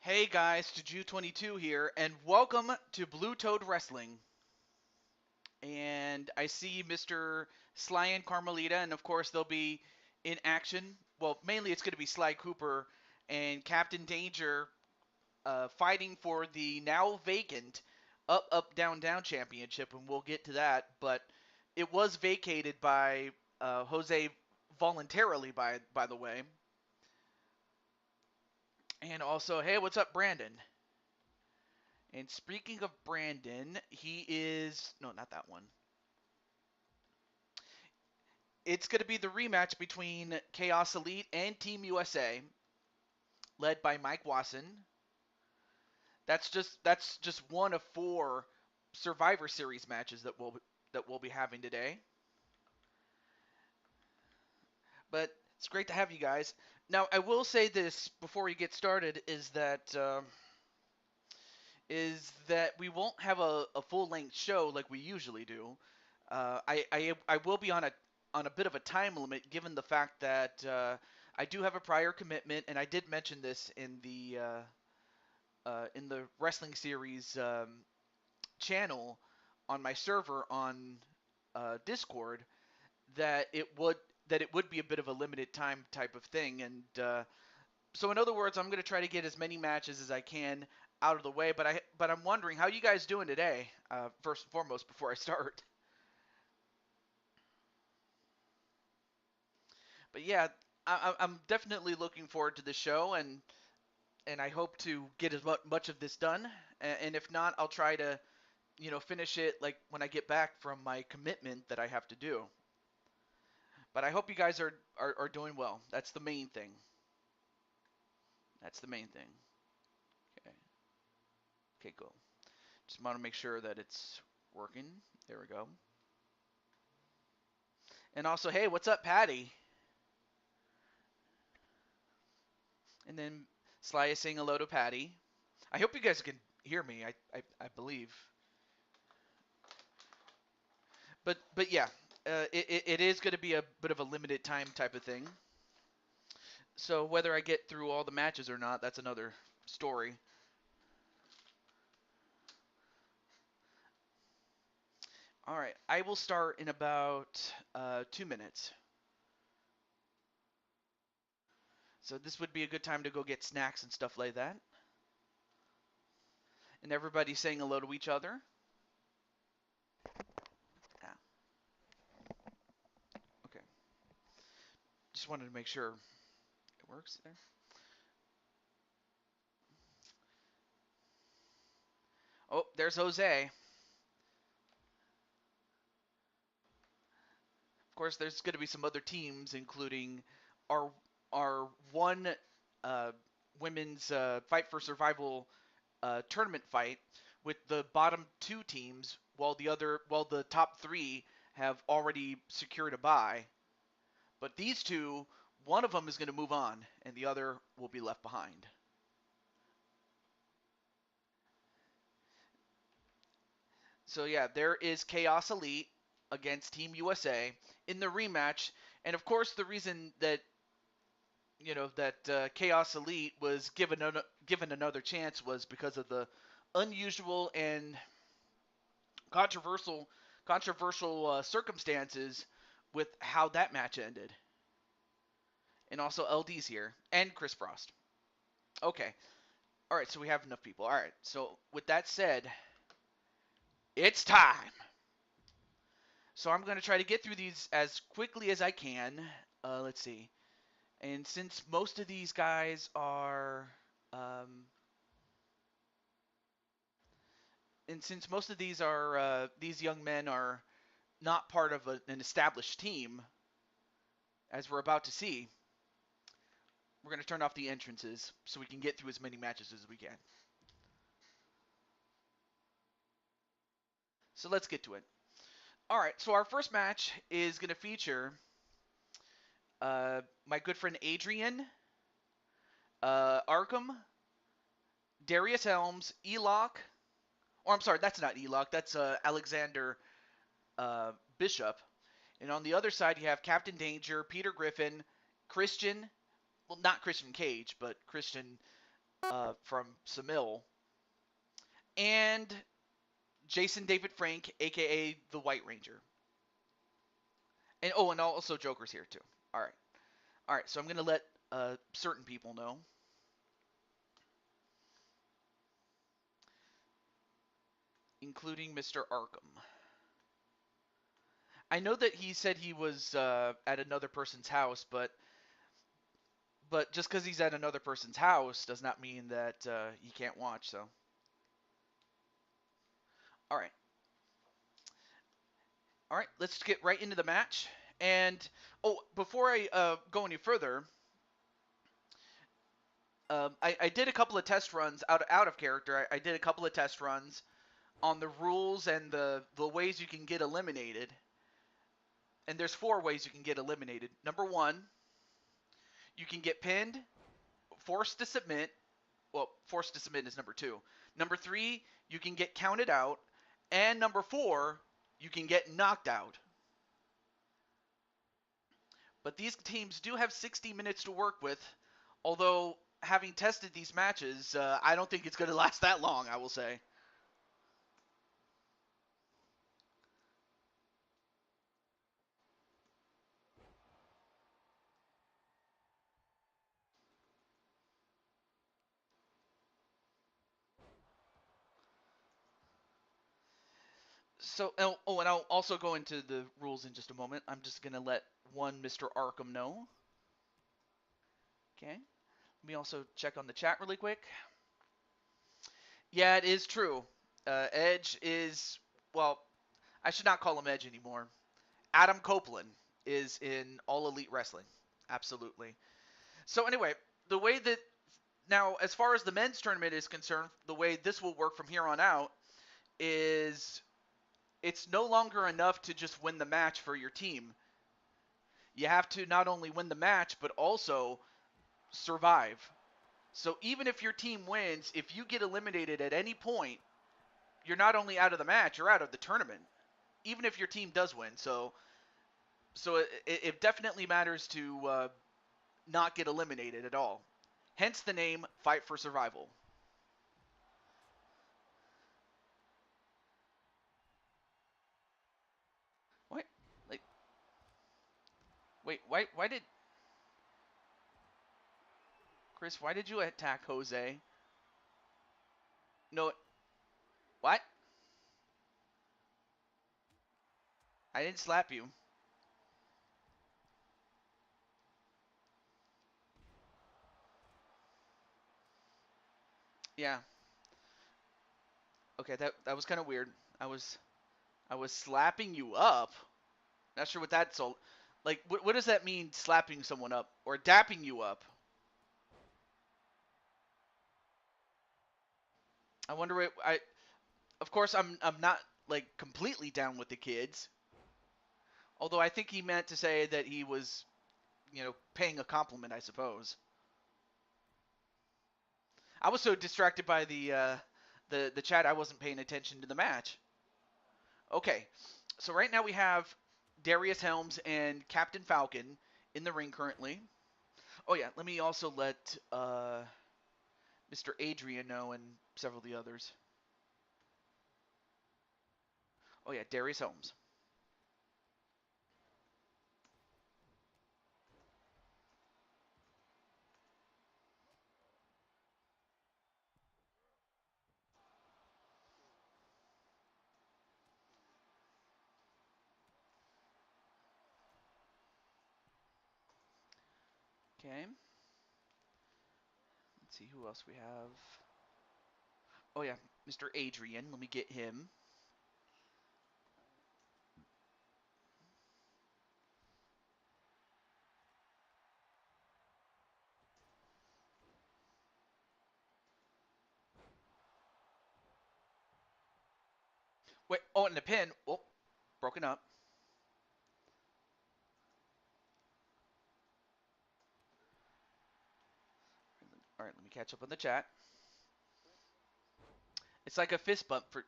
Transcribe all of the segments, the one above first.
Hey guys, Juju22 here, and welcome to Blue Toad Wrestling. And I see Mr. Sly and Carmelita, and of course they'll be in action. Well, mainly it's going to be Sly Cooper and Captain Danger fighting for the now vacant Up Up Down Down Championship, and we'll get to that. But it was vacated by Jose voluntarily, by the way. And also, hey, what's up, Brandon? And speaking of Brandon, he is... No, not that one. It's going to be the rematch between Chaos Elite and Team USA, led by Mike Wasson. That's just one of four Survivor Series matches that we'll be having today. But it's great to have you guys. Now, I will say this before we get started: is that we won't have a full length show like we usually do. I will be on a bit of a time limit given the fact that I do have a prior commitment, and I did mention this in the wrestling series channel on my server on Discord that it would be a bit of a limited time type of thing, and so in other words, I'm going to try to get as many matches as I can out of the way. But I'm wondering how you guys doing today. First and foremost, before I start. But yeah, I'm definitely looking forward to the show, and I hope to get as much of this done. And if not, I'll try to finish it like when I get back from my commitment that I have to do. But I hope you guys are doing well. That's the main thing. That's the main thing. Okay. Okay, cool. Just want to make sure that it's working. There we go. And also, hey, what's up, Patty? And then Sly is saying hello to Patty. I hope you guys can hear me. I believe. But yeah, it is going to be a bit of a limited time type of thing. So whether I get through all the matches or not, that's another story. All right, I will start in about 2 minutes. So this would be a good time to go get snacks and stuff like that. And everybody's saying hello to each other. Yeah. Okay. Just wanted to make sure it works there. Oh, there's Jose. Of course, there's going to be some other teams, including our one uh, women's fight for survival tournament fight with the bottom two teams, while the top three have already secured a bye. But these two, one of them is going to move on, and the other will be left behind. So yeah, there is Chaos Elite against Team USA in the rematch, and of course the reason that Chaos Elite was given another chance was because of the unusual and controversial circumstances with how that match ended. And also LD's here and Chris Frost. Okay. All right, so we have enough people. All right. So with that said, it's time. So I'm going to try to get through these as quickly as I can. Let's see. And since most of these guys are these young men are not part of an established team, as we're about to see, we're going to turn off the entrances so we can get through as many matches as we can. So let's get to it. All right, so our first match is going to feature my good friend Adrian, Arkham, Darius Helms, Elock. Or I'm sorry, that's not Elock. That's Alexander Bishop. And on the other side, you have Captain Danger, Peter Griffin, Christian. Well, not Christian Cage, but Christian from Samil, and Jason David Frank, aka the White Ranger. And and also Joker's here too. All right. All right, so I'm going to let certain people know. Including Mr. Arkham. I know that he said he was at another person's house, but just because he's at another person's house does not mean that he can't watch. So, all right, let's get right into the match. And before I go any further, I did a couple of test runs out of character. I did a couple of test runs on the rules and the ways you can get eliminated. And there's 4 ways you can get eliminated. Number 1, you can get pinned, forced to submit. Well, forced to submit is number 2. Number 3, you can get counted out. And number 4, you can get knocked out. But these teams do have 60 minutes to work with. Although, having tested these matches, I don't think it's going to last that long, I will say. So, and I'll also go into the rules in just a moment. I'm just going to let one Mr. Arkham know. Okay. Let me also check on the chat really quick. Yeah, it is true. Edge is, well, I should not call him Edge anymore. Adam Copeland is in All Elite Wrestling. Absolutely. So anyway, the way that, now as far as the men's tournament is concerned, the way this will work from here on out is it's no longer enough to just win the match for your team. You have to not only win the match, but also survive. So even if your team wins, if you get eliminated at any point, you're not only out of the match, you're out of the tournament. Even if your team does win. So it definitely matters to not get eliminated at all. Hence the name Fight for Survival. What? Like, wait, why did Chris? Why did you attack Jose? No, what? I didn't slap you. Yeah. Okay, that was kind of weird. I was slapping you up. Not sure what that's all. Like, what does that mean? Slapping someone up or dapping you up? I wonder what I. Of course, I'm not like completely down with the kids. Although I think he meant to say that he was, paying a compliment, I suppose. I was so distracted by the chat, I wasn't paying attention to the match. Okay, so right now we have Darius Helms and Captain Falcon in the ring currently. Oh yeah, let me also let Mr. Adrian know and several of the others. Oh yeah, Darius Helms. Okay. Let's see who else we have. Oh yeah, Mr. Adrian. Let me get him. Wait, and the pin. Oh, broken up. All right, let me catch up on the chat. It's like a fist bump for.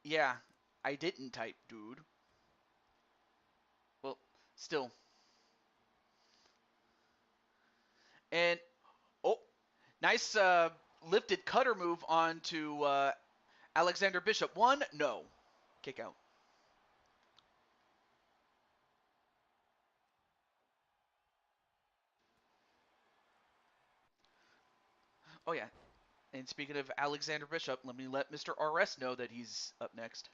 Yeah, I didn't type, dude. Well, still. And nice lifted cutter move onto Alexander Bishop. 1, no. Kick out. Oh, yeah. And speaking of Alexander Bishop, let me let Mr. RS know that he's up next.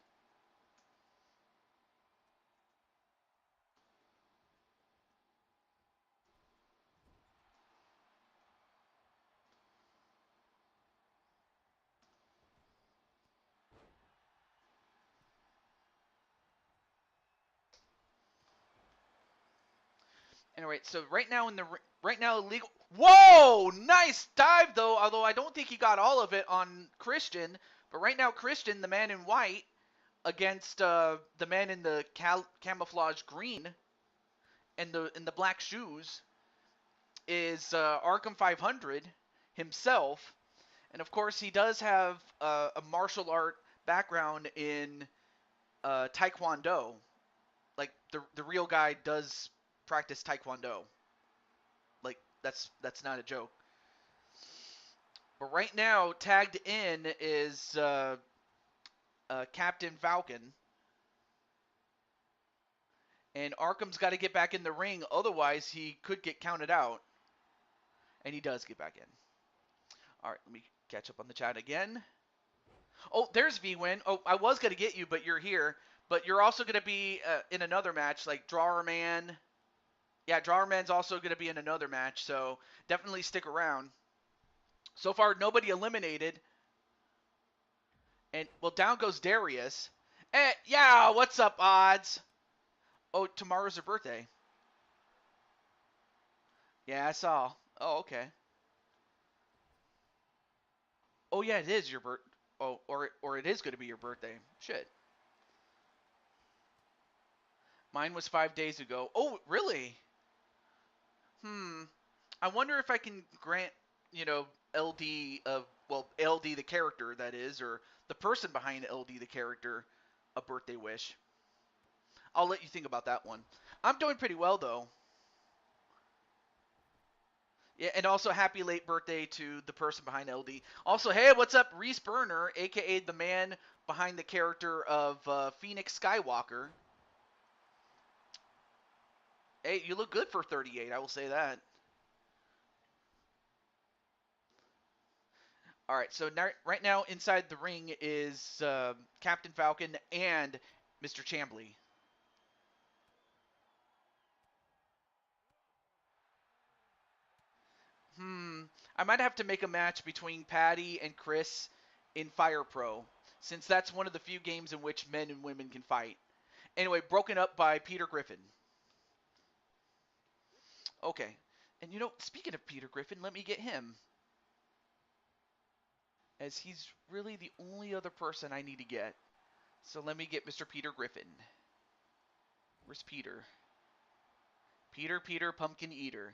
Anyway, so right now illegal. Whoa, nice dive though. Although I don't think he got all of it on Christian. But right now, Christian, the man in white, against the man in the camouflage green and the black shoes, is Arkham 500 himself, and of course he does have a martial art background in Taekwondo. Like the real guy does practice Taekwondo. Like that's not a joke. But right now, tagged in is Captain Falcon, and Arkham's got to get back in the ring, otherwise he could get counted out. And he does get back in. All right, let me catch up on the chat again. Oh, there's V-Win. Oh, I was going to get you, but you're here. But you're also going to be in another match, like Drawer Man. Yeah, Drawer Man's also going to be in another match, so definitely stick around. So far, nobody eliminated. And, well, down goes Darius. Yeah, what's up, Odds? Oh, tomorrow's her birthday. Yeah, I saw. Oh, okay. Oh, yeah, it is your birthday. Oh, or it is going to be your birthday. Shit. Mine was 5 days ago. Oh, really? I wonder if I can grant, LD LD the character, that is, or the person behind LD the character, a birthday wish. I'll let you think about that one. I'm doing pretty well though. Yeah, and also happy late birthday to the person behind LD. Also, hey, what's up, Reese Burner, aka the man behind the character of Phoenix Skywalker. Hey, you look good for 38, I will say that. All right, so right now inside the ring is Captain Falcon and Mr. Chambly. I might have to make a match between Patty and Chris in Fire Pro, since that's one of the few games in which men and women can fight. Anyway, broken up by Peter Griffin. Okay, and speaking of Peter Griffin, let me get him, as he's really the only other person I need to get. So let me get Mr. Peter Griffin. Where's Peter? Peter, Pumpkin Eater.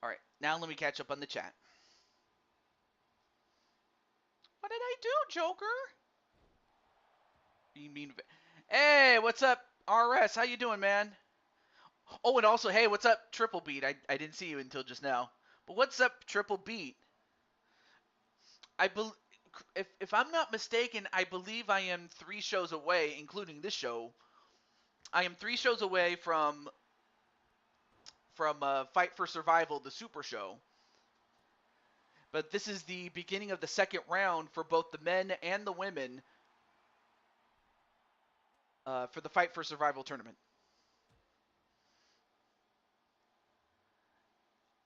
All right, now let me catch up on the chat. What did I do, Joker? You mean? Hey, what's up, RS? How you doing, man? Oh, and also, hey, what's up, Triple Beat? I didn't see you until just now. But what's up, Triple Beat? If I'm not mistaken, I believe I am 3 shows away, including this show. I am 3 shows away from Fight for Survival, the Super Show. But this is the beginning of the second round for both the men and the women for the Fight for Survival tournament.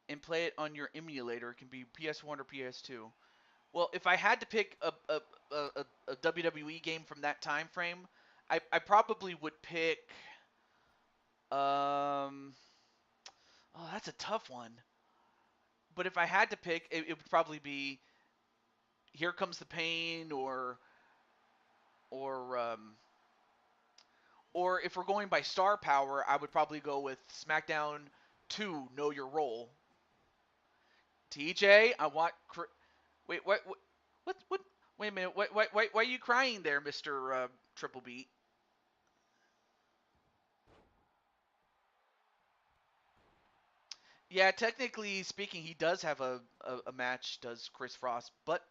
And play it on your emulator. It can be PS1 or PS2. Well, if I had to pick a WWE game from that time frame, I probably would pick. Oh, that's a tough one. But if I had to pick, it would probably be Here Comes the Pain or or if we're going by star power, I would probably go with SmackDown 2 Know Your Role. TJ, I want. Wait, what? Wait a minute. Why are you crying there, Mr. Triple Beat? Yeah, technically speaking, he does have a match, does Chris Frost, but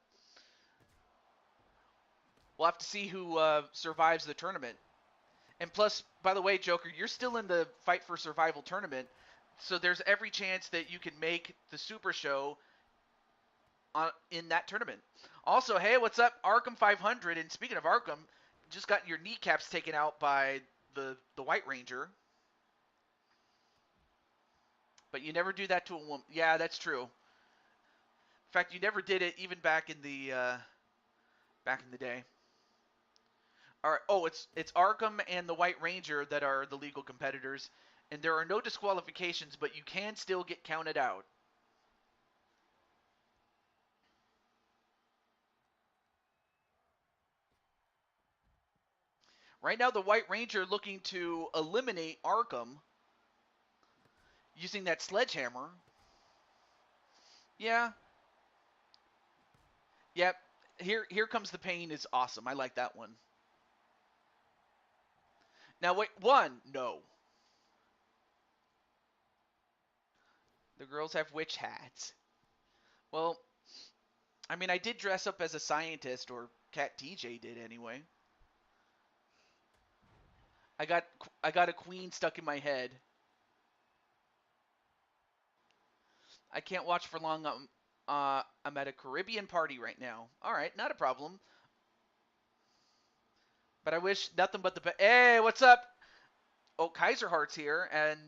we'll have to see who survives the tournament. And plus, by the way, Joker, you're still in the Fight for Survival tournament, so there's every chance that you can make the Super Show in that tournament. Also, hey, what's up, Arkham 500? And speaking of Arkham, just got your kneecaps taken out by the White Ranger. But you never do that to a woman. Yeah, that's true. In fact, you never did it even back in the day. All right. Oh, it's Arkham and the White Ranger that are the legal competitors, and there are no disqualifications, but you can still get counted out. Right now, the White Ranger looking to eliminate Arkham using that sledgehammer. Yeah. Yep. Here comes the pain is awesome. I like that one. Now wait, one, no. The girls have witch hats. Well, I mean, I did dress up as a scientist, or Cat TJ did anyway. I got a queen stuck in my head. I can't watch for long. I'm at a Caribbean party right now. All right, not a problem. But I wish nothing but the best. Hey, what's up? Oh, Kaiser Heart's here, and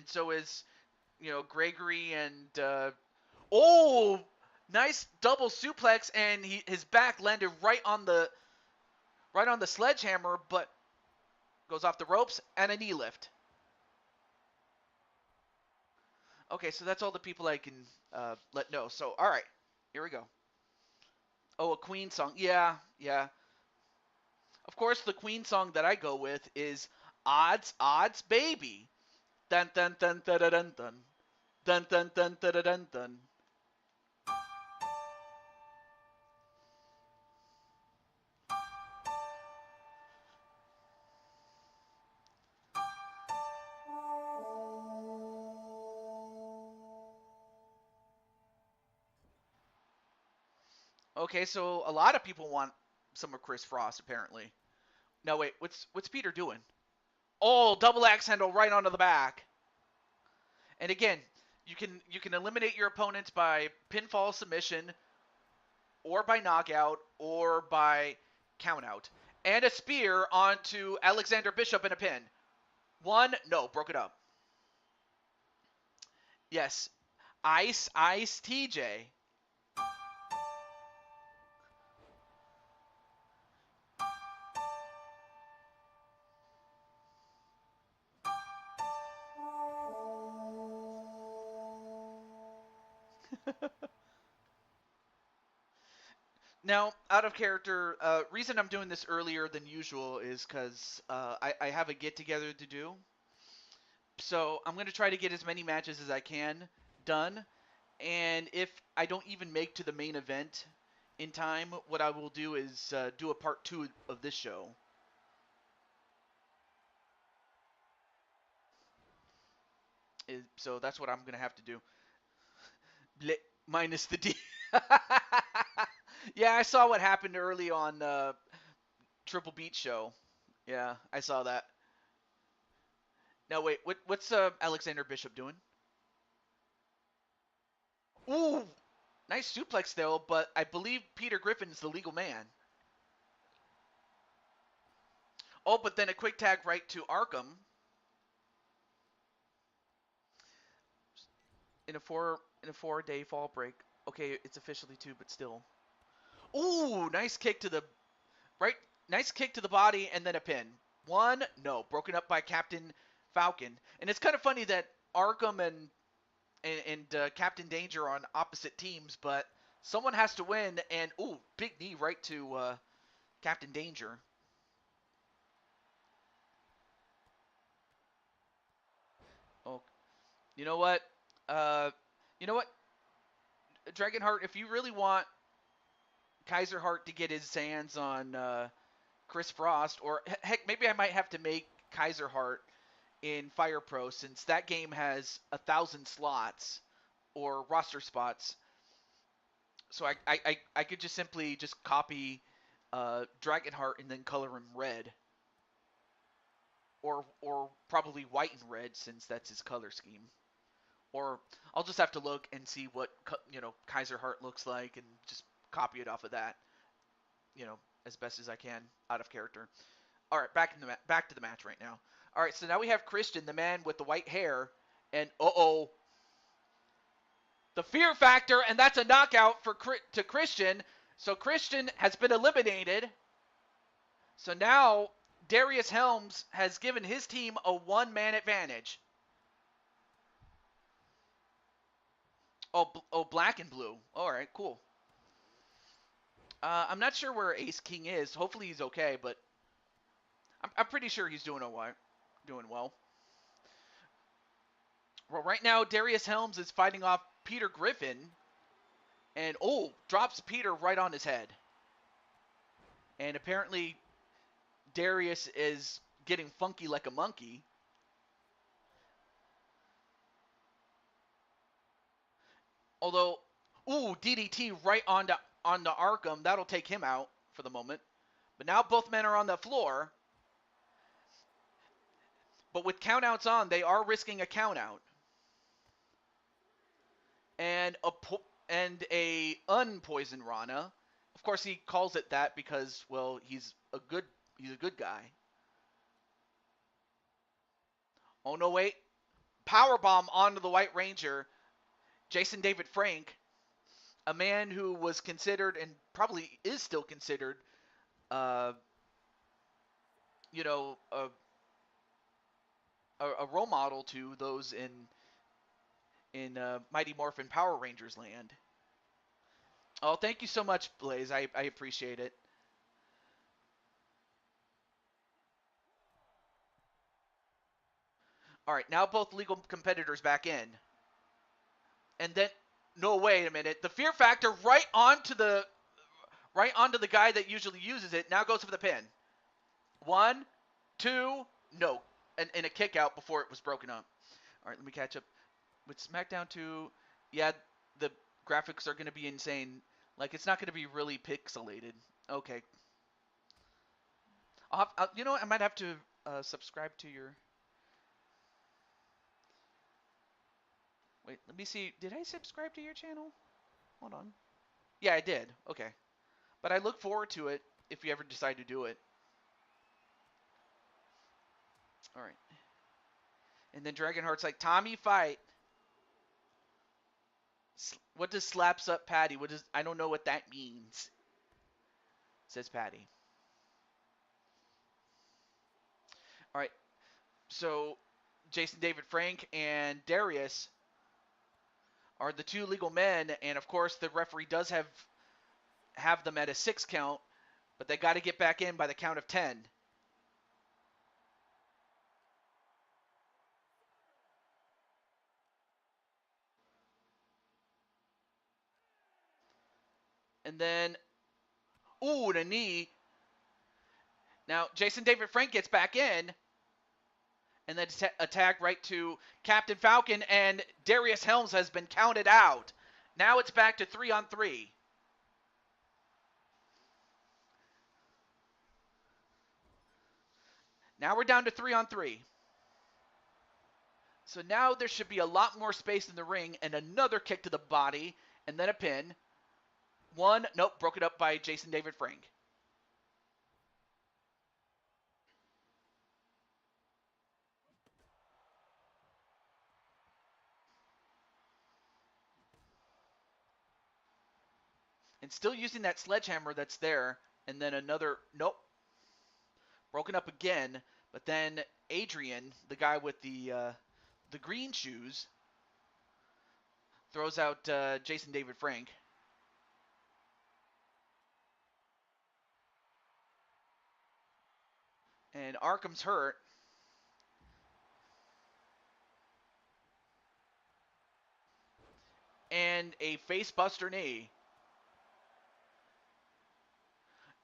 so is Gregory and oh, nice double suplex, and his back landed right on the sledgehammer, but goes off the ropes and a knee lift. Okay, so that's all the people I can let know. So, all right, here we go. Oh, a Queen song. Yeah, yeah. Of course, the Queen song that I go with is "Odds, Odds, Baby." Dun dun dun dun dun dun dun dun dun dun dun dun dun. Okay, so a lot of people want some of Chris Frost apparently. No, wait, what's Peter doing? Oh, double axe handle right onto the back. And again, you can eliminate your opponents by pinfall submission, or by knockout, or by countout. And a spear onto Alexander Bishop in a pin. One, no, broke it up. Yes, Ice TJ. Now, out of character, reason I'm doing this earlier than usual is because I have a get together to do. So I'm going to try to get as many matches as I can done. And if I don't even make to the main event in time, what I will do is do a part 2 of this show. So that's what I'm going to have to do. Minus the D. Yeah, I saw what happened early on Triple Beat show. Yeah, I saw that. Now wait, what's Alexander Bishop doing? Ooh, nice suplex though, but I believe Peter Griffin is the legal man. Oh, but then a quick tag right to Arkham in a 4-day fall break. Okay, it's officially 2, but still. Ooh, nice kick to the right. Nice kick to the body and then a pin. One, no, broken up by Captain Falcon. And it's kind of funny that Arkham and Captain Danger are on opposite teams, but someone has to win. And ooh, big knee right to Captain Danger. You know what? Uh, you know what? Dragonheart, if you really want Kaiser Hart to get his hands on Chris Frost, or heck, maybe I might have to make Kaiser Hart in Fire Pro since that game has 1,000 slots or roster spots. So I could just simply just copy Dragonheart and then color him red, or probably white and red since that's his color scheme. Or I'll just have to look and see what Kaiser Hart looks like and just copy it off of that, as best as I can out of character. All right, back to the match right now. All right, so now we have Christian, the man with the white hair, and the fear factor, and that's a knockout to Christian. So Christian has been eliminated. So now Darius Helms has given his team a one-man advantage. Oh, black and blue. All right, cool. I'm not sure where Ace King is. Hopefully he's okay, but I'm pretty sure he's doing well. Well, right now Darius Helms is fighting off Peter Griffin, and drops Peter right on his head. And apparently Darius is getting funky like a monkey. Although, DDT right onto Arkham. That'll take him out for the moment. But now both men are on the floor. But with countouts on, they are risking a countout. And a unpoisoned Rana. Of course, he calls it that because, well, he's a good guy. Oh no, wait! Powerbomb onto the White Ranger, Jason David Frank, a man who was considered and probably is still considered, you know, a role model to those in Mighty Morphin Power Rangers land. Oh, thank you so much, Blaze. I appreciate it. All right, now both legal competitors back in. And then, no, wait a minute. The fear factor right onto the guy that usually uses it. Now goes for the pin. 1, 2, no. And a kick out before it was broken up. All right, let me catch up. With SmackDown 2, yeah, the graphics are going to be insane. Like, it's not going to be really pixelated. Okay. You know what? I might have to subscribe to your... Wait, let me see. Did I subscribe to your channel? Hold on. Yeah, I did. Okay. But I look forward to it if you ever decide to do it. All right. And then Dragonheart's like, Tommy, fight. What does slaps up Patty? I don't know what that means. Says Patty. All right. So Jason David Frank and Darius are the two legal men, and of course the referee does have them at a 6 count, but they got to get back in by the count of 10. And then, the knee. Now Jason David Frank gets back in, and then a tag right to Captain Falcon, and Darius Helms has been counted out. Now it's back to 3-on-3. Now we're down to 3-on-3. So now there should be a lot more space in the ring, and another kick to the body, and then a pin. 1, nope, broke it up by Jason David Frank. And still using that sledgehammer that's there, and then another, nope, broken up again. But then Adrian, the guy with the green shoes, throws out Jason David Frank. And Arkham's hurt. and a facebuster knee.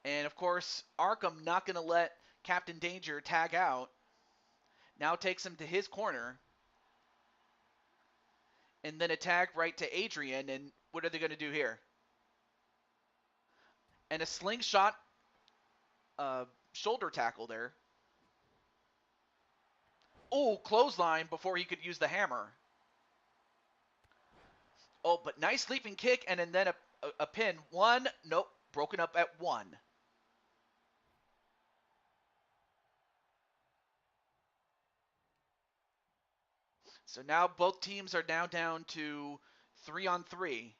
And of course, Arkham not going to let Captain Danger tag out. Now takes him to his corner. And then a tag right to Adrian. And what are they going to do here? And a slingshot shoulder tackle there. Oh, clothesline before he could use the hammer. Oh, but nice leaping kick and then a pin. One, nope, broken up at one. So now both teams are now down to 3-on-3.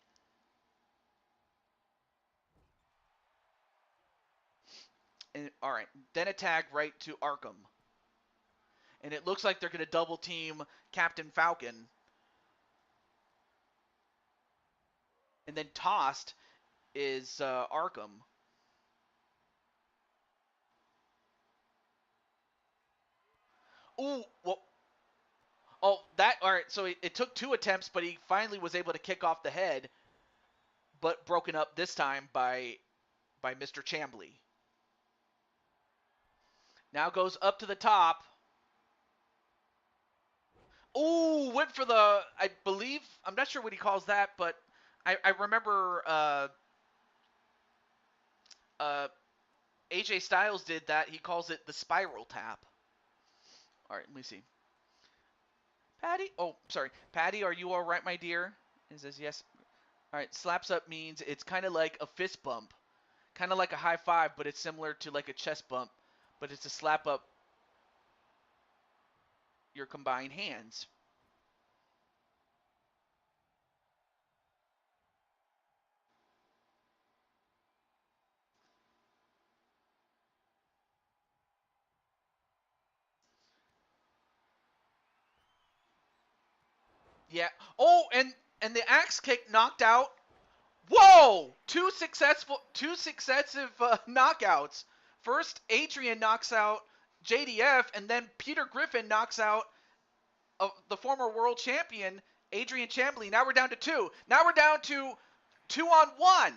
And, all right, then a tag right to Arkham. And it looks like they're going to double team Captain Falcon. And then tossed is Arkham. Ooh, well, oh, that, all right, so it took 2 attempts, but he finally was able to kick off the head, but broken up this time by Mr. Chambly. Now goes up to the top. Ooh, went for the, I believe, I'm not sure what he calls that, but I remember AJ Styles did that. He calls it the spiral tap. All right, let me see. Patty, oh, sorry. Patty, are you all right, my dear? He says yes. All right, slaps up means it's kind of like a fist bump. Kind of like a high five, but it's similar to like a chest bump. But it's a slap up your combined hands. Yeah. Oh, and the axe kick knocked out. Whoa! Two successive knockouts. First, Adrian knocks out JDF, and then Peter Griffin knocks out the former world champion Adrian Chambly. Now we're down to 2. Now we're down to 2-on-1.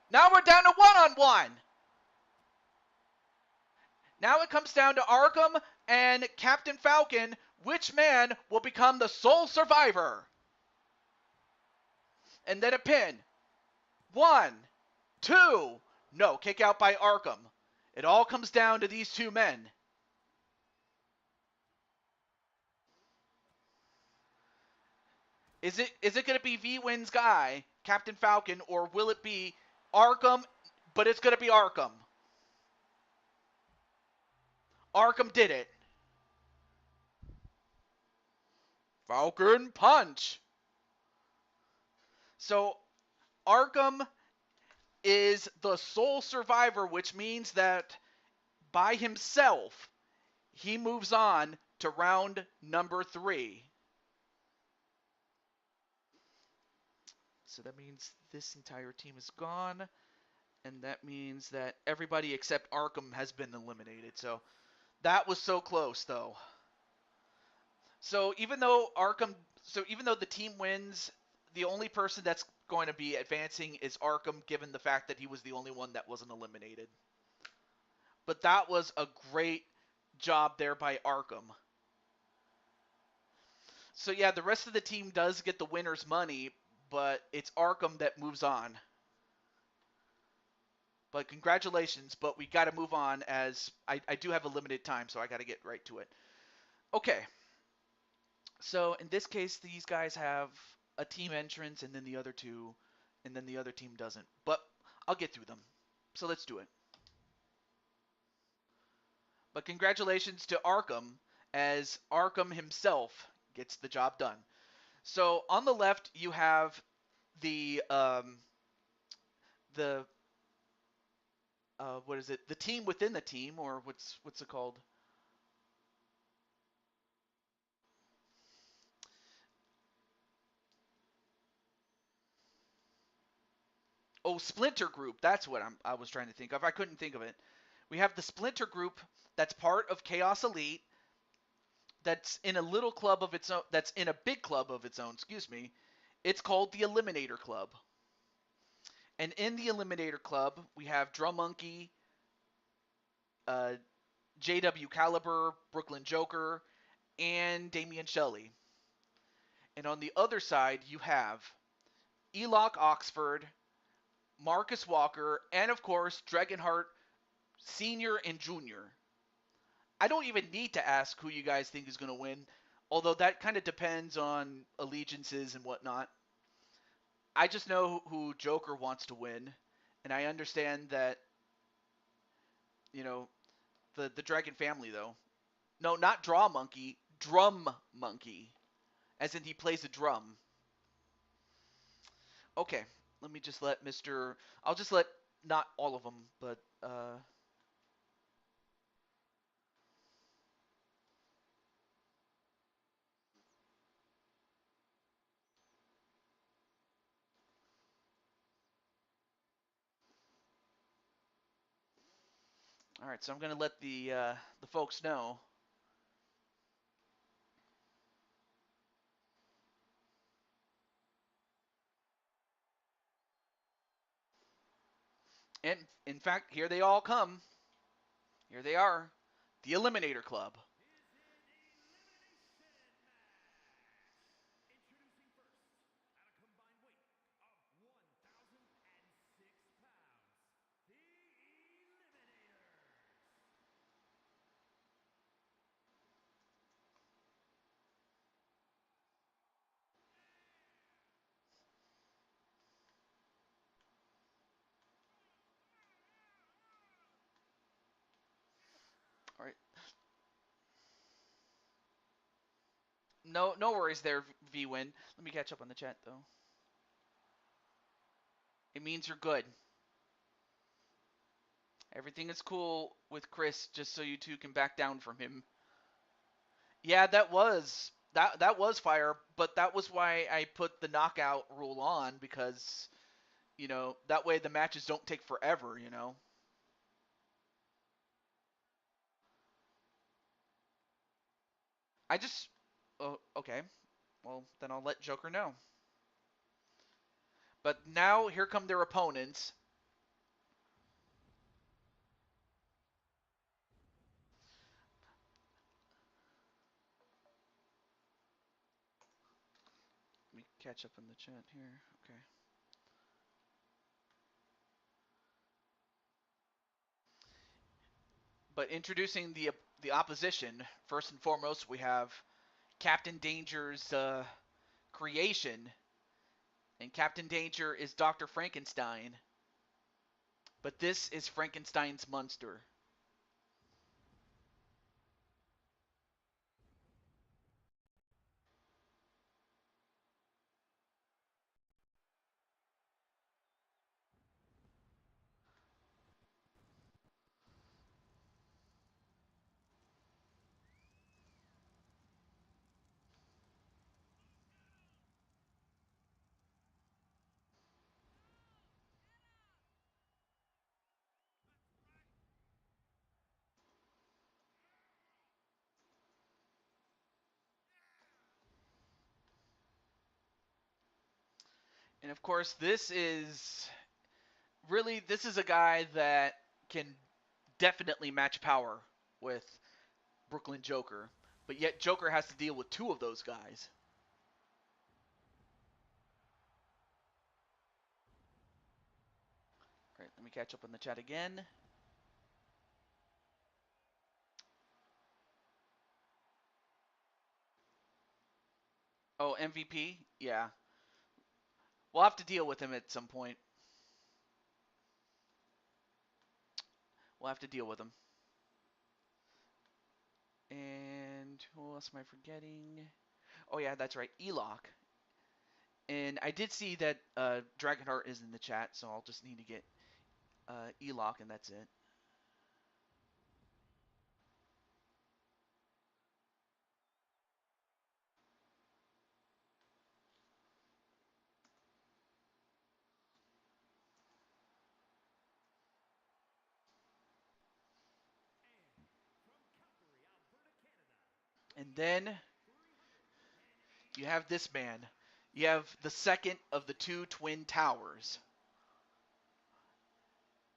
Now we're down to 1-on-1. Now it comes down to Arkham and Captain Falcon. Which man will become the sole survivor? And then a pin. 1, 2. No, kick out by Arkham. It all comes down to these 2 men. Is it going to be V-Win's guy, Captain Falcon, or will it be Arkham? But it's going to be Arkham. Arkham did it. Falcon punch. So Arkham is the sole survivor, which means that by himself, he moves on to round number 3. So that means this entire team is gone, and that means that everybody except Arkham has been eliminated. So that was so close, though. So even though the team wins, the only person that's going to be advancing is Arkham, given the fact that he was the only one that wasn't eliminated. But that was a great job there by Arkham. So yeah, the rest of the team does get the winner's money, but it's Arkham that moves on. But congratulations, but we got to move on as I do have a limited time, so I got to get right to it. Okay. So in this case, these guys have a team entrance, and then the other team doesn't. But I'll get through them. So let's do it. But congratulations to Arkham, as Arkham himself gets the job done. So on the left, you have the what is it? The team within the team, or what's it called? Oh, Splinter Group. That's what I was trying to think of. I couldn't think of it. We have the Splinter Group that's part of Chaos Elite. that's in a little club of its own, that's in a big club of its own, excuse me. It's called the Eliminator Club. And in the Eliminator Club, we have Drum Monkey, uh, JW Caliber, Brooklyn Joker, and Damian Shelley. And on the other side, you have Elock Oxford, Marcus Walker, and of course, Dragonheart Sr. and Jr. I don't even need to ask who you guys think is going to win, although that kind of depends on allegiances and whatnot. I just know who Joker wants to win, and I understand that, you know, the Dragon family, though. No, not Draw Monkey, Drum Monkey, as in he plays a drum. Okay, let me just let Mr. I'll just let not all of them, but all right. So I'm gonna let the folks know. And in fact, here they all come. Here they are, the Eliminator Club. All right. No, no worries there, V-Win. Let me catch up on the chat though. It means you're good. Everything is cool with Chris, just so you two can back down from him. Yeah, that was fire, but that was why I put the knockout rule on, because that way the matches don't take forever. I just Oh, okay. Well, then I'll let Joker know. But now here come their opponents. Let me catch up in the chat here. Okay. But introducing the opposition, first and foremost, we have Captain Danger's creation, and Captain Danger is Dr. Frankenstein. But this is Frankenstein's monster. And of course, this is a guy that can definitely match power with Brooklyn Joker. But yet Joker has to deal with two of those guys. All right, let me catch up on the chat again. Oh, MVP? Yeah. We'll have to deal with him at some point. We'll have to deal with him. And who else am I forgetting? Oh yeah, that's right, Elock. And I did see that Dragonheart is in the chat, so I'll just need to get Elock, and that's it. And then you have this man. You have the second of the two twin towers.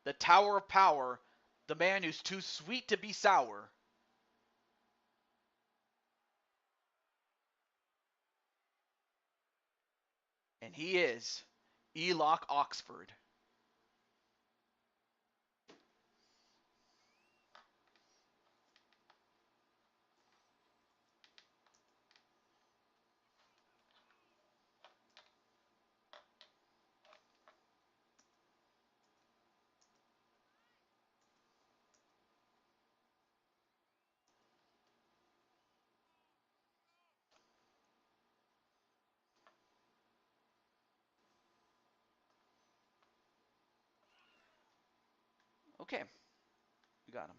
The Tower of Power, the man who's too sweet to be sour. And he is Elock Oxford. Okay, we got him.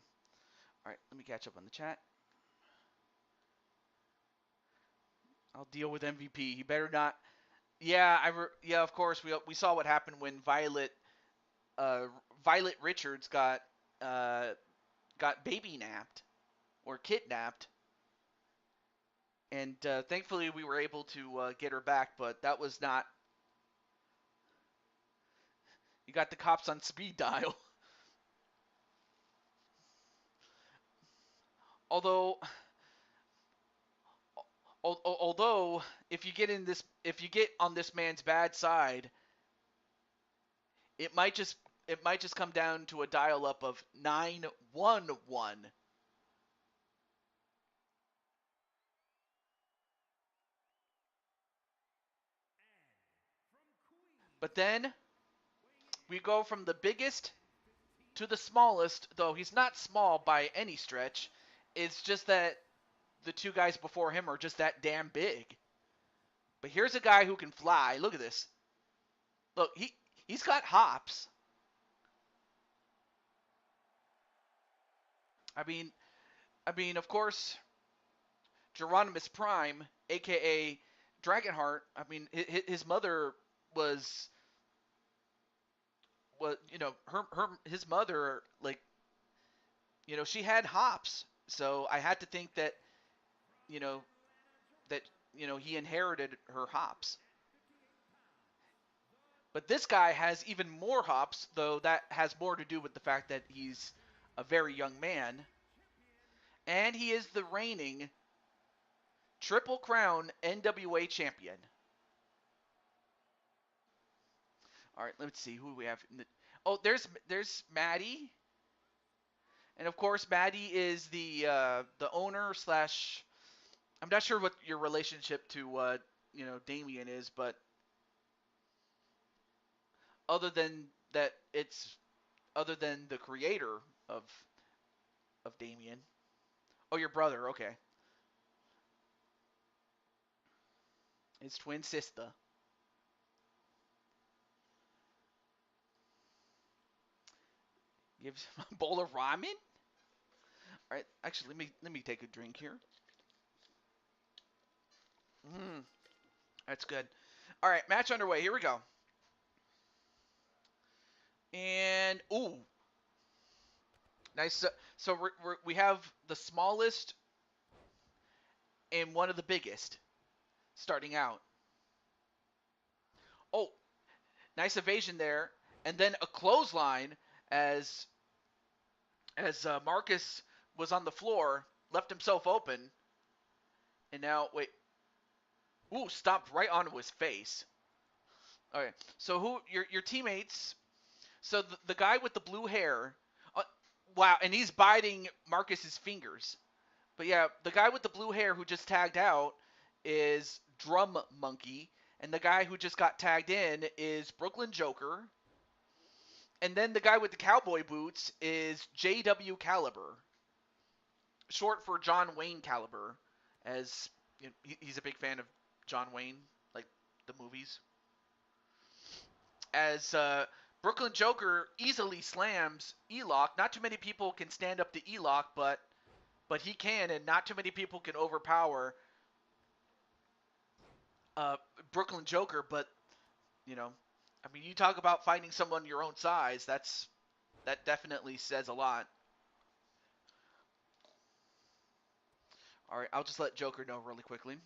All right, let me catch up on the chat. I'll deal with MVP. He better not. Yeah, yeah. Of course, we saw what happened when Violet Richards got baby napped or kidnapped, and thankfully we were able to get her back. But that was not. You got the cops on speed dial. Although although if you get on this man's bad side, it might just come down to a dial up of 911. But then we go from the biggest to the smallest, though he's not small by any stretch. It's just that the two guys before him are just that damn big. But here's a guy who can fly. Look at this. Look, he's got hops. I mean, of course, Geronimus Prime, aka Dragonheart. I mean, his mother was his mother, like, she had hops. So I had to think that you know that he inherited her hops. But this guy has even more hops, though that has more to do with the fact that he's a very young man. And he is the reigning Triple Crown NWA champion. All right, let's see who we have. Oh, there's Maddie. And of course, Maddie is the owner slash. I'm not sure what your relationship to Damien is, but other than that, it's other than the creator of Damien. Oh, your brother. Okay, his twin sister. Gives him a bowl of ramen. All right, actually, let me take a drink here. That's good. All right, match underway. Here we go. And ooh, nice. So we have the smallest and one of the biggest starting out. Oh, nice evasion there, and then a clothesline as Marcus was on the floor, left himself open, and now wait. Ooh, stomped right onto his face. All right, so who your teammates? So the guy with the blue hair. Wow, and he's biting Marcus's fingers. But yeah, the guy with the blue hair who just tagged out is Drum Monkey, and the guy who just got tagged in is Brooklyn Joker. And then the guy with the cowboy boots is JW Caliber, short for John Wayne Caliber, as he's a big fan of John Wayne, like the movies. As Brooklyn Joker easily slams Elock. Not too many people can stand up to Elock, but he can, and not too many people can overpower Brooklyn Joker. But I mean, you talk about finding someone your own size. That definitely says a lot. All right, I'll just let Joker know really quickly.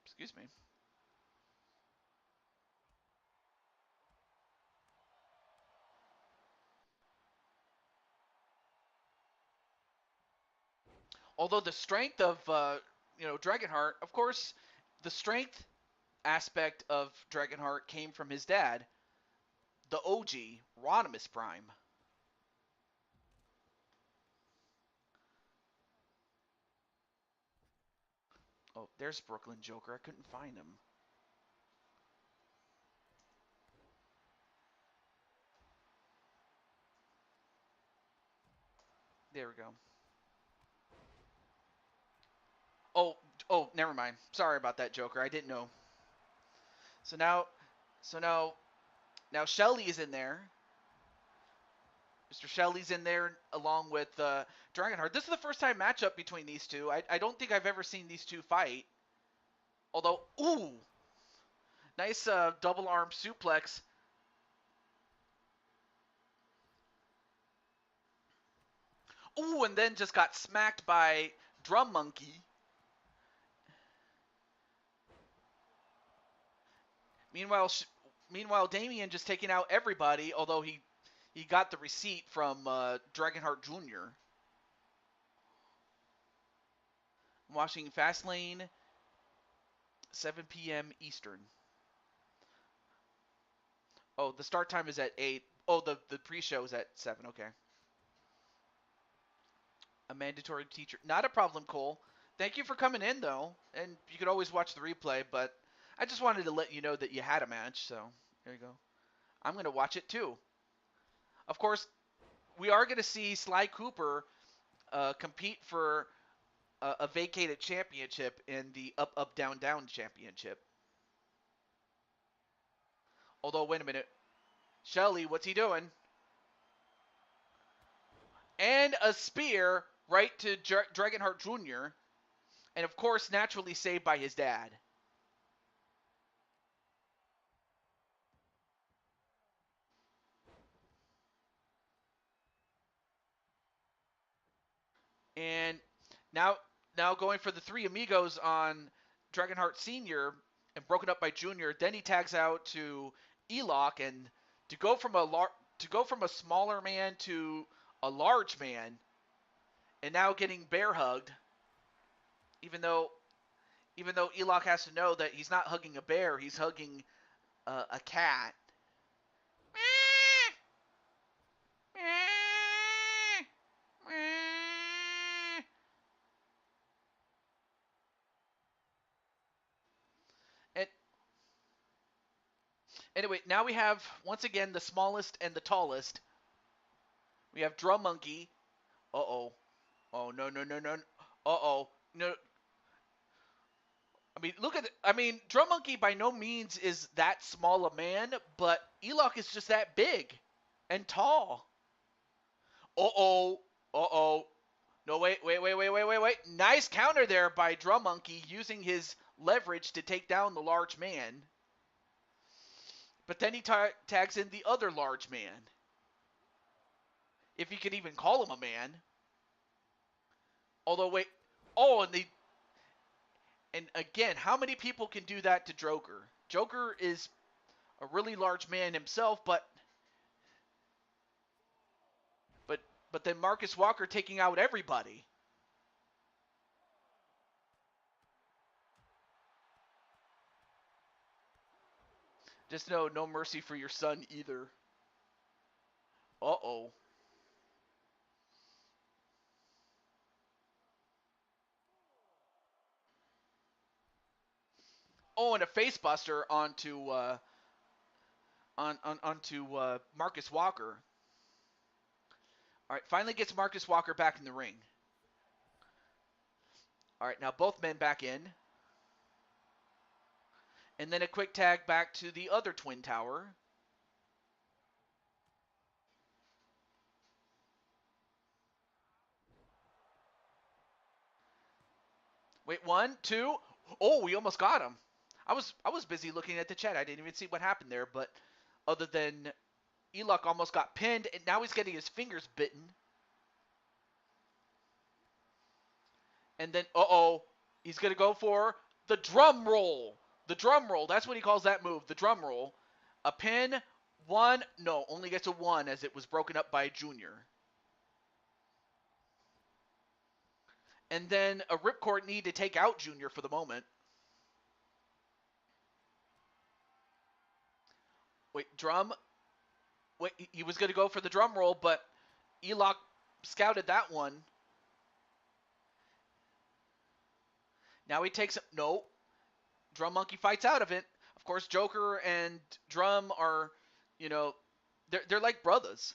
Excuse me. Although the strength of Dragonheart, of course, the strength aspect of Dragonheart came from his dad, the OG Rodimus Prime. Oh, there's Brooklyn Joker. I couldn't find him. There we go. Oh, never mind. Sorry about that, Joker. I didn't know. So now Shelly is in there. Mr. Shelley's in there along with Dragonheart. This is the first time matchup between these two. I don't think I've ever seen these two fight. Although, ooh, nice double arm suplex. Ooh, and then just got smacked by Drum Monkey. Meanwhile, Damien just taking out everybody. Although he got the receipt from Dragonheart Jr. I'm watching Fastlane, 7 p.m. Eastern. Oh, the start time is at 8. Oh, the pre-show is at 7. Okay. A mandatory teacher. Not a problem, Cole. Thank you for coming in, though. And you could always watch the replay, but I just wanted to let you know that you had a match, so there you go. I'm going to watch it, too. Of course, we are going to see Sly Cooper compete for a vacated championship in the Up, Up, Down, Down championship. Although, wait a minute. Shelly, what's he doing? And a spear right to Dragonheart Jr. And, of course, naturally saved by his dad. And now going for the three amigos on Dragonheart Senior and broken up by Junior. Then he tags out to Elock, and to go from a smaller man to a large man, and now getting bear hugged. Even though Elock has to know that he's not hugging a bear, he's hugging a cat. And anyway, now we have once again the smallest and the tallest. We have Drum Monkey. Uh-oh. Oh, no. Uh-oh. No. I mean, look at it. I mean, Drum Monkey by no means is that small a man, but Elock is just that big and tall. Uh-oh. Uh-oh. No, wait. Nice counter there by Drum Monkey using his leverage to take down the large man. But then he tags in the other large man. If you could even call him a man. Although, wait. Oh, and again, how many people can do that to Joker? Joker is a really large man himself, but then Marcus Walker taking out everybody. Just no mercy for your son either. Uh-oh. Oh, and a facebuster onto Marcus Walker. All right, finally gets Marcus Walker back in the ring. All right, now both men back in. And then a quick tag back to the other Twin Tower. Wait, 1, 2. Oh, we almost got him. I was busy looking at the chat. I didn't even see what happened there, but other than Elock almost got pinned, and now he's getting his fingers bitten. And then, he's going to go for the drum roll. The drum roll. That's what he calls that move, the drum roll. A pin, 1. No, only gets a 1 as it was broken up by Junior. And then a ripcord need to take out Junior for the moment. Wait, drum. Wait, he was going to go for the drum roll, but Elock scouted that one. Now he takes it. No. Drum Monkey fights out of it. Of course, Joker and Drum are, they're like brothers.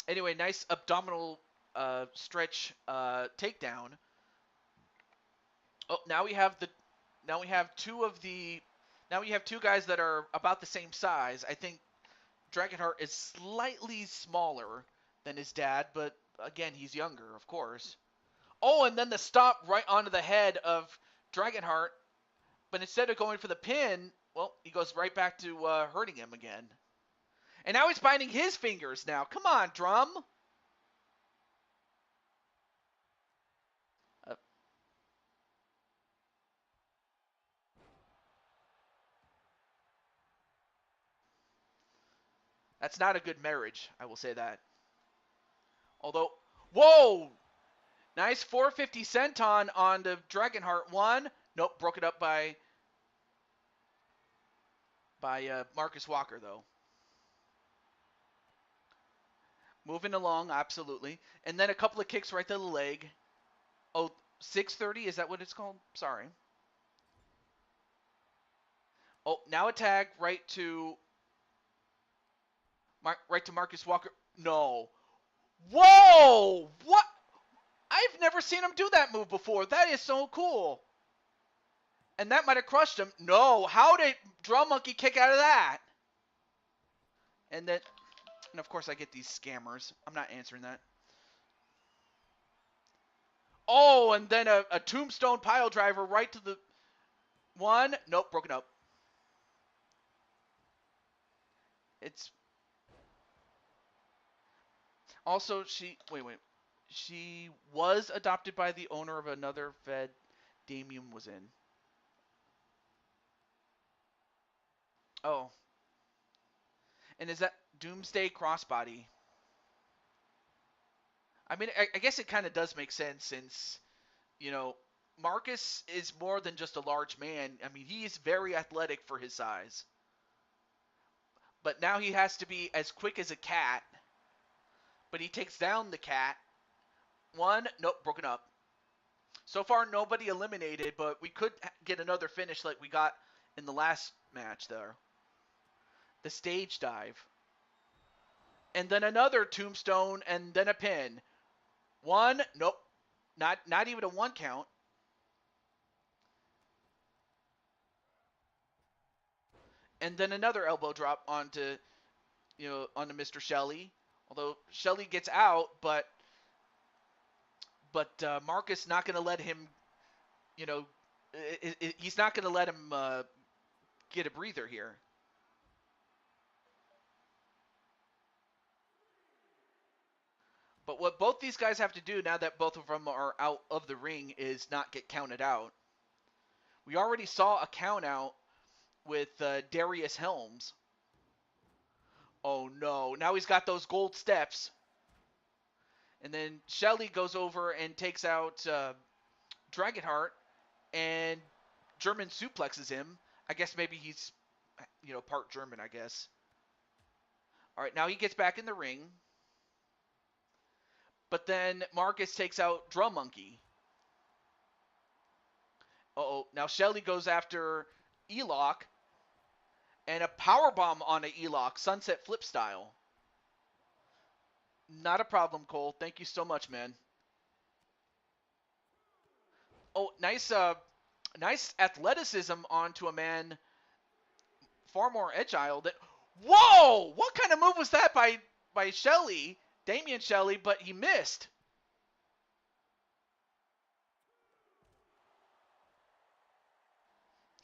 Anyway, nice abdominal stretch takedown. Oh, now we have two guys that are about the same size. I think Dragonheart is slightly smaller than his dad, but again, he's younger, of course. Oh, and then the stop right onto the head of Dragonheart, but instead of going for the pin, well, he goes right back to hurting him again. And now he's biting his fingers now. Come on, Drum. That's not a good marriage, I will say that. Although, whoa! Nice 450 senton on the Dragonheart 1. Nope, broke it up by Marcus Walker, though. Moving along, absolutely. And then a couple of kicks right to the leg. Oh, 630, is that what it's called? Sorry. Oh, now a tag right to Marcus Walker. No. Whoa! What? I've never seen him do that move before. That is so cool. And that might have crushed him. No. How did Drum Monkey kick out of that? And of course I get these scammers. I'm not answering that. Oh, and then a tombstone pile driver right to the 1. Nope, broken up. It's also wait. She was adopted by the owner of another Fed Damien was in. Oh. And is that Doomsday Crossbody? I mean, I guess it kind of does make sense since, Marcus is more than just a large man. I mean, he is very athletic for his size. But now he has to be as quick as a cat. But he takes down the cat. 1, nope, broken up. So far, nobody eliminated, but we could get another finish like we got in the last match there. The stage dive. And then another tombstone, and then a pin. 1, nope. Not even a 1 count. And then another elbow drop onto Mr. Shelley. Although Shelley gets out, but Marcus not going to let him, he's not going to let him get a breather here. But what both these guys have to do now that both of them are out of the ring is not get counted out. We already saw a count out with Darius Helms. Oh no, now he's got those gold steps. And then Shelley goes over and takes out Dragonheart and German suplexes him. I guess maybe he's, part German, I guess. All right, now he gets back in the ring. But then Marcus takes out Drum Monkey. Uh-oh, now Shelley goes after Elock. And a powerbomb on an Elock, sunset flip style. Not a problem, Cole. Thank you so much, man. Oh, nice athleticism onto a man far more agile than... Whoa! What kind of move was that by Shelley, Damian Shelley, but he missed.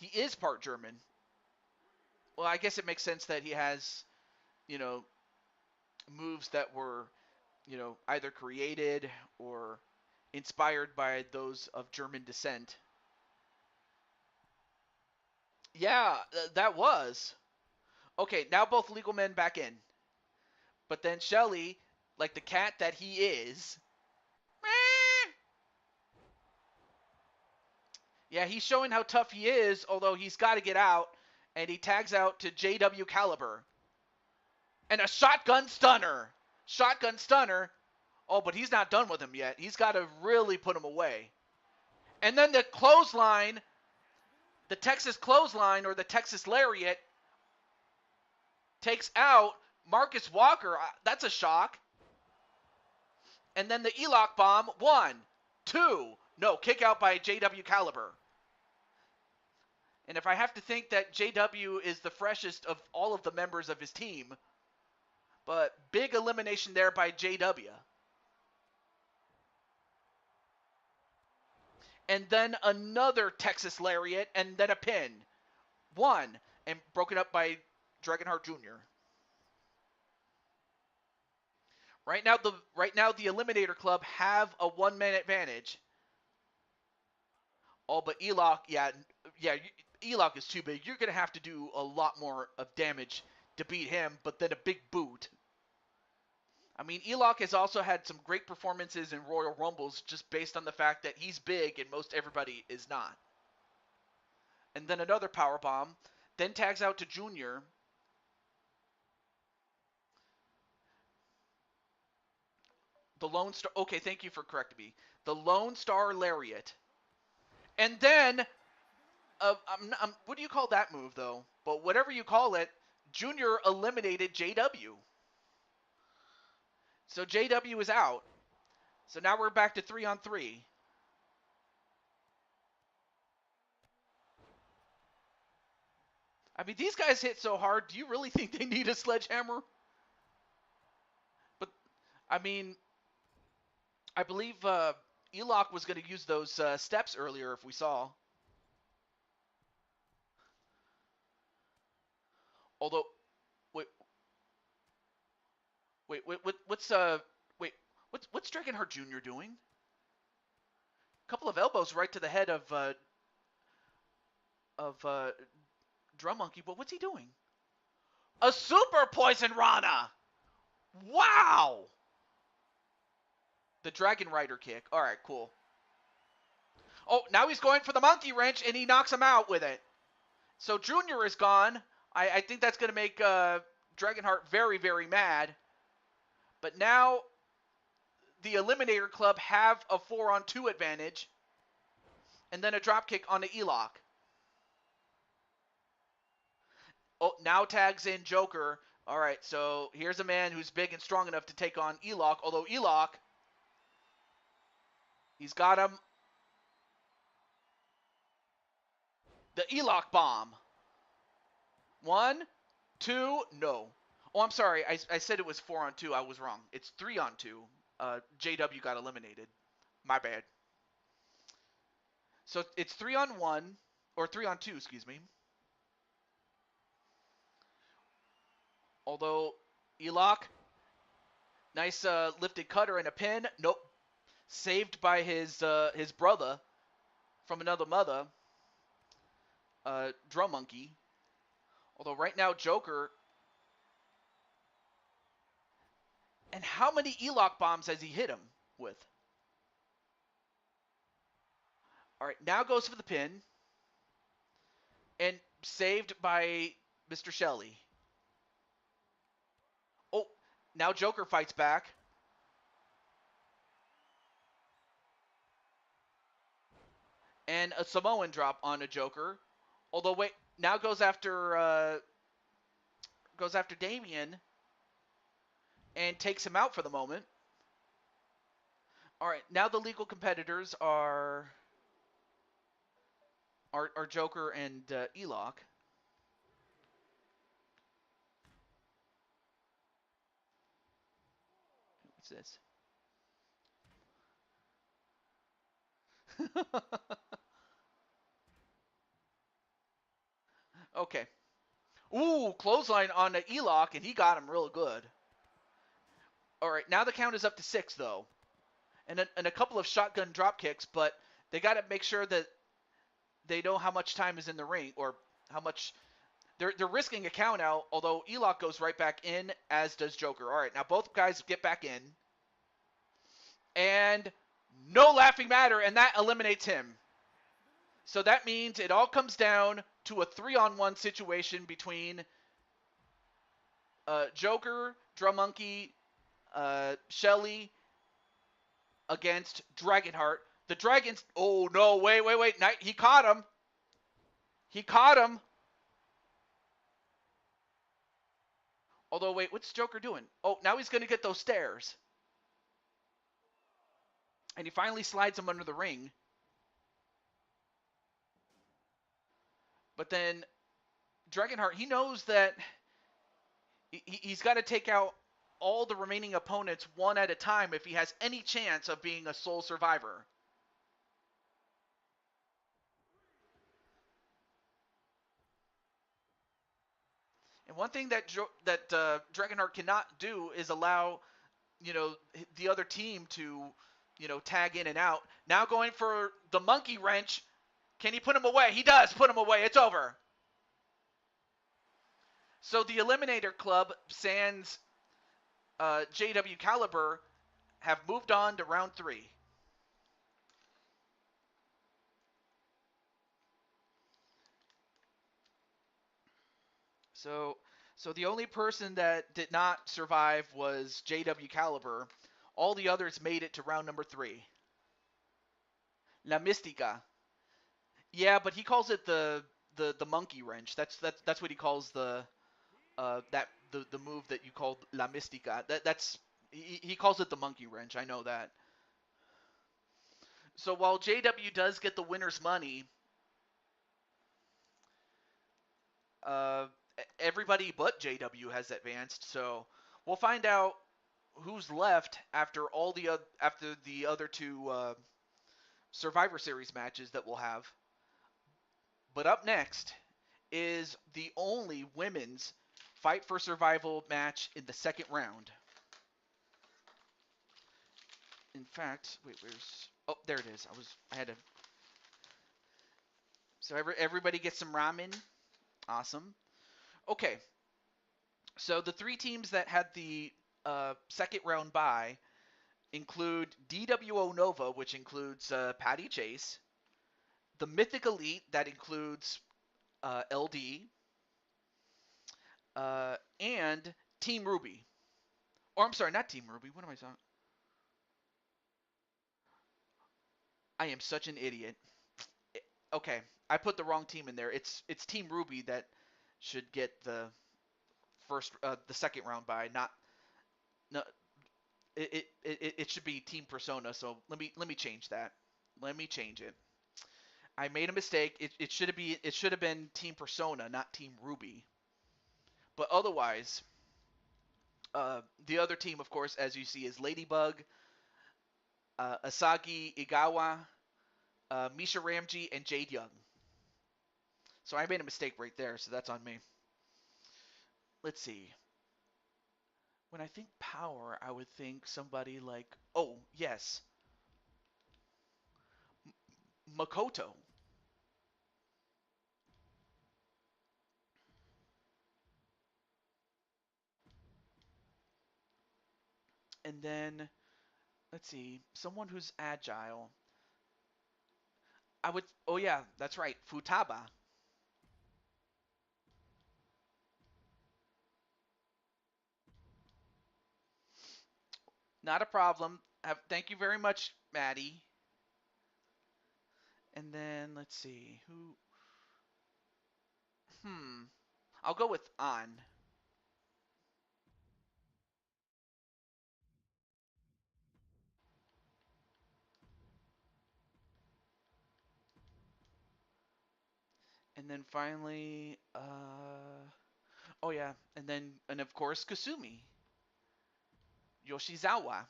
He is part German. Well, I guess it makes sense that he has, you know, moves that were, either created or inspired by those of German descent. Yeah, that was. Okay, now both legal men back in. But then Shelley, like the cat that he is, yeah, he's showing how tough he is, although he's got to get out, and he tags out to JW Caliber. And a shotgun stunner. Shotgun stunner. Oh, but he's not done with him yet. He's got to really put him away. And then the clothesline, the Texas clothesline or the Texas lariat, takes out Marcus Walker. That's a shock. And then the E-lock bomb. 1, 2. No, kick out by JW Caliber. And if I have to think that JW is the freshest of all of the members of his team, but big elimination there by JW. And then another Texas lariat, and then a pin. 1, and broken up by Dragonheart Jr. Right now, the Eliminator Club have a 1-man advantage. Oh, but E-lock, yeah, E-lock is too big. You're gonna have to do a lot more of damage to beat him, but then a big boot. I mean, E-lock has also had some great performances in Royal Rumbles just based on the fact that he's big and most everybody is not. And then another power bomb, then tags out to Junior. The Lone Star. Okay, thank you for correcting me. The Lone Star Lariat. And then, what do you call that move, though? But whatever you call it, Junior eliminated JW. So JW is out. So now we're back to 3-on-3. I mean, these guys hit so hard. Do you really think they need a sledgehammer? But, I mean, I believe E-lock was going to use those steps earlier if we saw. Although, wait, what's Dragonheart Jr. doing? A couple of elbows right to the head of Drum Monkey, but what's he doing? A super poison Rana! Wow! The Dragon Rider kick. All right, cool. Oh, now he's going for the monkey wrench, and he knocks him out with it. So Junior is gone. I think that's going to make Dragonheart very, very mad. But now the Eliminator Club have a 4-on-2 advantage. And then a dropkick on the E-lock. Oh, now tags in Joker. All right, so here's a man who's big and strong enough to take on E-lock. Although E-lock, he's got him. The E-lock bomb. 1, 2, no. Oh, I'm sorry. I said it was 4-on-2. I was wrong. It's 3-on-2. JW got eliminated. My bad. So it's 3-on-1, or 3-on-2, excuse me. Although, E-lock, nice lifted cutter and a pin. Nope. Saved by his brother from another mother, Drum Monkey. Although right now, Joker... And how many E-lock bombs has he hit him with? All right, now goes for the pin. And saved by Mr. Shelley. Oh, now Joker fights back. And a Samoan drop on a Joker. Although, wait, now goes after Damien. And takes him out for the moment. All right, now the legal competitors are Joker and E-lock. What's this? Okay. Ooh, clothesline on the E-lock, and he got him real good. All right, now the count is up to 6, though. And a couple of shotgun drop kicks, but they got to make sure that they know how much time is in the ring or how much they're risking a count out. Although E-lock goes right back in, as does Joker. All right, now both guys get back in, and no laughing matter, and that eliminates him. So that means it all comes down to a 3-on-1 situation between Joker, Drum Monkey, Shelly against Dragonheart. The Dragons. Oh no! Wait! He caught him. He caught him. Although, wait, what's Joker doing? Oh, now he's gonna get those stairs. And he finally slides him under the ring. But then Dragonheart, he knows that he's got to take out all the remaining opponents one at a time if he has any chance of being a sole survivor. And one thing that Dragonheart cannot do is allow, the other team to, tag in and out. Now going for the monkey wrench. Can he put him away? He does put him away. It's over. So the Eliminator Club, sans JW Caliber, have moved on to round 3. So the only person that did not survive was JW Caliber. All the others made it to round number 3. La Mystica. Yeah, but he calls it the monkey wrench. That's what he calls the move that you called La Mystica. That's he calls it the monkey wrench. I know that. So while JW does get the winner's money, uh, everybody but JW has advanced. So we'll find out who's left after the other two Survivor Series matches that we'll have. But up next is the only women's Fight for Survival match in the second round. In fact, wait, where's... Oh, there it is. I had to... So everybody gets some ramen. Awesome. Okay. So the 3 teams that had the second round bye include DWO Nova, which includes Patty Chase, the Mythic Elite, that includes LD, and Team Ruby. Or I'm sorry, not Team Ruby. What am I saying? I am such an idiot. Okay, I put the wrong team in there. It's Team Ruby that should get the second round bye. Not no. It should be Team Persona. So let me change that. Let me change it. I made a mistake. It should have been Team Persona, not Team Ruby. But otherwise, the other team, of course, as you see, is Ladybug, Asagi Igawa, Misha Ramji, and Jade Young. So I made a mistake right there, so that's on me. Let's see. When I think power, I would think somebody like, oh, yes, Makoto. And then, let's see, someone who's agile. Oh yeah, that's right, Futaba. Not a problem. Thank you very much, Maddie. And then, let's see, who... I'll go with An. And then finally, oh yeah, and of course Kasumi, Yoshizawa.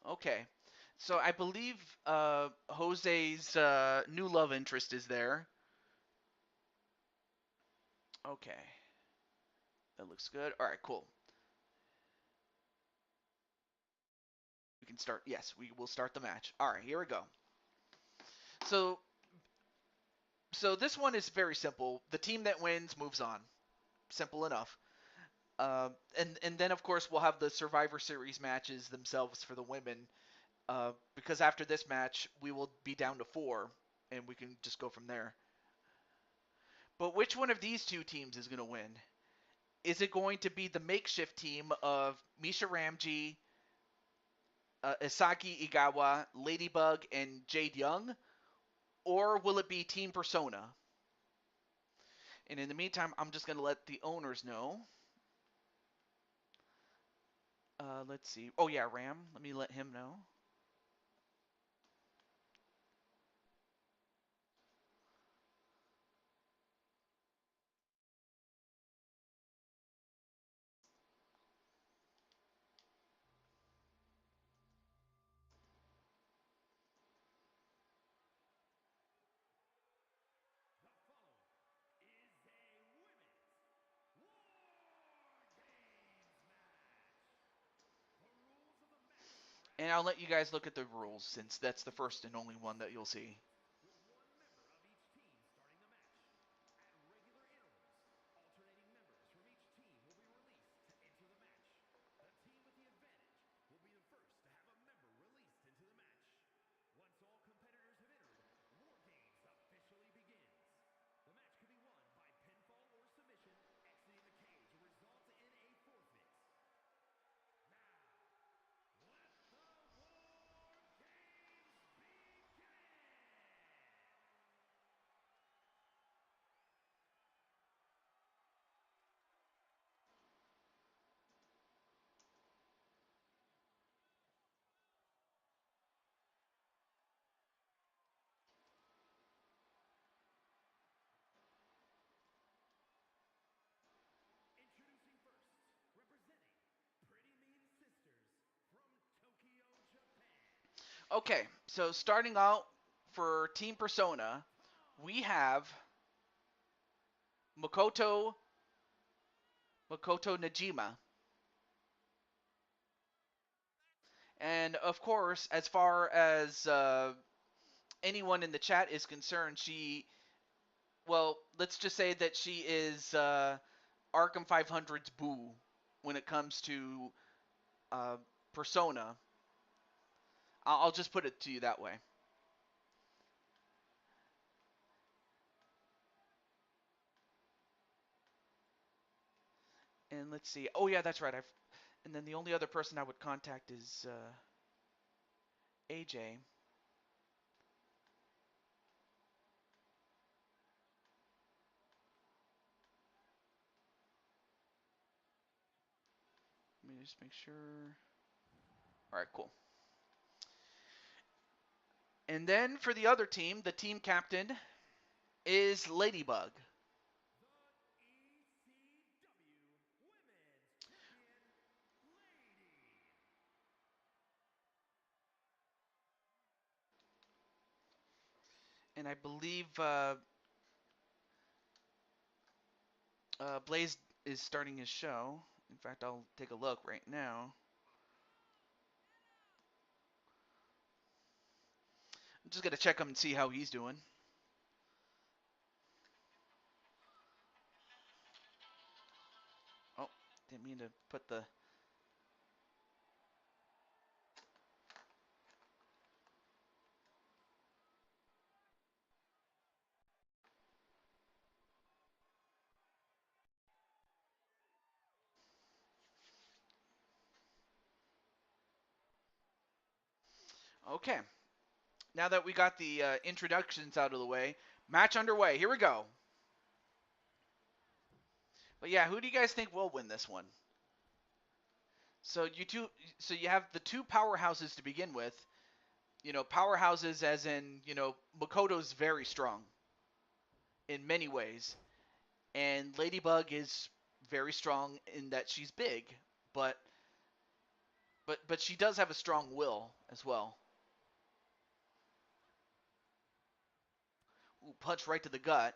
Okay, so I believe Jose's new love interest is there. Okay. That looks good. All right, cool. We can start. Yes, we will start the match. All right, here we go. So, so this one is very simple. The team that wins moves on. Simple enough. And then of course we'll have the Survivor Series matches themselves for the women. Because after this match we will be down to 4, and we can just go from there. But which one of these two teams is going to win? Is it going to be the makeshift team of Misha Ramji, Isaki Igawa, Ladybug, and Jade Young? Or will it be Team Persona? And in the meantime, I'm just going to let the owners know. Let's see. Oh, yeah, Ram. Let me let him know. And I'll let you guys look at the rules, since that's the first and only one that you'll see. Okay, so starting out for Team Persona, we have Makoto Najima. And of course, as far as anyone in the chat is concerned, well, let's just say that she is Arkham 500's Boo when it comes to uh, Persona. I'll just put it to you that way. And let's see. Oh yeah, that's right. And then the only other person I would contact is AJ. Let me just make sure. All right, cool. And then for the other team, the team captain is Ladybug. And I believe Blaze is starting his show. In fact, I'll take a look right now. I'm just gonna check him and see how he's doing. Oh, didn't mean to put the. Okay. Now that we got the introductions out of the way, match underway. Here we go. But yeah, who do you guys think will win this one? So you have the two powerhouses to begin with. You know, powerhouses as in, Makoto's very strong in many ways, and Ladybug is very strong in that she's big, but she does have a strong will as well. Ooh, punch right to the gut.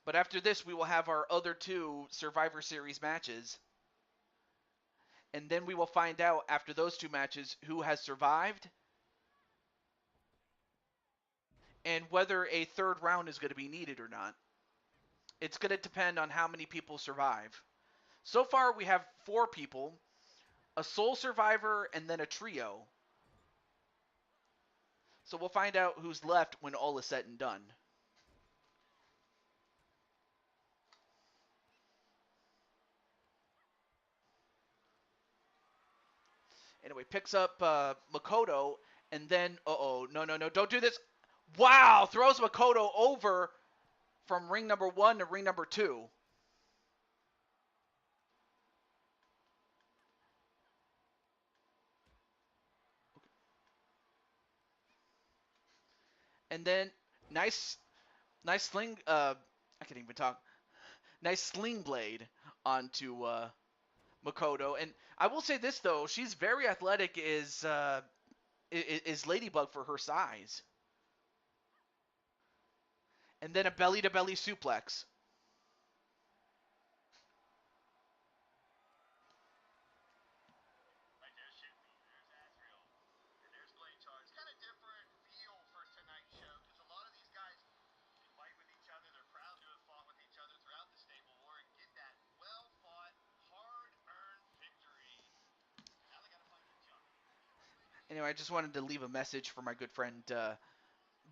But after this, we will have our other 2 Survivor Series matches. And then we will find out after those 2 matches who has survived and whether a 3rd round is going to be needed or not. It's going to depend on how many people survive. So far, we have 4 people, a sole survivor, and then a trio. So we'll find out who's left when all is said and done. Anyway, picks up Makoto, and then, no, don't do this. Wow, throws Makoto over from ring number 1 to ring number 2. And then, nice sling, I can't even talk. Nice sling blade onto Makoto. And I will say this, though, she's very athletic, is Ladybug for her size. And then a belly-to-belly suplex. Anyway, I just wanted to leave a message for my good friend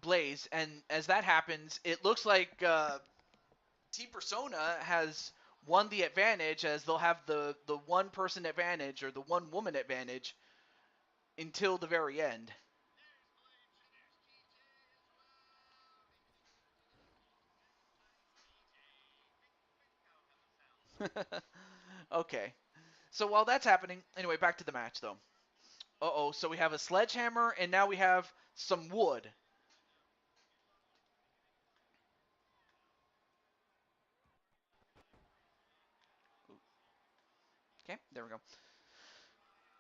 Blaze. And as that happens, it looks like Team Persona has won the advantage, as they'll have the one-person advantage or the one-woman advantage until the very end. Okay. So while that's happening, anyway, back to the match, though. Uh-oh, so we have a sledgehammer, and now we have some wood. Okay, there we go.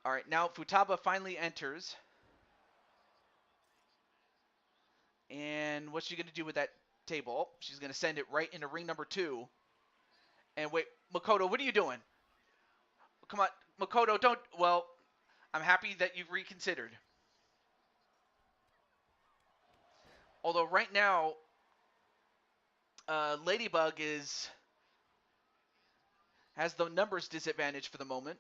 All right, now Futaba finally enters. And what's she going to do with that table? Oh, she's going to send it right into ring number 2. And wait, Makoto, what are you doing? Come on, Makoto, don't... Well, I'm happy that you've reconsidered. Although right now, Ladybug has the numbers disadvantage for the moment.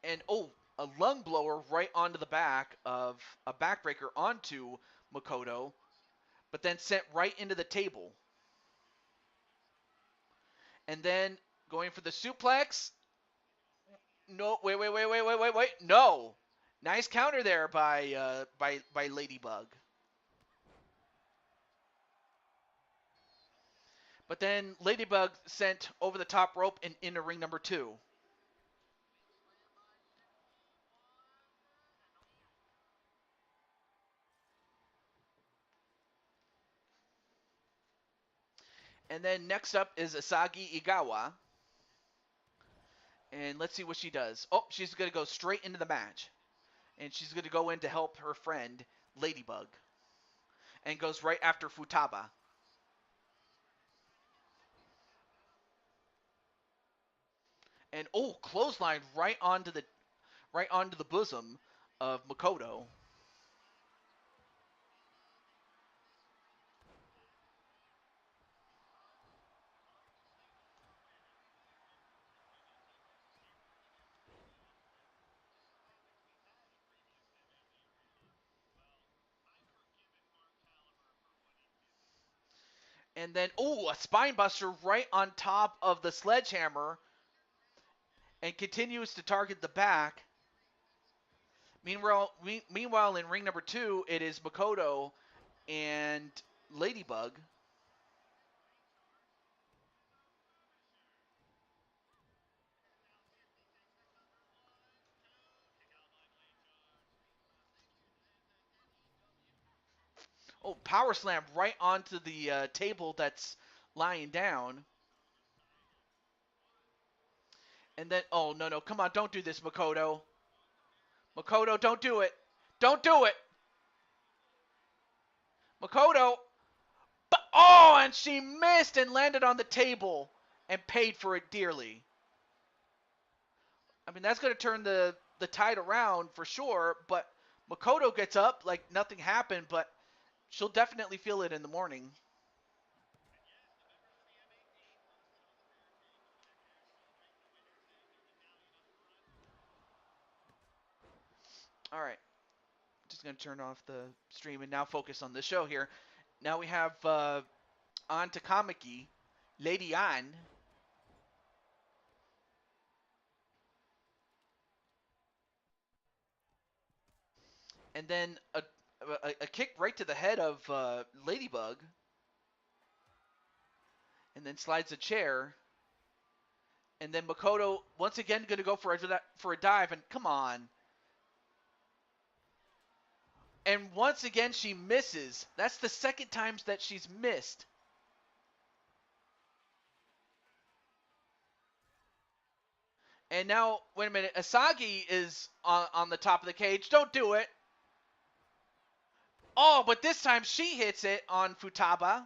And, a lung blower right onto the back of a backbreaker onto Makoto, but then sent right into the table. And then going for the suplex. No, wait. No. Nice counter there by Ladybug. But then Ladybug sent over the top rope and into ring number 2. And then next up is Asagi Igawa. And let's see what she does. Oh, she's going to go straight into the match. And she's going to go in to help her friend, Ladybug. And goes right after Futaba. And, clothesline right onto the bosom of Makoto. And then, a spine buster right on top of the sledgehammer. And continues to target the back. Meanwhile, in ring number 2, it is Makoto and Ladybug. Oh, power slam right onto the table that's lying down. And then, no, come on, don't do this, Makoto. Makoto, don't do it. Don't do it. Makoto. But, oh, and she missed and landed on the table and paid for it dearly. I mean, that's going to turn the tide around for sure, but Makoto gets up like nothing happened, but she'll definitely feel it in the morning. All right. Just going to turn off the stream and now focus on the show here. Now we have An Takamaki, Lady An. And then a kick right to the head of Ladybug. And then slides a chair. And then Makoto once again going to go for a dive. And come on. And once again she misses. That's the second time that she's missed. And now, wait a minute. Asagi is on the top of the cage. Don't do it. Oh, but this time she hits it on Futaba.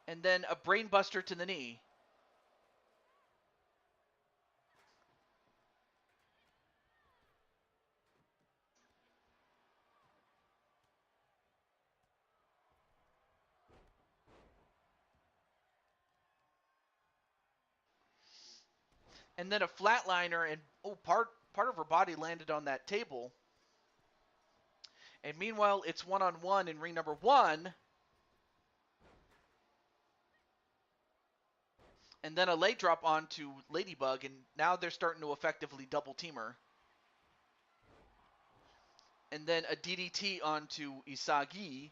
And then a brainbuster to the knee. And then a flatliner, and part of her body landed on that table. And meanwhile, it's one-on-one in ring number 1. And then a leg drop onto Ladybug, and now they're starting to effectively double team her. And then a DDT onto Isagi.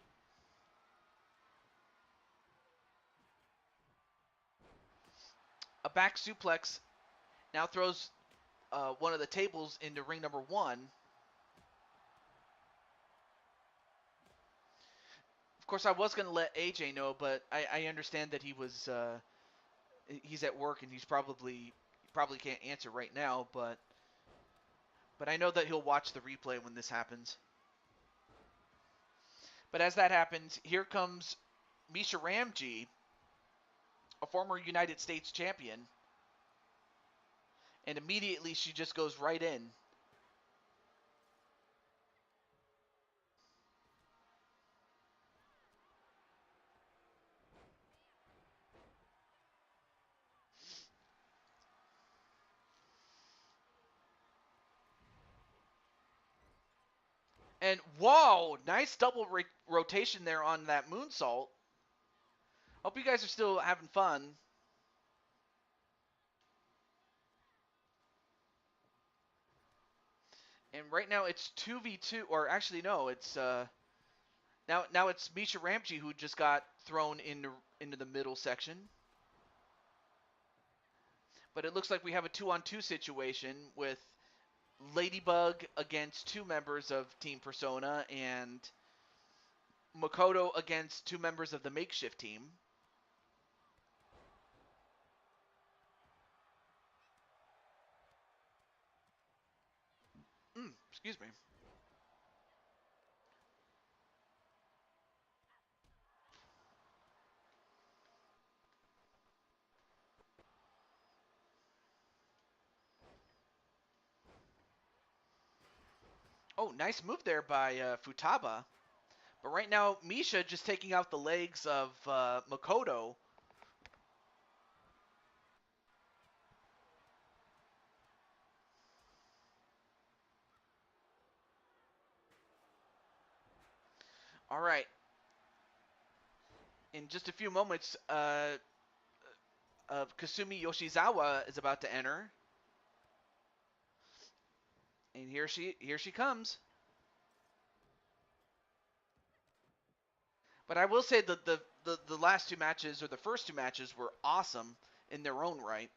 A back suplex now throws one of the tables into ring number 1. Of course, I was going to let AJ know, but I understand that he's at work and he's probably can't answer right now, but I know that he'll watch the replay when this happens. But as that happens, here comes Misha Ramji, a former United States champion, and immediately she just goes right in. And whoa, nice double rotation there on that moonsault. Hope you guys are still having fun. And right now it's 2v2, or actually no, it's now it's Misha Ramji who just got thrown into the middle section. But it looks like we have a 2-on-2 situation with Ladybug against 2 members of Team Persona and Makoto against 2 members of the makeshift team. Excuse me. Oh, nice move there by Futaba. But right now, Misha just taking out the legs of Makoto. All right. In just a few moments, Kasumi Yoshizawa is about to enter. And here she comes. But I will say that the last 2 matches, or the first 2 matches, were awesome in their own right.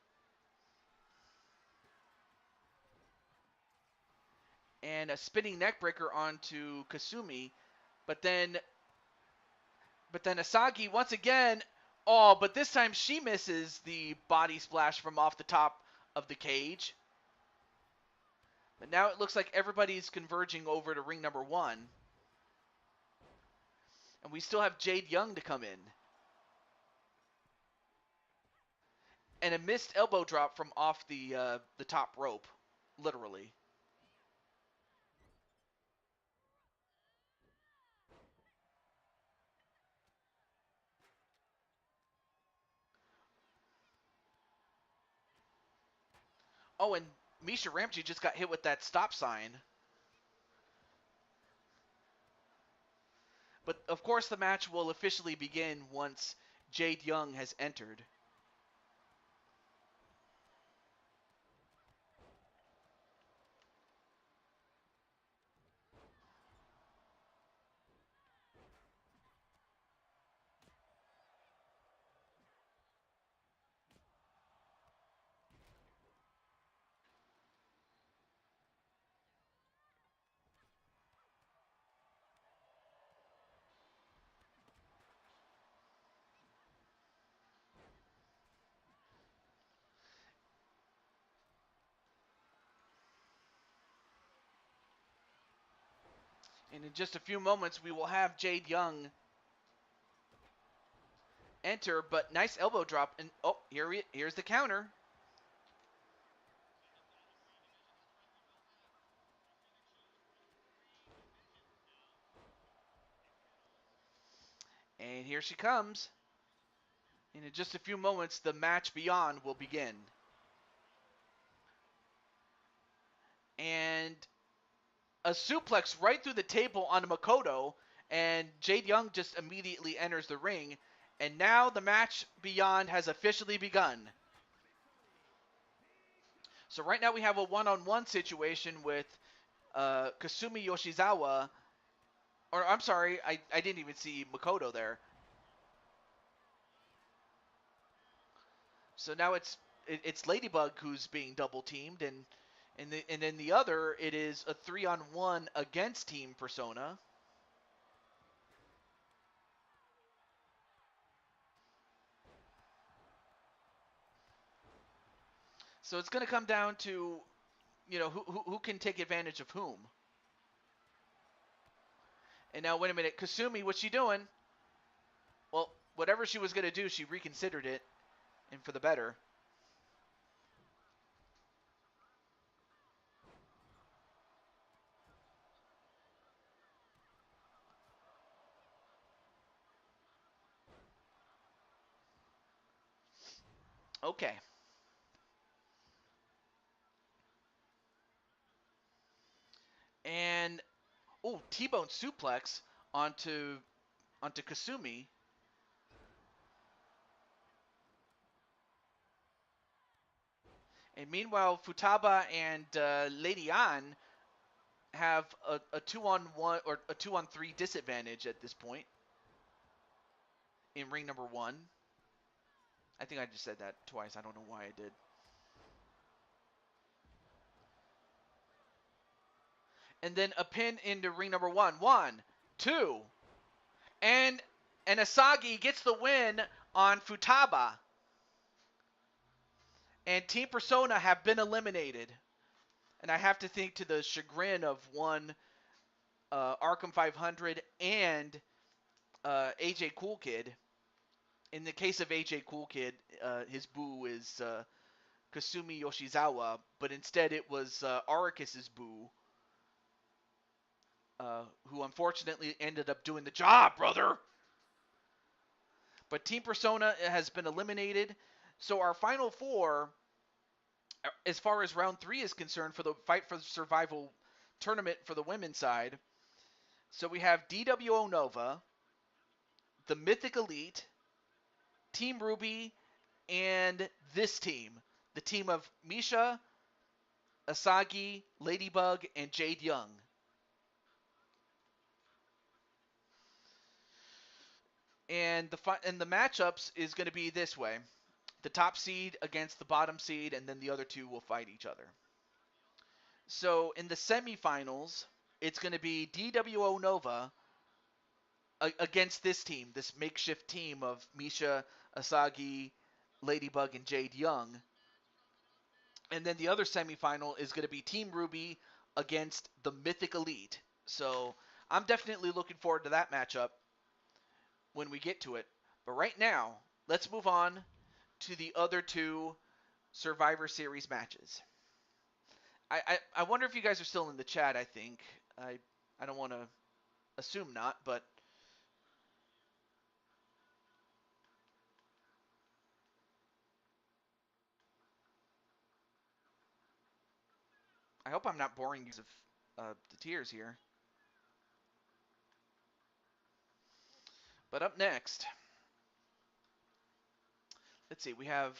And a spinning neckbreaker onto Kasumi. But then Asagi once again, but this time she misses the body splash from off the top of the cage. But now it looks like everybody's converging over to ring number 1. And we still have Jade Young to come in. And a missed elbow drop from off the top rope, literally. Oh, and Misha Ramji just got hit with that stop sign. But of course the match will officially begin once Jade Young has entered. And in just a few moments, we will have Jade Young enter, but nice elbow drop. And oh, here's the counter. And here she comes. And in just a few moments, the match beyond will begin. And a suplex right through the table on Makoto, and Jade Young just immediately enters the ring. And now the match beyond has officially begun. So right now we have a one-on-one situation with Kasumi Yoshizawa. Or I'm sorry, I didn't even see Makoto there. So now it's Ladybug who's being double teamed, and then the other, it is a 3-on-1 against Team Persona. So it's going to come down to, who can take advantage of whom. And now, wait a minute, Kasumi, what's she doing? Well, whatever she was going to do, she reconsidered it, and for the better. Okay. And, oh, T-bone suplex onto Kasumi. And meanwhile, Futaba and Lady An have a 2-on-1 or a 2-on-3 disadvantage at this point in ring number 1. I think I just said that twice. I don't know why I did. And then a pin into ring number 1. 1, 2. And Asagi gets the win on Futaba. And Team Persona have been eliminated. And I have to think to the chagrin of one Arkham 500 and AJ Cool Kid. In the case of AJ Cool Kid, his boo is Kasumi Yoshizawa, but instead it was Arikis's boo, who unfortunately ended up doing the job, brother. But Team Persona has been eliminated. So our final four, as far as round 3 is concerned, for the Fight for Survival tournament for the women's side, so we have DWO Nova, the Mythic Elite, Team Ruby, and this team, the team of Misha, Asagi, Ladybug, and Jade Young. And the matchups is going to be this way: the top seed against the bottom seed, and then the other two will fight each other. So in the semifinals, it's going to be DWO Nova against this team, this makeshift team of Misha, Asagi, Ladybug, and Jade Young. And then the other semifinal is going to be Team Ruby against the Mythic Elite. So I'm definitely looking forward to that matchup when we get to it. But right now, let's move on to the other two Survivor Series matches. I wonder if you guys are still in the chat. I think I don't want to assume not, but I hope I'm not boring you of the tears here. But up next, let's see. We have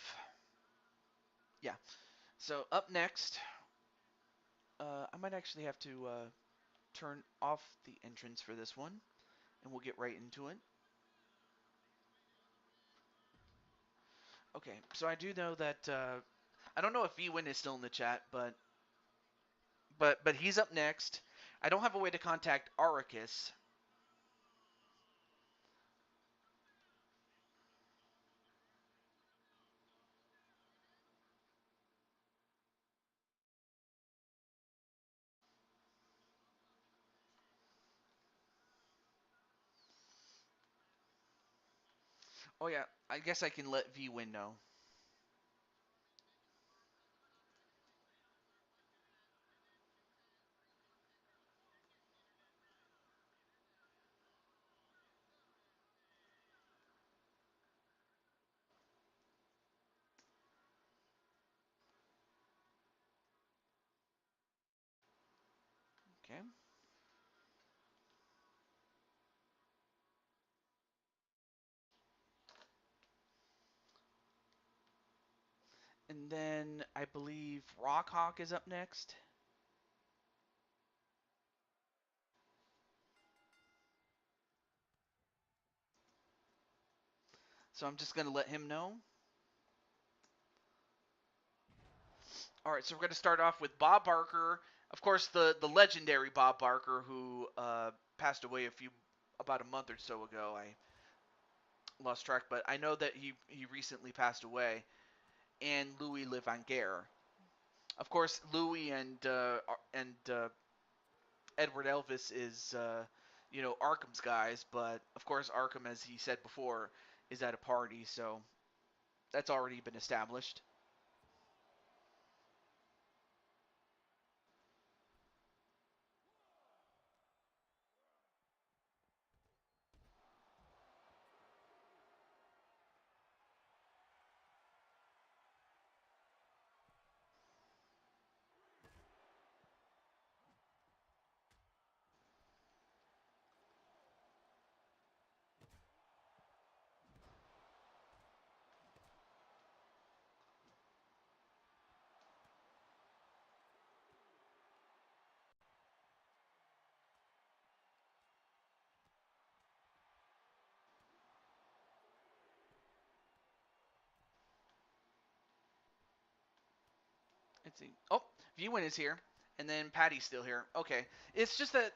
yeah. So up next, I might actually have to turn off the entrance for this one, and we'll get right into it. Okay, so I do know that I don't know if VWin is still in the chat, but he's up next. I don't have a way to contact Aricus. Oh yeah, I guess I can let VWin know. Okay. And then I believe Rockhawk is up next. So I'm just going to let him know. All right, so we're going to start off with Bob Barker. Of course, the legendary Bob Barker, who passed away about a month or so ago. I lost track, but I know that he recently passed away. And Louis Levanguer. Of course, Louis and Edward Elvis is Arkham's guys, but of course Arkham, as he said before, is at a party, so that's already been established. Let's see. Oh, Viewin is here, and then Patty's still here. Okay, it's just that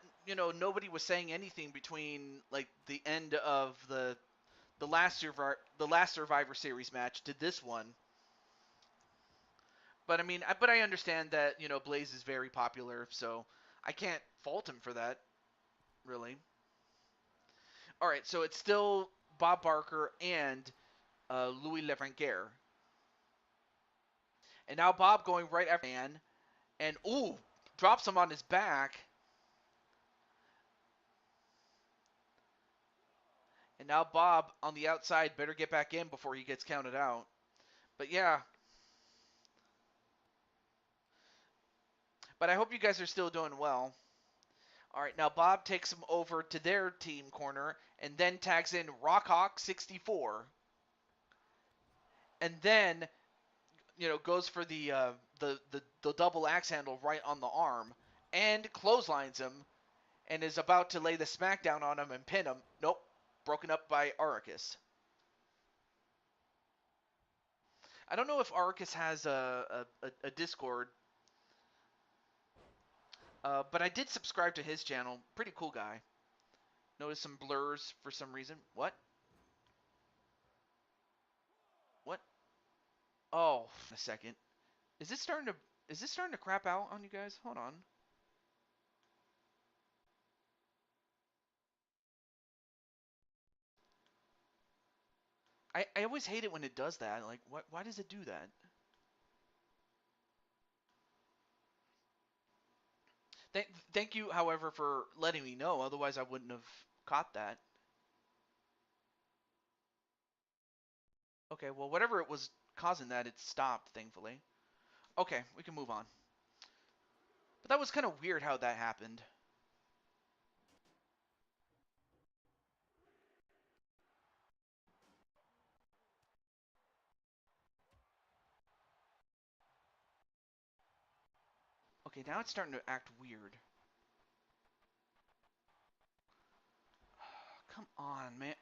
nobody was saying anything between like the end of the last Survivor Series match to this one. But I mean, I understand that Blaze is very popular, so I can't fault him for that, really. All right, so it's still Bob Barker and Louis Lefranquer. And now Bob going right after man, and ooh, drops him on his back. And now Bob on the outside better get back in before he gets counted out. But yeah. But I hope you guys are still doing well. All right, now Bob takes him over to their team corner and then tags in Rockhawk 64. And then goes for the double axe handle right on the arm and clotheslines him and is about to lay the smackdown on him and pin him. Nope, broken up by Aricus. I don't know if Aricus has a Discord, but I did subscribe to his channel. Pretty cool guy. Notice some blurs for some reason. What? What? Oh, a second. Is this starting to crap out on you guys? Hold on. I always hate it when it does that. Like, why does it do that? Thank you, however, for letting me know. Otherwise, I wouldn't have caught that. Okay, well, whatever it was causing that, it stopped, thankfully. Okay, we can move on. But that was kind of weird how that happened. Okay, now it's starting to act weird. Come on, man.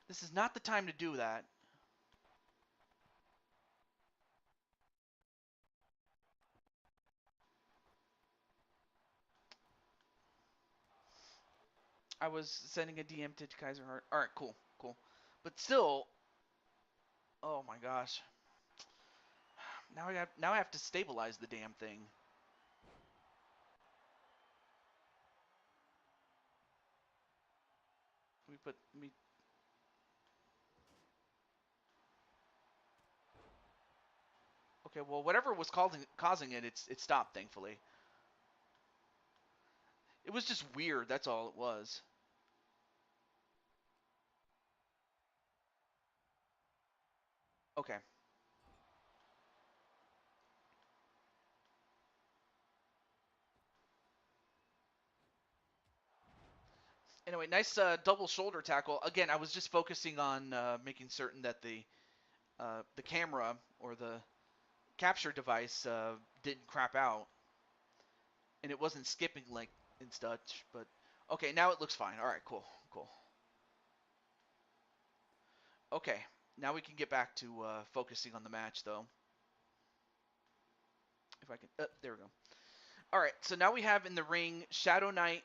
This is not the time to do that. I was sending a DM to Kaiser Hart. All right, cool, cool. But still, oh my gosh. Now I have to stabilize the damn thing. We put me. Okay, well, whatever was causing it, it stopped, thankfully. It was just weird. That's all it was. Okay. Anyway, nice double shoulder tackle. Again, I was just focusing on making certain that the camera or the capture device didn't crap out, and it wasn't skipping like in such. But okay, now it looks fine. All right, cool, cool. Okay, now we can get back to focusing on the match, though. If I can, there we go. All right, so now we have in the ring Shadow Knight.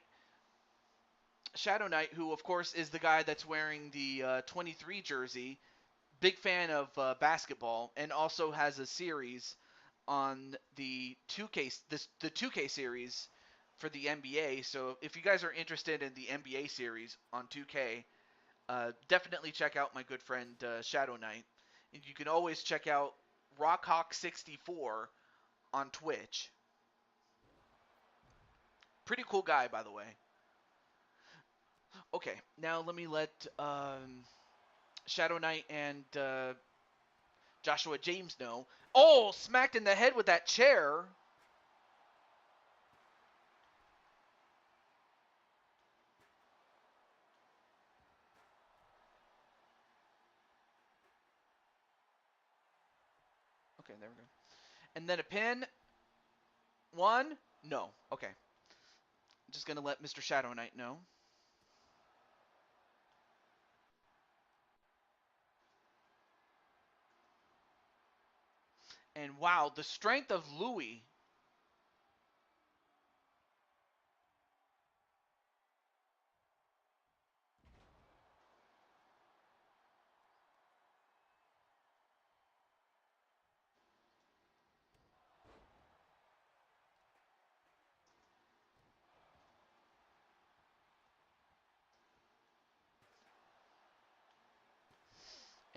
Shadow Knight, who of course is the guy that's wearing the 23 jersey. Big fan of basketball, and also has a series on the 2K the 2K series for the NBA. So if you guys are interested in the NBA series on 2K, definitely check out my good friend Shadow Knight. And you can always check out Rockhawk64 on Twitch. Pretty cool guy, by the way. Okay, now let me let Shadow Knight and Joshua James know. Oh, smacked in the head with that chair. Okay, there we go. And then a pin. One. No. Okay. Just going to let Mr. Shadow Knight know. And wow, the strength of Louis.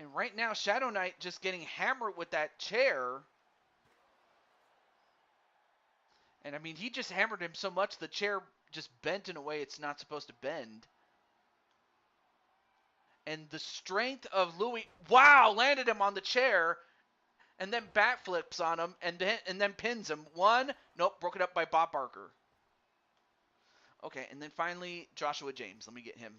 And right now, Shadow Knight just getting hammered with that chair. And I mean, he just hammered him so much the chair just bent in a way it's not supposed to bend. And the strength of Louis, wow, landed him on the chair, and then backflips on him, and then pins him. One, nope, broken up by Bob Barker. Okay, and then finally Joshua James. Let me get him.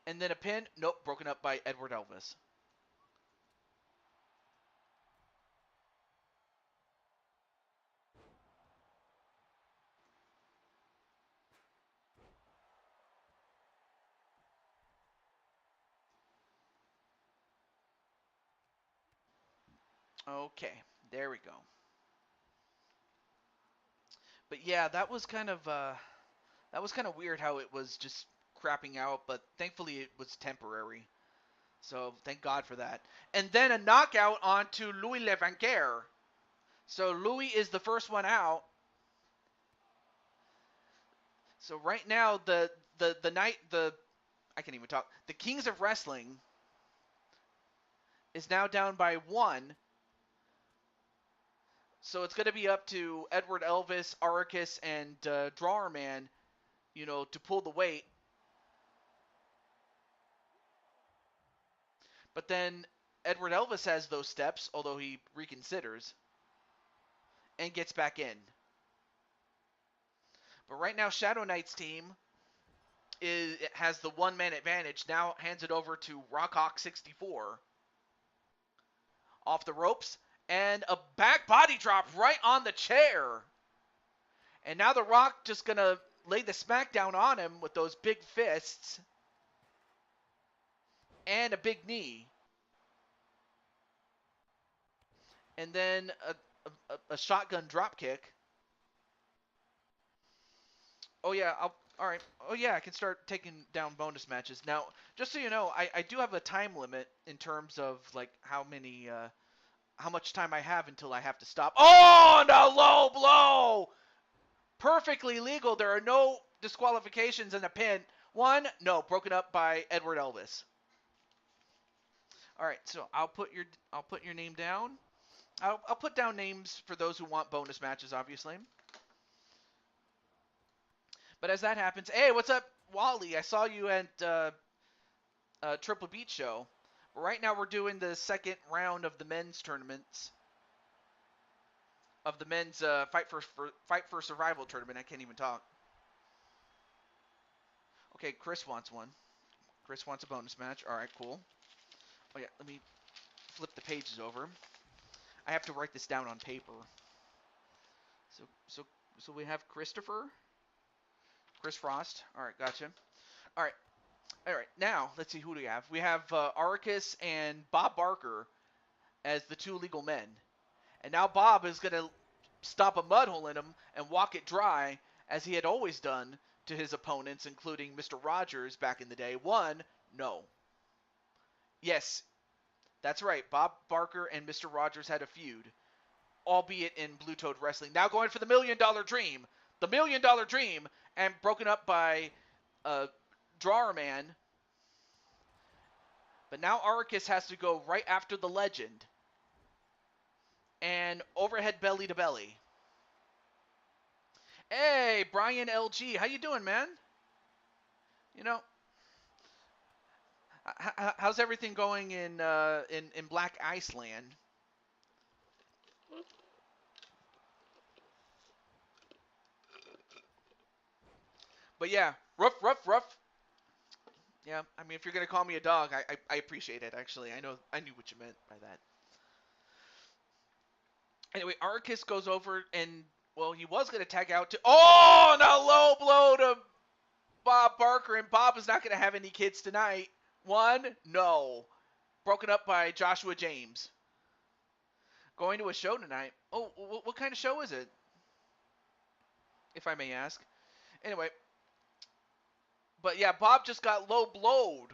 And then a pin, nope, broken up by Edward Elvis. Okay, there we go. But yeah, that was kind of weird how it was just crapping out, but thankfully it was temporary. So thank God for that. And then a knockout onto Louis Levanquer. So Louis is the first one out. So right now the night the I can't even talk. The Kings of Wrestling is now down by 1. So it's going to be up to Edward Elvis, Aricus, and Drawerman, to pull the weight. But then Edward Elvis has those steps, although he reconsiders, and gets back in. But right now, Shadow Knight's team has the one-man advantage. Now hands it over to Rockhawk 64. Off the ropes, and a back body drop right on the chair. And now The Rock just going to lay the smackdown on him with those big fists. And a big knee. And then a shotgun drop kick. Oh, yeah. All right. Oh, yeah, I can start taking down bonus matches. Now, just so you know, I do have a time limit in terms of, like, how much time I have until I have to stop. Oh, and a low blow! Perfectly legal. There are no disqualifications in the pin. 1, no, broken up by Edward Elvis. All right, so I'll put your name down. I'll put down names for those who want bonus matches, obviously. But as that happens, hey, what's up, Wally? I saw you at Triple Beat Show. Right now we're doing the second round of the men's tournaments. Of the men's Fight for Survival tournament. I can't even talk. Okay, Chris wants one. Chris wants a bonus match. All right, cool. Oh, yeah, let me flip the pages over. I have to write this down on paper. So we have Christopher. Chris Frost. All right, gotcha. All right. Now, let's see, who do we have? We have Aricus and Bob Barker as the 2 legal men. And now Bob is going to stop a mud hole in him and walk it dry, as he had always done to his opponents, including Mr. Rogers back in the day. 1, no. Yes, that's right. Bob Barker and Mr. Rogers had a feud, albeit in Blue Toad Wrestling. Now going for the $1 Million Dream. The $1 Million Dream, and broken up by Drawerman. But now Aricus has to go right after the Legend. And overhead belly to belly. Hey, Brian LG, how you doing, man? How's everything going in Black Iceland? But yeah, rough. Yeah, I mean, if you're gonna call me a dog, I appreciate it. Actually, I knew what you meant by that. Anyway, Arcus goes over and, well, he was gonna tag out to. Oh, and a low blow to Bob Barker, and Bob is not gonna have any kids tonight. 1, no, broken up by Joshua James. Going to a show tonight. Oh, what kind of show is it, if I may ask? Anyway. But yeah, Bob just got low blowed.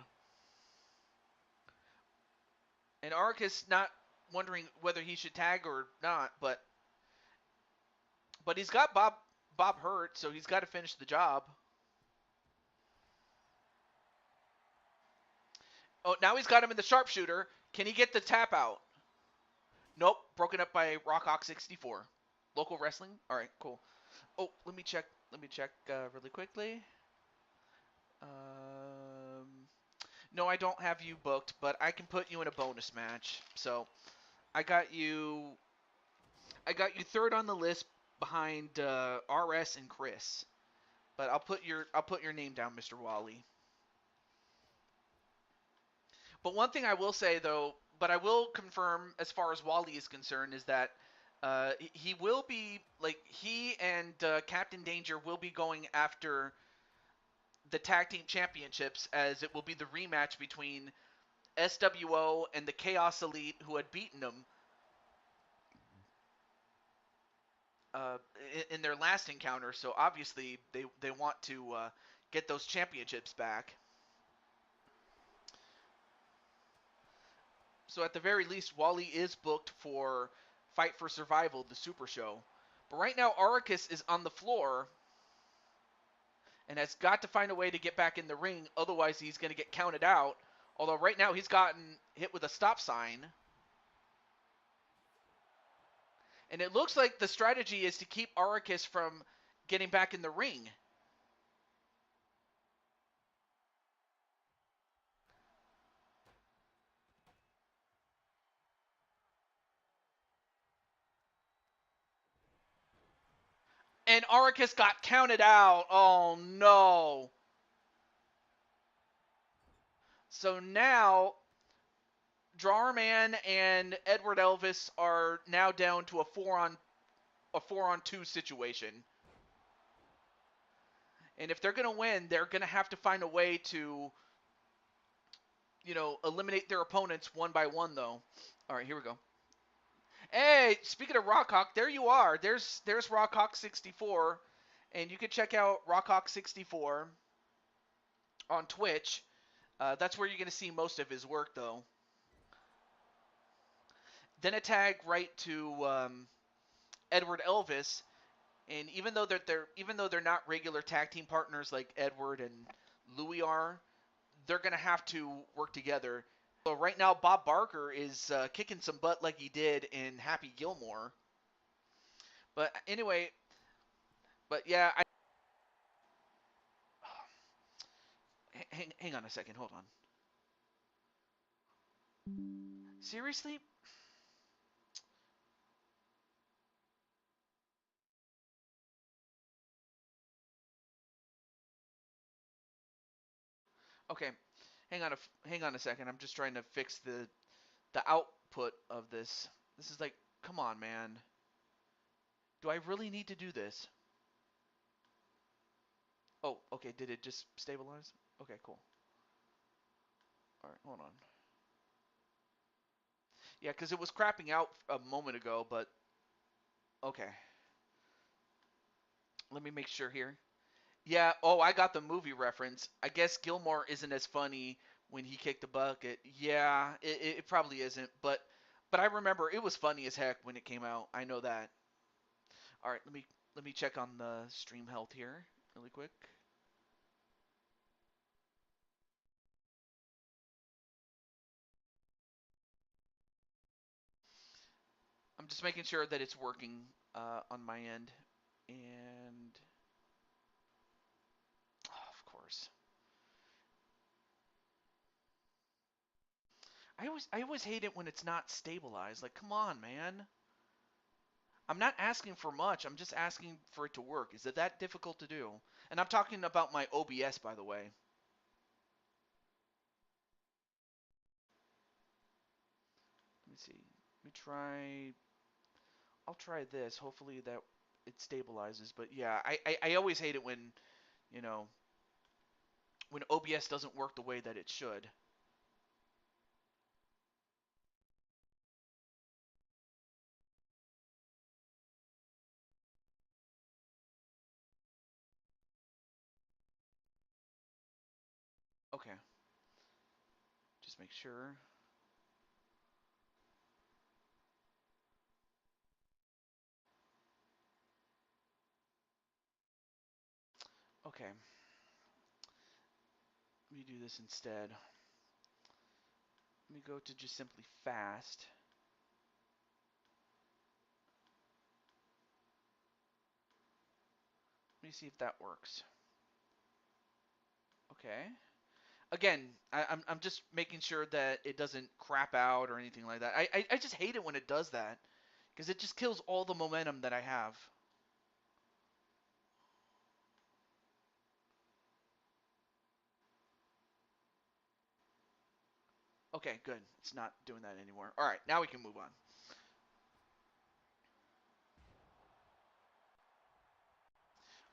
And Arcus not wondering whether he should tag or not, but he's got Bob hurt, so he's got to finish the job. Oh, now he's got him in the sharpshooter. Can he get the tap out? Nope, broken up by Rockhawk 64. Local wrestling? All right, cool. Oh, let me check really quickly. No, I don't have you booked, but I can put you in a bonus match. So, I got you 3rd on the list behind RS and Chris. But I'll put your name down, Mr. Wally. But one thing I will say, though, but I will confirm as far as Wally is concerned, is that he will be, like, he and Captain Danger will be going after the Tag Team Championships, as it will be the rematch between SWO and the Chaos Elite, who had beaten them in their last encounter. So obviously they want to get those championships back. So at the very least, Wally is booked for Fight for Survival, the Super Show. But right now, Arrakis is on the floor and has got to find a way to get back in the ring. Otherwise, he's going to get counted out. Although right now, he's gotten hit with a stop sign. And it looks like the strategy is to keep Arrakis from getting back in the ring. And Arrakis got counted out. Oh, no. So now, Drawerman and Edward Elvis are now down to a 4-on-2 situation. And if they're going to win, they're going to have to find a way to, eliminate their opponents one by one, though. All right, here we go. Hey, speaking of Rockhawk, there you are. There's Rockhawk64, and you can check out Rockhawk64 on Twitch. That's where you're going to see most of his work, though. Then a tag right to Edward Elvis, and even though they're not regular tag team partners like Edward and Louis are, they're going to have to work together. So right now, Bob Barker is kicking some butt like he did in Happy Gilmore. But anyway, yeah, hang on a second, hold on. Seriously? Okay, hang on a second. I'm just trying to fix the output of this. This is like, come on, man. Do I really need to do this? Oh, okay. Did it just stabilize? Okay, cool. All right, hold on. Yeah, because it was crapping out a moment ago, but okay. Let me make sure here. Yeah, oh, I got the movie reference. I guess Gilmore isn't as funny when he kicked the bucket. Yeah, it probably isn't, but I remember it was funny as heck when it came out. I know that. All right, let me check on the stream health here really quick. I'm just making sure that it's working on my end, and oh, of course. I always hate it when it's not stabilized. Like, come on, man. I'm not asking for much. I'm just asking for it to work. Is it that difficult to do? And I'm talking about my OBS, by the way. Let me see. Let me try. I'll try this. Hopefully that it stabilizes. But yeah, I always hate it when, you know, when OBS doesn't work the way that it should. Okay. Just make sure. Okay. Let me do this instead. Let me go to just simply fast. Let me see if that works. Okay. Again, I'm just making sure that it doesn't crap out or anything like that. I just hate it when it does that, because it just kills all the momentum that I have. Okay, good. It's not doing that anymore. All right, now we can move on.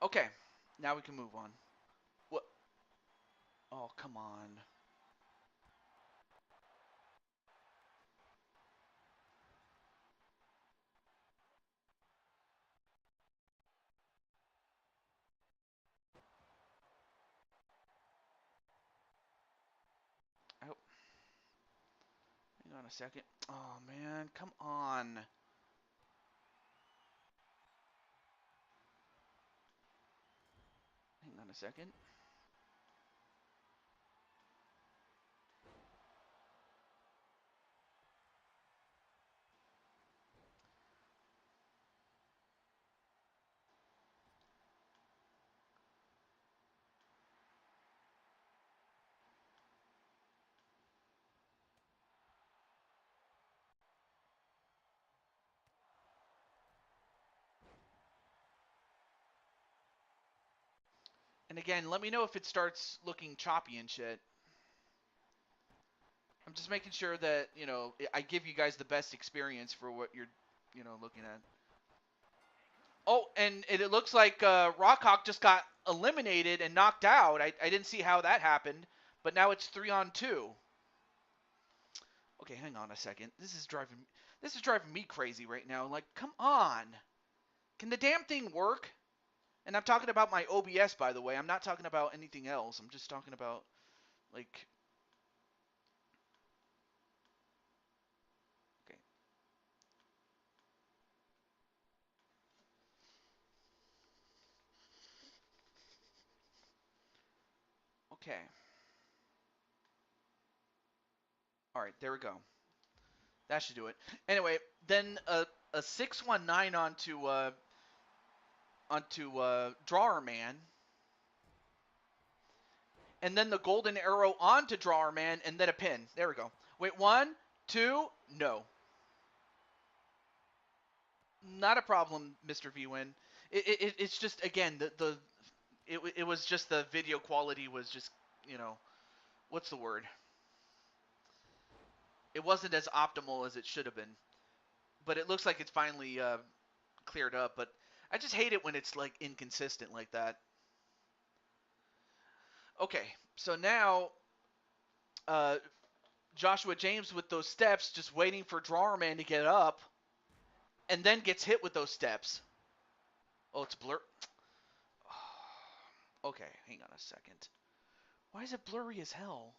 Okay, now we can move on. What? Oh, come on. on a second. Oh, man. Come on. Hang on a second. And again, let me know if it starts looking choppy and shit. I'm just making sure that, I give you guys the best experience for what you're, looking at. Oh, and it looks like Rockhawk just got eliminated and knocked out. I didn't see how that happened, but now it's 3-on-2. Okay, hang on a second. This is driving me crazy right now. Like, come on. Can the damn thing work? And I'm talking about my OBS, by the way. I'm not talking about anything else. I'm just talking about, like... Okay. Okay. All right, there we go. That should do it. Anyway, then a 619 onto Drawer Man. And then the golden arrow onto Drawer Man, and then a pin. There we go. Wait, 1, 2, no. Not a problem, Mr. V-Win. It's just, again, it was just the video quality was just, what's the word? It wasn't as optimal as it should have been. But it looks like it's finally cleared up. But I just hate it when it's, like, inconsistent like that. Okay, so now Joshua James with those steps, just waiting for Drawer Man to get up, and then gets hit with those steps. Oh, it's blur. Okay, hang on a second. Why is it blurry as hell?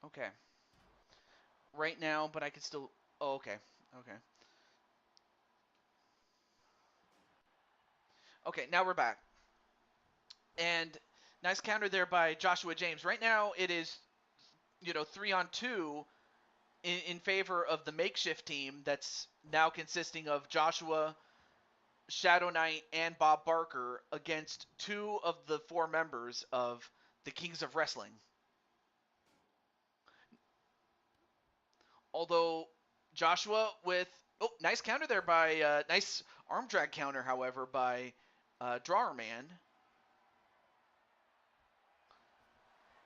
Okay. Right now, but I can still... Oh, okay. Okay. Okay, now we're back. And nice counter there by Joshua James. Right now, it is, 3-on-2 in favor of the makeshift team that's now consisting of Joshua, Shadow Knight, and Bob Barker against 2 of the 4 members of the Kings of Wrestling. Although Joshua with... Oh, nice counter there by... nice arm drag counter, however, by Drawer Man.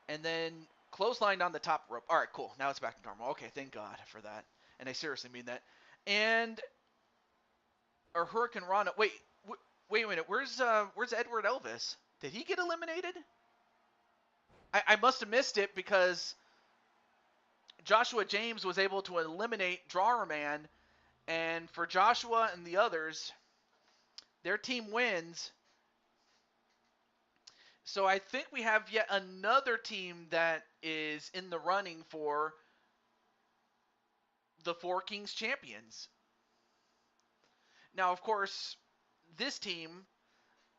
And then clotheslined on the top rope. All right, cool. Now it's back to normal. Okay, thank God for that. And I seriously mean that. And... Or Hurricane Rana... Wait a minute. Where's Edward Elvis? Did he get eliminated? I must have missed it because Joshua James was able to eliminate Drawer Man, and for Joshua and the others, their team wins. So I think we have yet another team that is in the running for the Four Kings champions. Now, of course, this team,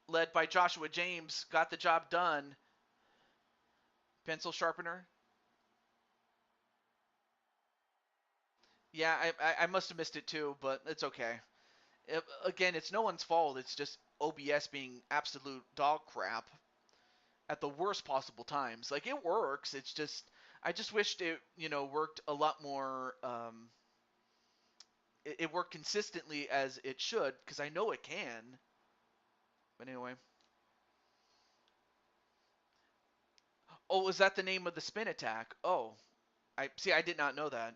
led by Joshua James, got the job done. Pencil sharpener. Yeah, I must have missed it too, but it's okay. Again, it's no one's fault. It's just OBS being absolute dog crap at the worst possible times. Like, it works. It's just, I just wished it, worked a lot more, it worked consistently as it should, because I know it can. But anyway. Oh, is that the name of the spin attack? Oh. I did not know that.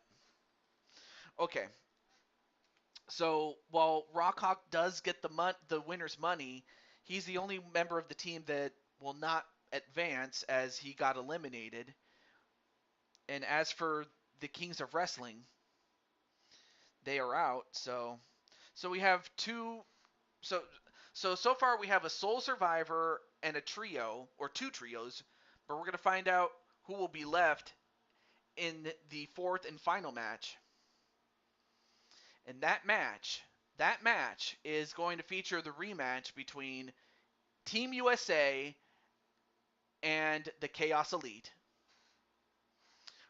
Okay. So while Rockhawk does get the winner's money, he's the only member of the team that will not advance as he got eliminated. And as for the Kings of Wrestling, they are out. So we have two. So far we have a sole survivor and a trio or two trios, but we're gonna find out who will be left in the fourth and final match. And that match is going to feature the rematch between Team USA and the Chaos Elite.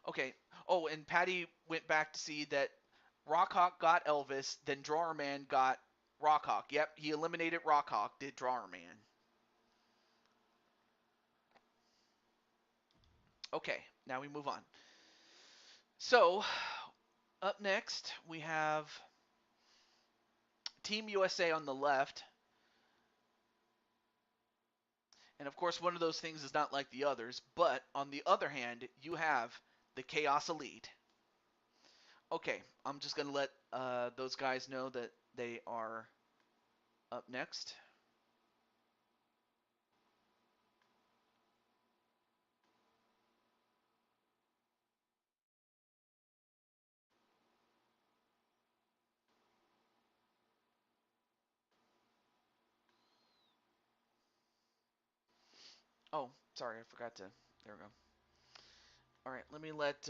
Okay. Oh, and Patty went back to see that Rockhawk got Elvis, then Drawerman got Rockhawk. Yep, he eliminated Rockhawk, did Drawerman. Okay, now we move on. So, up next, we have Team USA on the left. And of course, one of those things is not like the others, but on the other hand, you have the Chaos Elite. Okay, I'm just going to let those guys know that they are up next. Oh, sorry, I forgot to. There we go. All right, let me let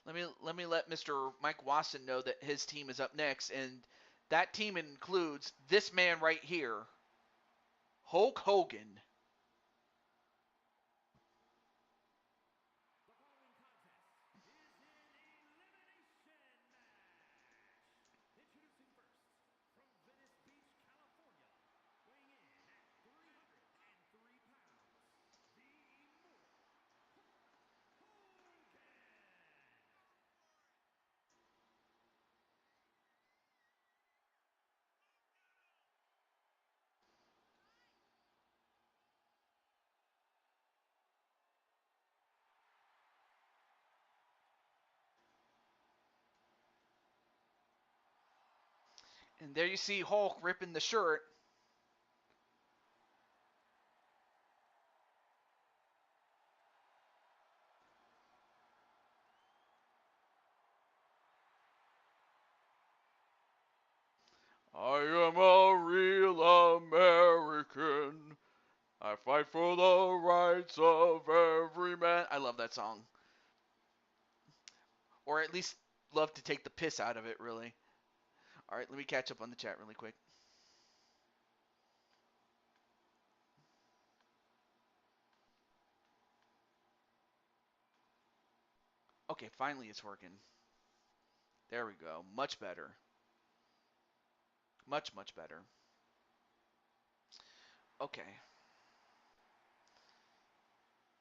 let Mr. Mike Wasson know that his team is up next, and that team includes this man right here, Hulk Hogan. And there you see Hulk ripping the shirt. I am a real American. I fight for the rights of every man. I love that song. Or at least love to take the piss out of it, really. All right, let me catch up on the chat really quick. Okay, finally it's working. There we go. Much better. Much, much better. Okay.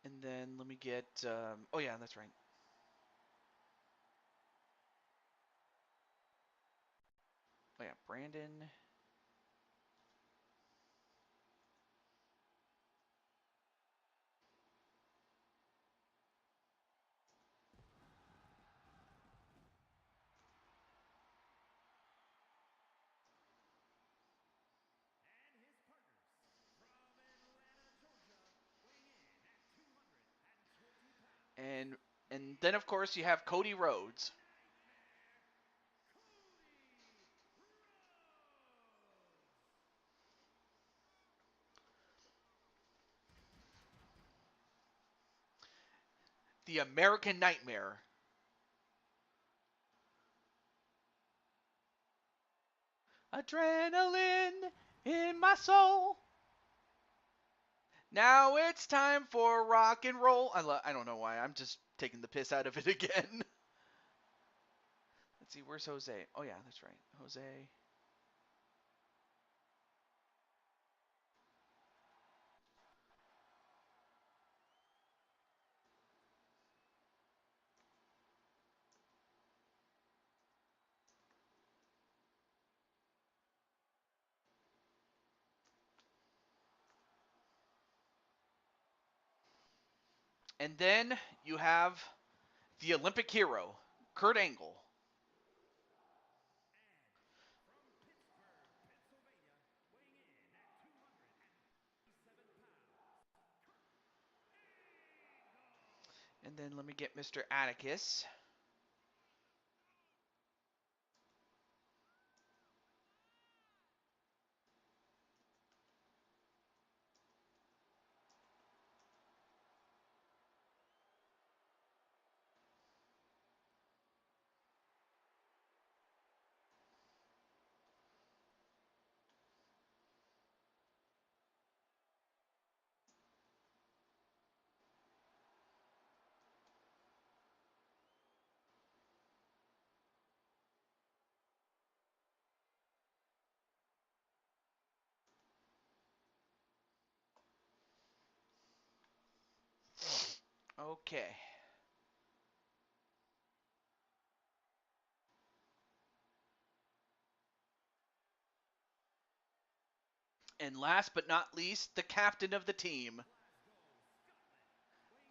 And then let me get. Oh, yeah, that's right. Oh, yeah, Brandon. And and then of course you have Cody Rhodes. The American Nightmare. Adrenaline in my soul. Now it's time for rock and roll. I don't know why. I'm just taking the piss out of it again. Let's see, where's Jose? Oh, yeah, that's right. Jose. And then you have the Olympic hero, Kurt Angle. And then let me get Mr. Atticus. Okay. And last but not least, the captain of the team,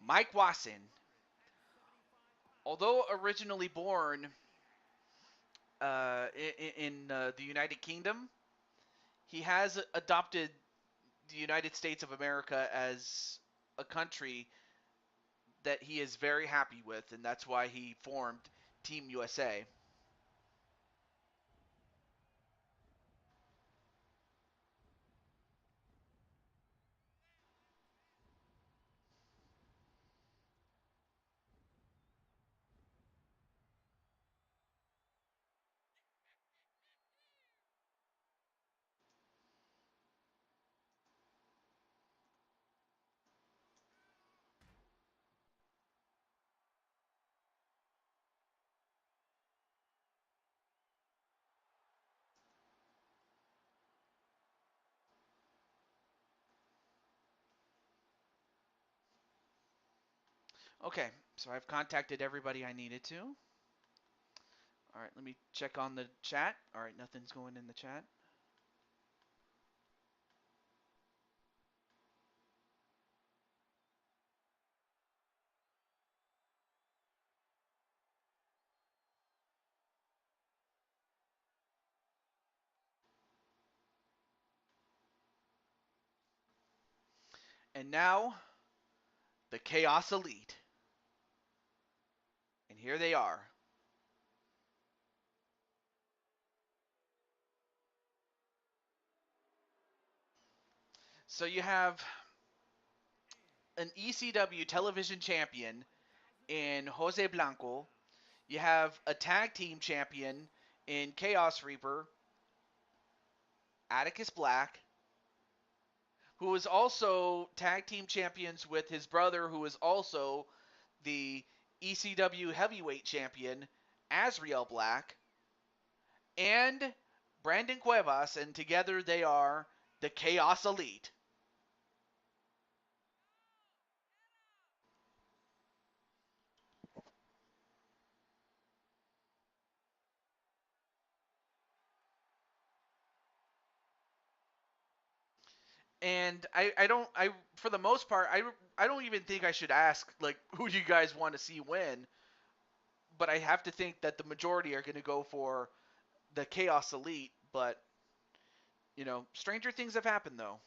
Mike Wasson. Although originally born in the United Kingdom, he has adopted the United States of America as a country that he is very happy with, and that's why he formed Team USA. Okay, so I've contacted everybody I needed to. All right, let me check on the chat. All right, nothing's going in the chat. And now, the Chaos Elite. And here they are. So you have an ECW television champion in Jose Blanco. You have a tag team champion in Chaos Reaper, Atticus Black, who is also tag team champions with his brother, who is also the ECW heavyweight champion, Azrael Black, and Brandon Cuevas, and together they are the Chaos Elite. And I for the most part, I don't even think I should ask like who do you guys want to see win, but I have to think that the majority are going to go for the Chaos Elite. But stranger things have happened though.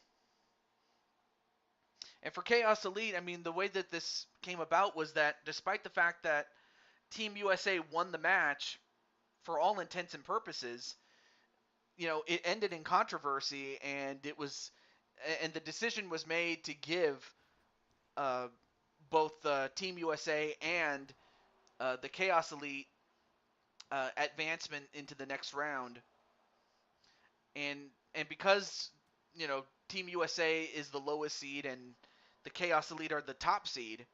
And for Chaos Elite, I mean, the way that this came about was that despite the fact that Team USA won the match for all intents and purposes, it ended in controversy, and the decision was made to give both Team USA and the Chaos Elite advancement into the next round. And because Team USA is the lowest seed and the Chaos Elite are the top seed,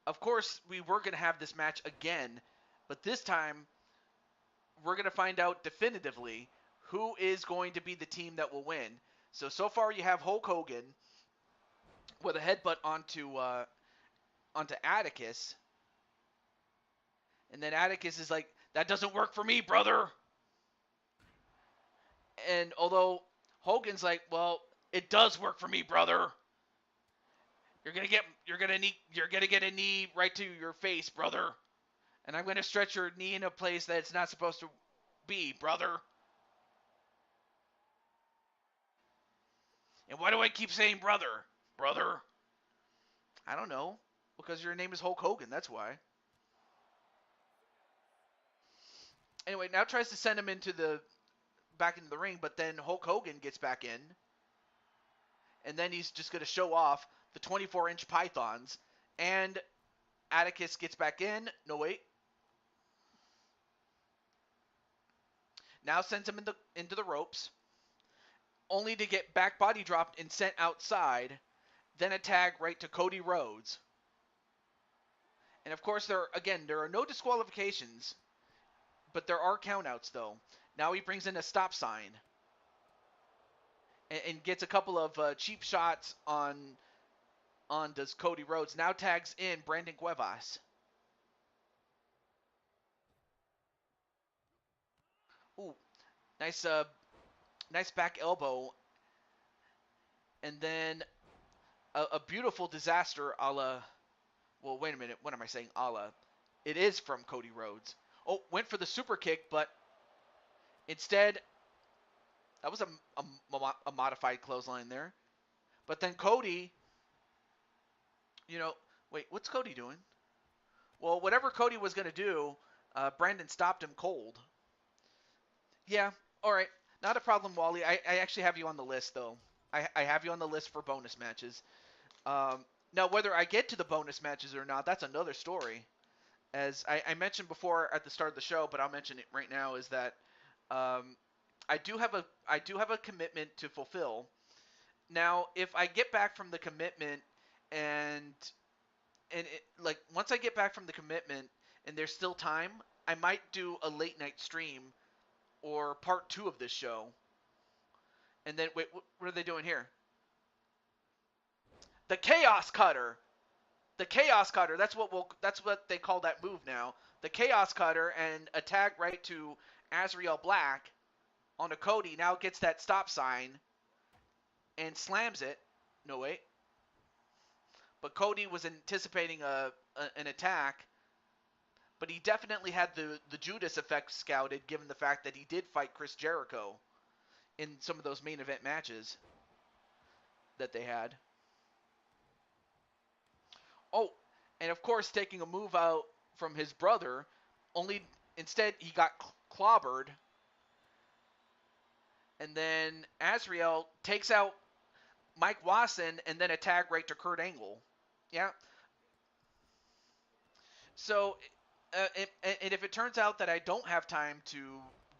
of course we were going to have this match again, but this time we're going to find out definitively who is going to be the team that will win. So far you have Hulk Hogan with a headbutt onto Atticus, and then Atticus is like, "That doesn't work for me, brother." And although Hogan's like, "Well, it does work for me, brother," You're gonna get a knee right to your face, brother. And I'm gonna stretch your knee in a place that it's not supposed to be, brother. And why do I keep saying brother? Brother? I don't know. Because your name is Hulk Hogan, that's why. Anyway, now tries to send him back into the ring, but then Hulk Hogan gets back in. And then he's just gonna show off the 24-inch pythons. And Atticus gets back in. No, wait. Now sends him into the ropes. Only to get back body dropped and sent outside. Then a tag right to Cody Rhodes. And of course, there are no disqualifications, but there are countouts though. Now he brings in a stop sign and gets a couple of cheap shots on does Cody Rhodes. Now tags in Brandon Cuevas. Ooh, nice back elbow, and then a beautiful disaster a la. Well, wait a minute. What am I saying? A la. It is from Cody Rhodes. Oh, went for the super kick, but instead, that was a modified clothesline there. But then Cody, wait, what's Cody doing? Well, whatever Cody was going to do, Brandon stopped him cold. Yeah, all right. Not a problem, Wally. I actually have you on the list, though. I have you on the list for bonus matches. Now, whether I get to the bonus matches or not, that's another story. As I mentioned before at the start of the show, but I'll mention it right now, is that I do have a commitment to fulfill. Now, if I get back from the commitment like once I get back from the commitment and there's still time, I might do a late night stream or part 2 of this show. And then wait, what are they doing here? The Chaos Cutter. The Chaos Cutter. That's what they call that move now. The Chaos Cutter, and a tag right to Azrael Black on a Cody. Now gets that stop sign and slams it. No, wait. But Cody was anticipating an attack, but he definitely had the Judas effect scouted, given the fact that he did fight Chris Jericho in some of those main event matches that they had. Oh, and of course, taking a move out from his brother, only instead he got clobbered. And then Azrael takes out Mike Wasson and then a tag right to Kurt Angle. Yeah. So, and if it turns out that I don't have time to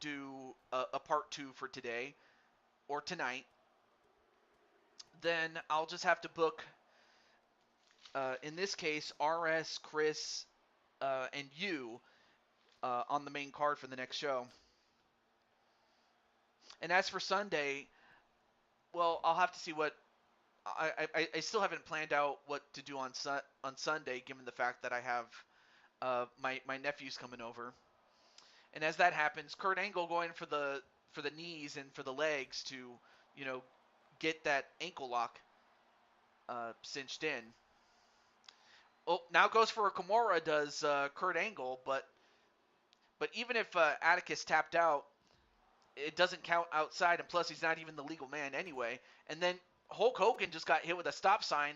do a part 2 for today or tonight, then I'll just have to book, in this case, RS, Chris, and you on the main card for the next show. And as for Sunday, well, I'll have to see what I still haven't planned out what to do on Sunday, given the fact that I have my nephews coming over. And as that happens, Kurt Angle going for the knees and for the legs to get that ankle lock cinched in. Oh, now goes for a Kimura, does Kurt Angle, but even if Atticus tapped out, it doesn't count outside, and plus he's not even the legal man anyway. And then Hulk Hogan just got hit with a stop sign.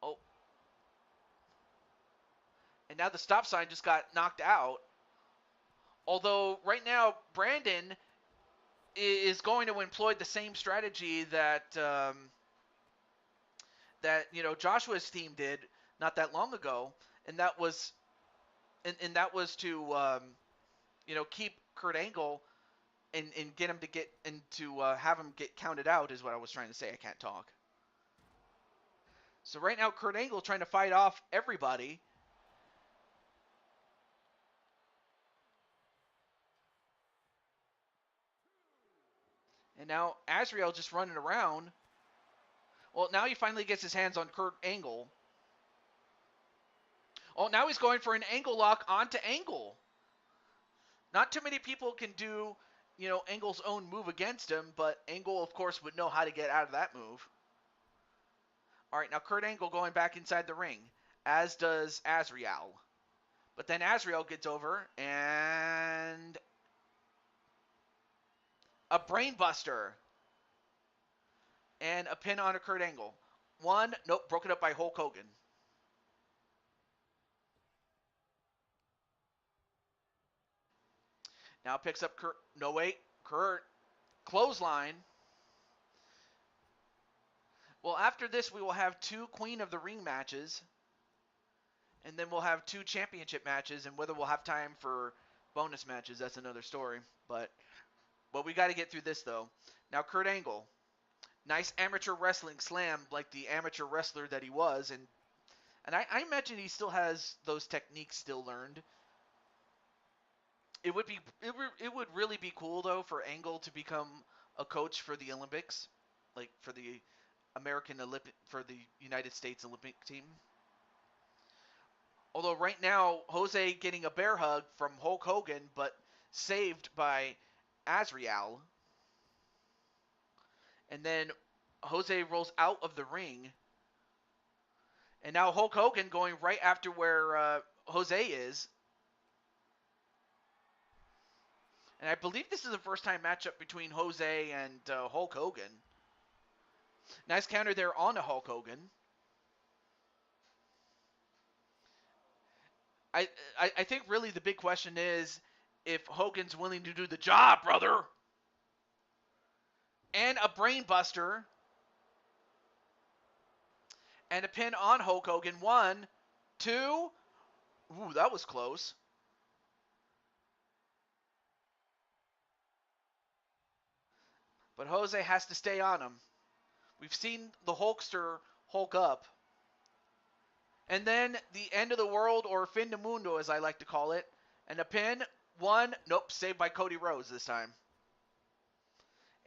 Oh. And now the stop sign just got knocked out. Although right now Brandon is going to employ the same strategy that Joshua's team did not that long ago, and that was to keep Kurt Angle and get him to have him get counted out, is what I was trying to say. I can't talk. So right now Kurt Angle trying to fight off everybody. And now Azrael just running around. Well, now he finally gets his hands on Kurt Angle. Oh, now he's going for an ankle lock onto Angle. Not too many people can do, Angle's own move against him, but Angle, of course, would know how to get out of that move. All right, now Kurt Angle going back inside the ring, as does Azrael. But then Azrael gets over and a brainbuster and a pin on a Kurt Angle. One, nope, broken up by Hulk Hogan. Now picks up Kurt. No, wait. Kurt. Clothesline. Well, after this, we will have 2 Queen of the Ring matches. And then we'll have 2 championship matches. And whether we'll have time for bonus matches, that's another story. But we got to get through this, though. Now, Kurt Angle. Nice amateur wrestling slam like the amateur wrestler that he was. And I imagine he still has those techniques still learned. It would really be cool though for Angle to become a coach for the Olympics, like for the for the United States Olympic team. Although right now Jose getting a bear hug from Hulk Hogan, but saved by Azrael, and then Jose rolls out of the ring, and now Hulk Hogan going right after where Jose is. And I believe this is the first time matchup between Jose and Hulk Hogan. Nice counter there on to Hulk Hogan. I think really the big question is if Hogan's willing to do the job, brother. And a brainbuster. And a pin on Hulk Hogan. 1, 2. Ooh, that was close. But Jose has to stay on him. We've seen the Hulkster Hulk up. And then the end of the world, or fin de mundo as I like to call it. And a pin. 1. Nope, saved by Cody Rhodes this time.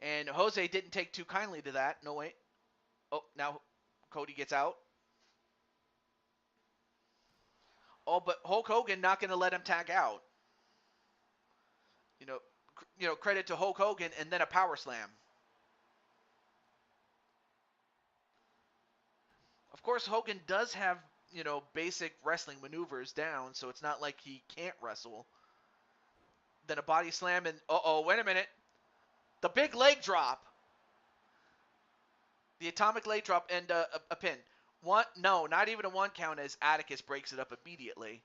And Jose didn't take too kindly to that. No, wait. Oh, now Cody gets out. Oh, but Hulk Hogan not going to let him tag out. You know, credit to Hulk Hogan, and then a power slam. Of course, Hogan does have, basic wrestling maneuvers down, so it's not like he can't wrestle. Then a body slam, and wait a minute. The big leg drop. The atomic leg drop and a pin. No, not even a 1 count as Atticus breaks it up immediately.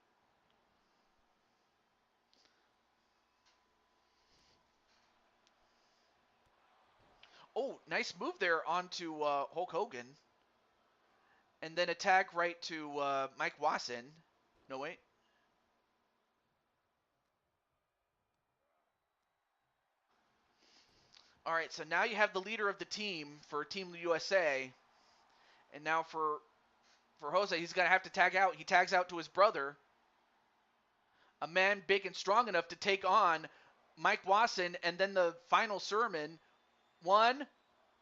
Oh, nice move there onto Hulk Hogan. And then a tag right to Mike Wasson. No, wait. All right, so now you have the leader of the team for Team USA. And now for Jose, he's going to have to tag out. He tags out to his brother. A man big and strong enough to take on Mike Wasson. And then the final sermon. 1,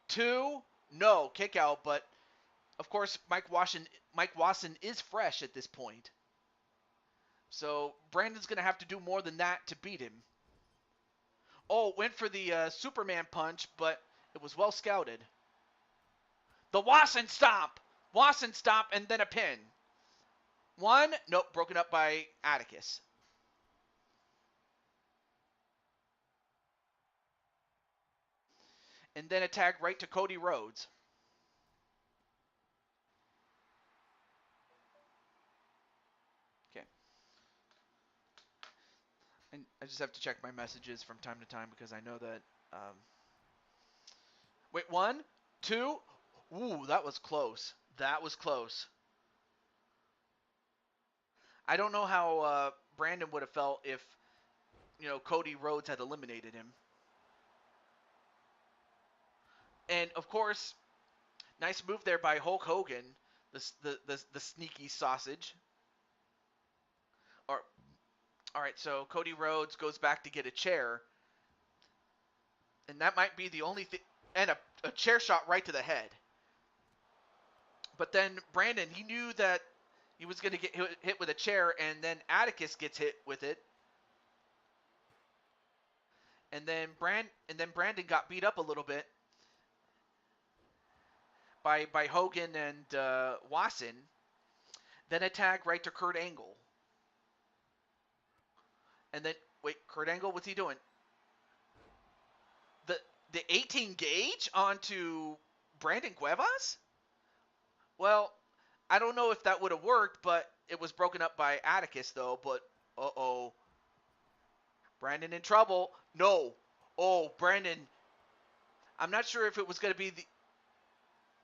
2, no, kick out. But, of course, Mike Wasson is fresh at this point. So Brandon's going to have to do more than that to beat him. Oh, went for the Superman punch, but it was well scouted. The Wasson stomp, and then a pin. 1, nope, broken up by Atticus. And then a tag right to Cody Rhodes. Okay. And I just have to check my messages from time to time because I know that... Wait, 1, 2... Ooh, that was close. That was close. I don't know how Brandon would have felt if, Cody Rhodes had eliminated him. And, of course, nice move there by Hulk Hogan, the sneaky sausage. All right, so Cody Rhodes goes back to get a chair. And that might be the only thing. And a chair shot right to the head. But then Brandon, he knew that he was going to get hit with a chair, and then Atticus gets hit with it. And then Brandon got beat up a little bit. by Hogan and Wasson. Then a tag right to Kurt Angle. And then, wait, Kurt Angle, what's he doing? The 18 gauge onto Brandon Cuevas? Well, I don't know if that would have worked, but it was broken up by Atticus, though. But, uh-oh. Brandon in trouble. No. Oh, Brandon. I'm not sure if it was going to be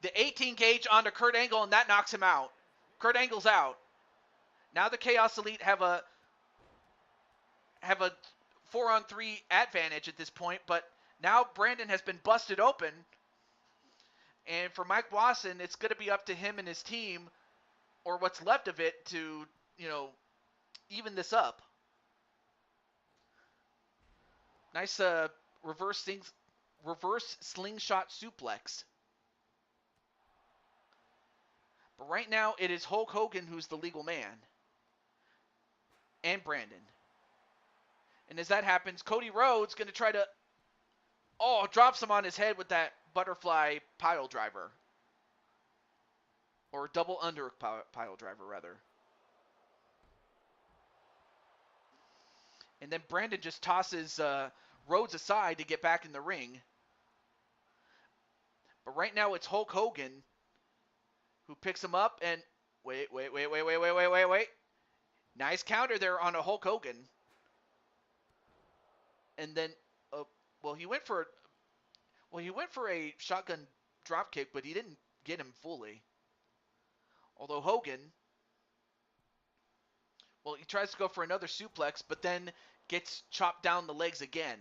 the 18 gauge onto Kurt Angle, and that knocks him out. Kurt Angle's out. Now the Chaos Elite have a 4-on-3 advantage at this point, but now Brandon has been busted open. And for Mike Wasson, it's going to be up to him and his team, or what's left of it, to, even this up. Nice reverse slingshot suplex. But right now, it is Hulk Hogan who's the legal man. And Brandon. And as that happens, Cody Rhodes going to try to... Oh, drops him on his head with that butterfly pile driver. Or double under pile driver, rather. And then Brandon just tosses Rhodes aside to get back in the ring. But right now it's Hulk Hogan who picks him up and... Wait. Nice counter there on a Hulk Hogan. And then... he went for a shotgun dropkick, but he didn't get him fully. Although Hogan, he tries to go for another suplex, but then gets chopped down the legs again.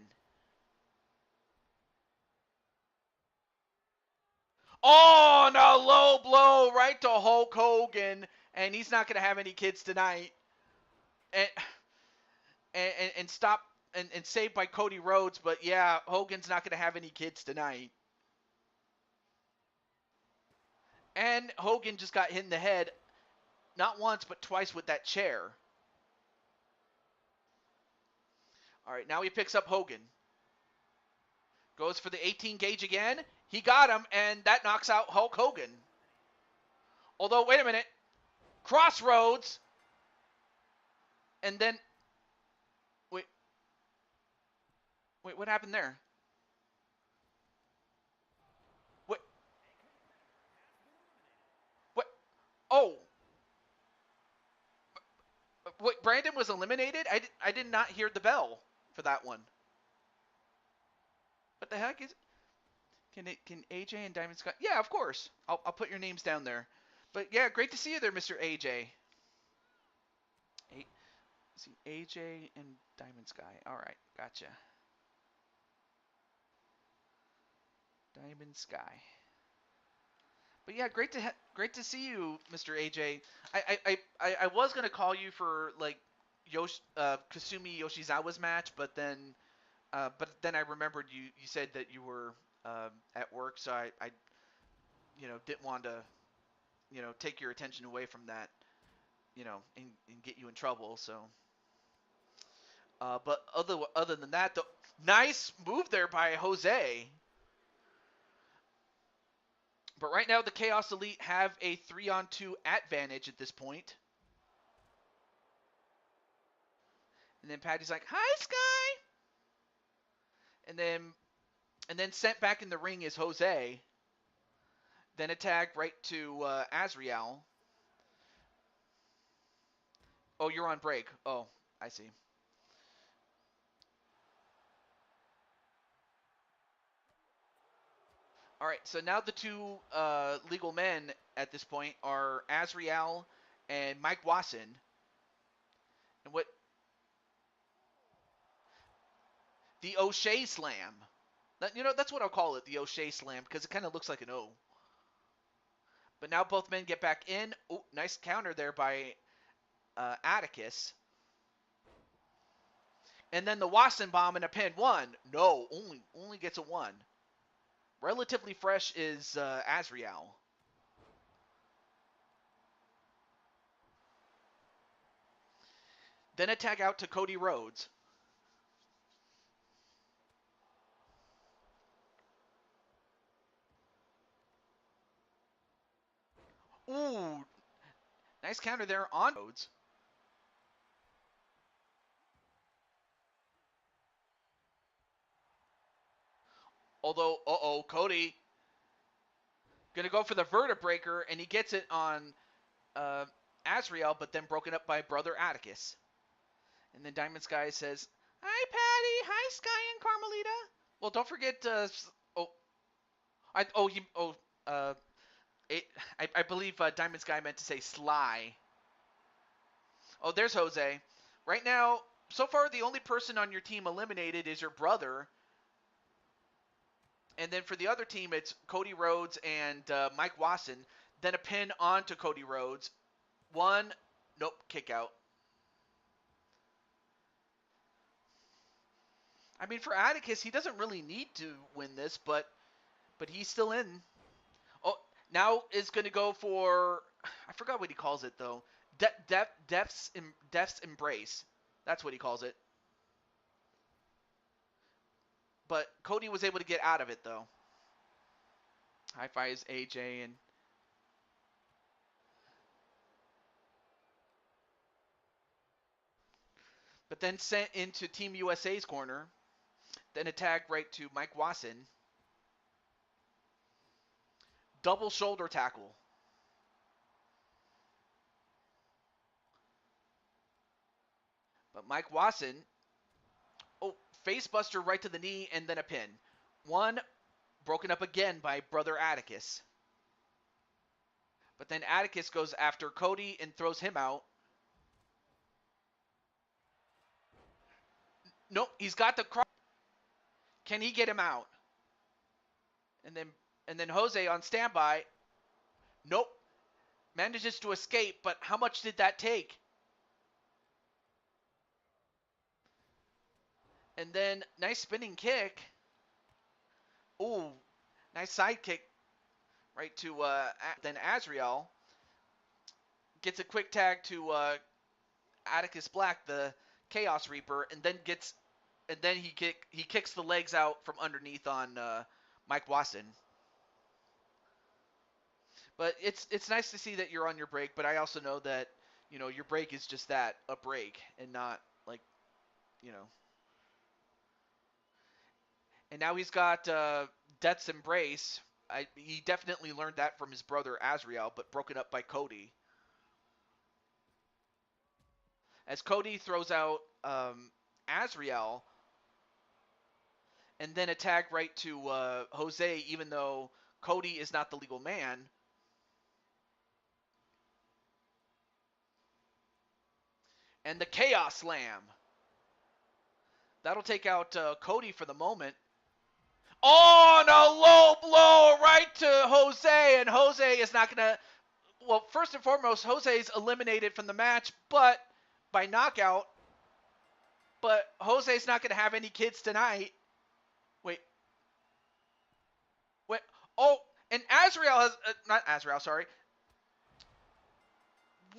Oh, and a low blow right to Hulk Hogan, and he's not going to have any kids tonight. And stop and saved by Cody Rhodes, but yeah, Hogan's not going to have any kids tonight. And Hogan just got hit in the head, not once, but twice with that chair. All right, now he picks up Hogan. Goes for the 18 gauge again. He got him, and that knocks out Hulk Hogan. Although, wait a minute. Crossroads. And then... Wait, what happened there? What? Oh. Wait, Brandon was eliminated? I did not hear the bell for that one. What the heck is... Can AJ and Diamond Sky... Yeah, of course. I'll put your names down there. But yeah, great to see you there, Mr. AJ. See, AJ and Diamond Sky. All right, gotcha. Diamond Sky. But yeah, great to see you, Mr. AJ. I was gonna call you for like Kasumi Yoshizawa's match, but then I remembered you said that you were at work, so I didn't want to take your attention away from that, and get you in trouble. So, but other than that, the nice move there by Jose. But right now, the Chaos Elite have a 3-on-2 advantage at this point. And then Patty's like, "Hi, Sky." And then sent back in the ring is Jose. Then a tag right to Azrael. Oh, you're on break. Oh, I see. All right, so now the two legal men at this point are Azrael and Mike Wasson. And what? The O'Shea Slam. That's what I'll call it, the O'Shea Slam, because it kind of looks like an O. But now both men get back in. Oh, nice counter there by Atticus. And then the Wasson bomb and a pin. 1. No, only gets a 1. Relatively fresh is Azrael. Then a tag out to Cody Rhodes. Ooh, nice counter there on Rhodes. Although, Cody gonna go for the vertebreaker, and he gets it on Azrael, but then broken up by Brother Atticus. And then Diamond Sky says, "Hi, Patty. Hi, Sky and Carmelita." Well, don't forget. Oh, I oh he oh it, I believe Diamond Sky meant to say Sly. Oh, there's Jose. Right now, so far the only person on your team eliminated is your brother. And then for the other team, it's Cody Rhodes and Mike Wasson. Then a pin onto Cody Rhodes. One, nope, kick out. I mean, for Atticus, he doesn't really need to win this, but he's still in. Oh, now is going to go for, I forgot what he calls it though. Death's Embrace. That's what he calls it. But Cody was able to get out of it though. High fives AJ and but then sent into Team USA's corner. Then a tag right to Mike Wasson. Double shoulder tackle. But Mike Wasson, face buster right to the knee and then a pin. One broken up again by Brother Atticus. But then Atticus goes after Cody and throws him out. Nope, he's got the cross. Can he get him out? And then Jose on standby. Nope. Manages to escape, but how much did that take? And then nice spinning kick. Ooh, nice side kick right to then Azrael gets a quick tag to Atticus Black, the Chaos Reaper, and then he kicks the legs out from underneath on Mike Wasson. But it's nice to see that you're on your break, but I also know that your break is just that, a break, and not like you know. And now he's got Death's Embrace. He definitely learned that from his brother Azrael, but broken up by Cody. As Cody throws out Azrael, and then a tag right to Jose, even though Cody is not the legal man. And the Chaos Slam. That'll take out Cody for the moment. Oh, and a low blow right to Jose, and Jose is not going to... Well, first and foremost, Jose's eliminated from the match, but by knockout. But Jose's not going to have any kids tonight. Wait. Oh, and Azrael has... not Azrael, sorry.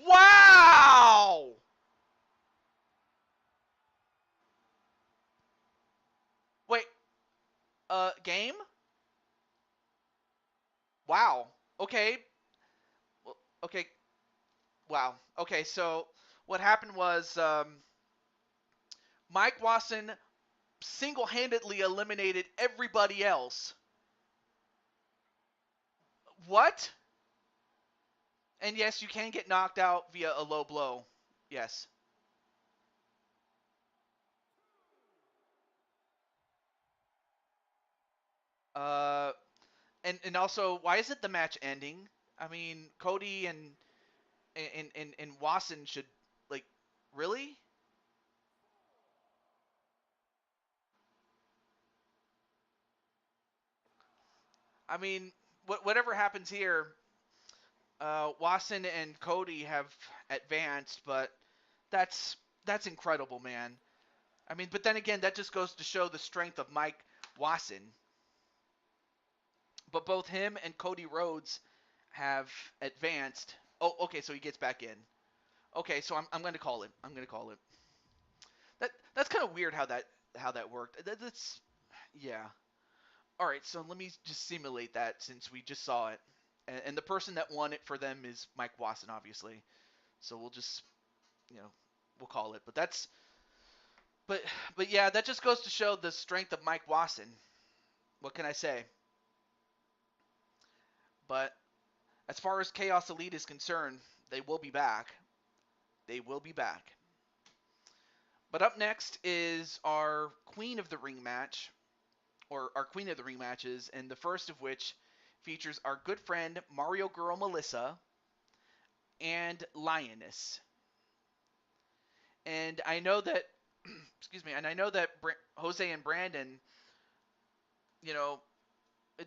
Wow! Wait. Game? Wow. Okay. Okay. Wow. Okay, so what happened was Mike Wasson single-handedly eliminated everybody else. What? And yes, you can get knocked out via a low blow. Yes. Uh, and also, why is it the match ending? I mean, Cody and Wasson should, like, really? I mean, whatever happens here, Wasson and Cody have advanced, but that's incredible, man. I mean, but then again, that just goes to show the strength of Mike Wasson. But both him and Cody Rhodes have advanced. Oh, okay, so he gets back in. Okay, so I'm going to call it. I'm going to call it. That's kind of weird how that worked. That's yeah. All right, so let me just simulate that since we just saw it. And the person that won it for them is Mike Wasson, obviously. So we'll just, we'll call it. But yeah, that just goes to show the strength of Mike Wasson. What can I say? But as far as Chaos Elite is concerned, they will be back. They will be back. But up next is our Queen of the Ring match, or our Queen of the Ring matches, and the first of which features our good friend Mario Girl Melissa and Lioness. And I know that, excuse me, and I know that Jose and Brandon, you know,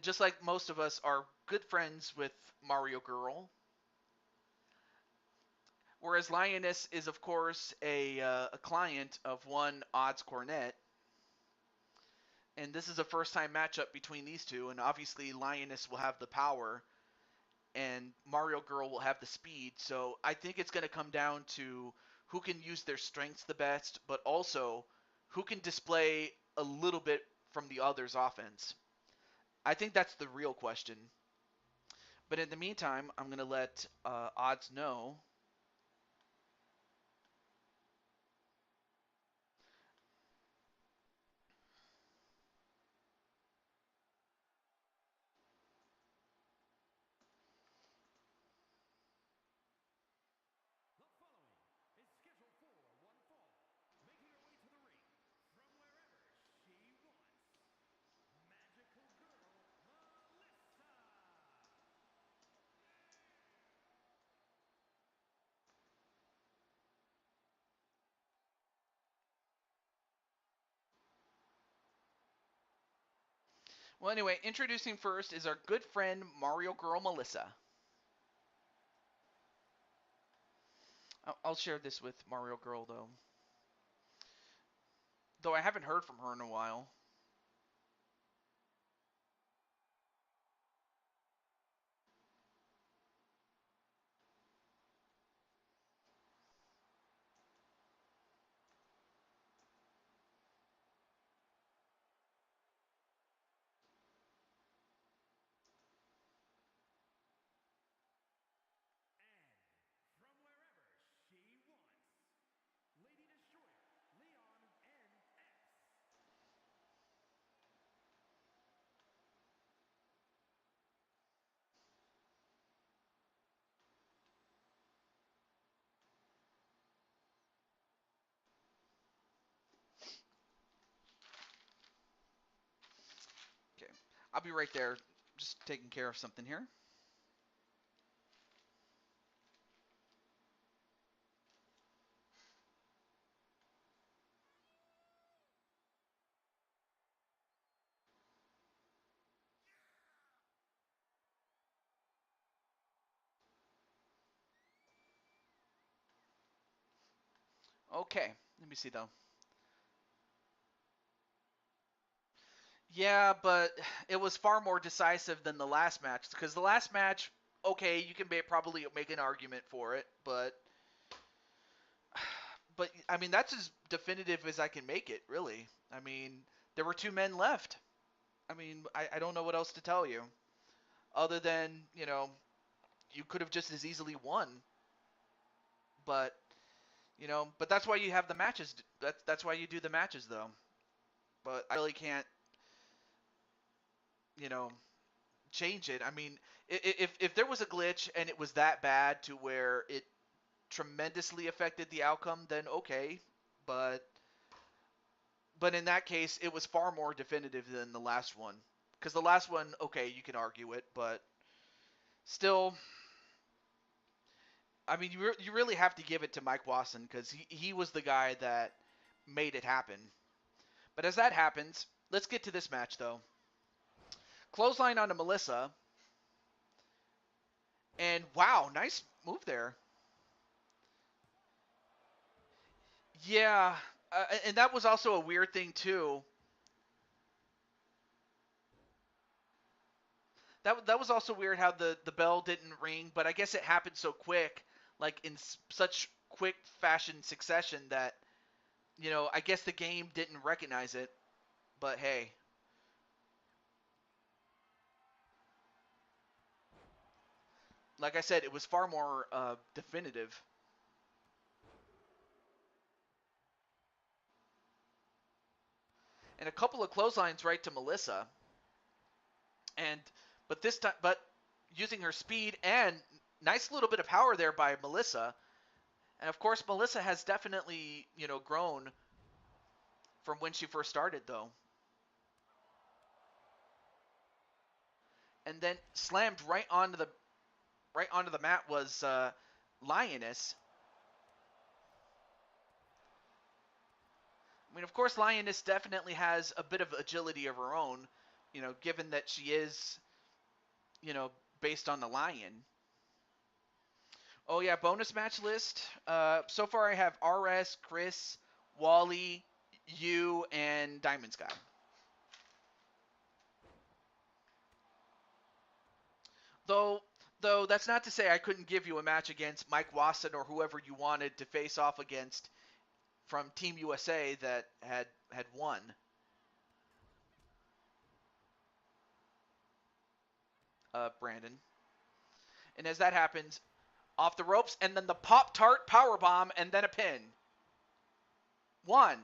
just like most of us, are good friends with Mario Girl. Whereas Lioness is, of course, a client of one Odds Cornet. And this is a first-time matchup between these two, and obviously Lioness will have the power, and Mario Girl will have the speed. So I think it's going to come down to who can use their strengths the best, but also who can display a little bit from the other's offense. I think that's the real question. But in the meantime, I'm going to let Odds know. Well, anyway, introducing first is our good friend Mario Girl Melissa. I'll share this with Mario Girl, though. Though I haven't heard from her in a while. Okay, I'll be right there, just taking care of something here. Okay, let me see though. Yeah, but it was far more decisive than the last match, because the last match, okay, you can probably make an argument for it, but I mean, that's as definitive as I can make it, really. I mean, there were two men left. I mean, I don't know what else to tell you, other than, you could have just as easily won, but but that's why you have the matches. That's why you do the matches, though. But I really can't, you know, change it. I mean, if there was a glitch and it was that bad to where it tremendously affected the outcome, then okay. But in that case, it was far more definitive than the last one. Because the last one, okay, you can argue it, but still, I mean, you really have to give it to Mike Wasson, because he was the guy that made it happen. But as that happens, let's get to this match, though. Clothesline onto Melissa. And wow, nice move there. Yeah, and that was also a weird thing, too. That was also weird how the bell didn't ring, but I guess it happened so quick, like in such quick fashion succession that, I guess the game didn't recognize it. But hey. like I said, it was far more definitive. And a couple of clotheslines right to Melissa. But using her speed and nice little bit of power there by Melissa. And of course, Melissa has definitely, grown from when she first started, though. And then slammed right onto the mat was Lioness. I mean, of course, Lioness definitely has a bit of agility of her own, given that she is, based on the lion. Oh, yeah, bonus match list. So far I have RS, Chris, Wally, you, and Diamond Sky. Though that's not to say I couldn't give you a match against Mike Wasson or whoever you wanted to face off against from Team USA that had won. Brandon. And as that happens, off the ropes, and then the Pop-Tart powerbomb, and then a pin. 1,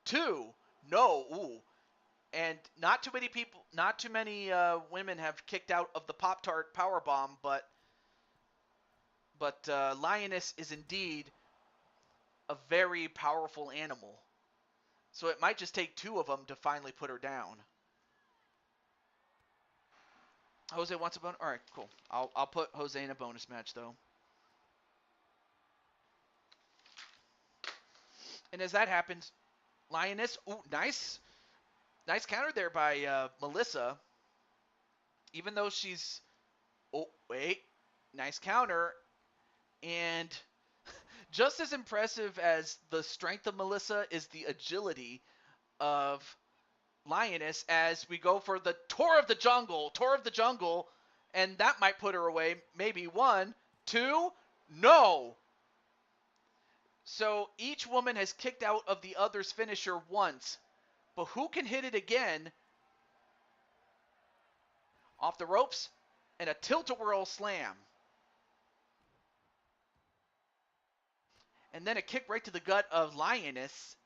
2, no, ooh. And not too many women have kicked out of the Pop-Tart powerbomb, but Lioness is indeed a very powerful animal. So it might just take 2 of them to finally put her down. Jose wants a bonus? All right, cool. I'll put Jose in a bonus match, though. And as that happens, Lioness, ooh, nice counter there by Melissa. Even though she's, oh, wait, nice counter. And just as impressive as the strength of Melissa is the agility of Lioness as we go for the Tour of the Jungle, and that might put her away. Maybe 1, 2, no. So each woman has kicked out of the other's finisher once, but who can hit it again? Off the ropes, and a tilt-a-whirl slam. And then a kick right to the gut of Lioness.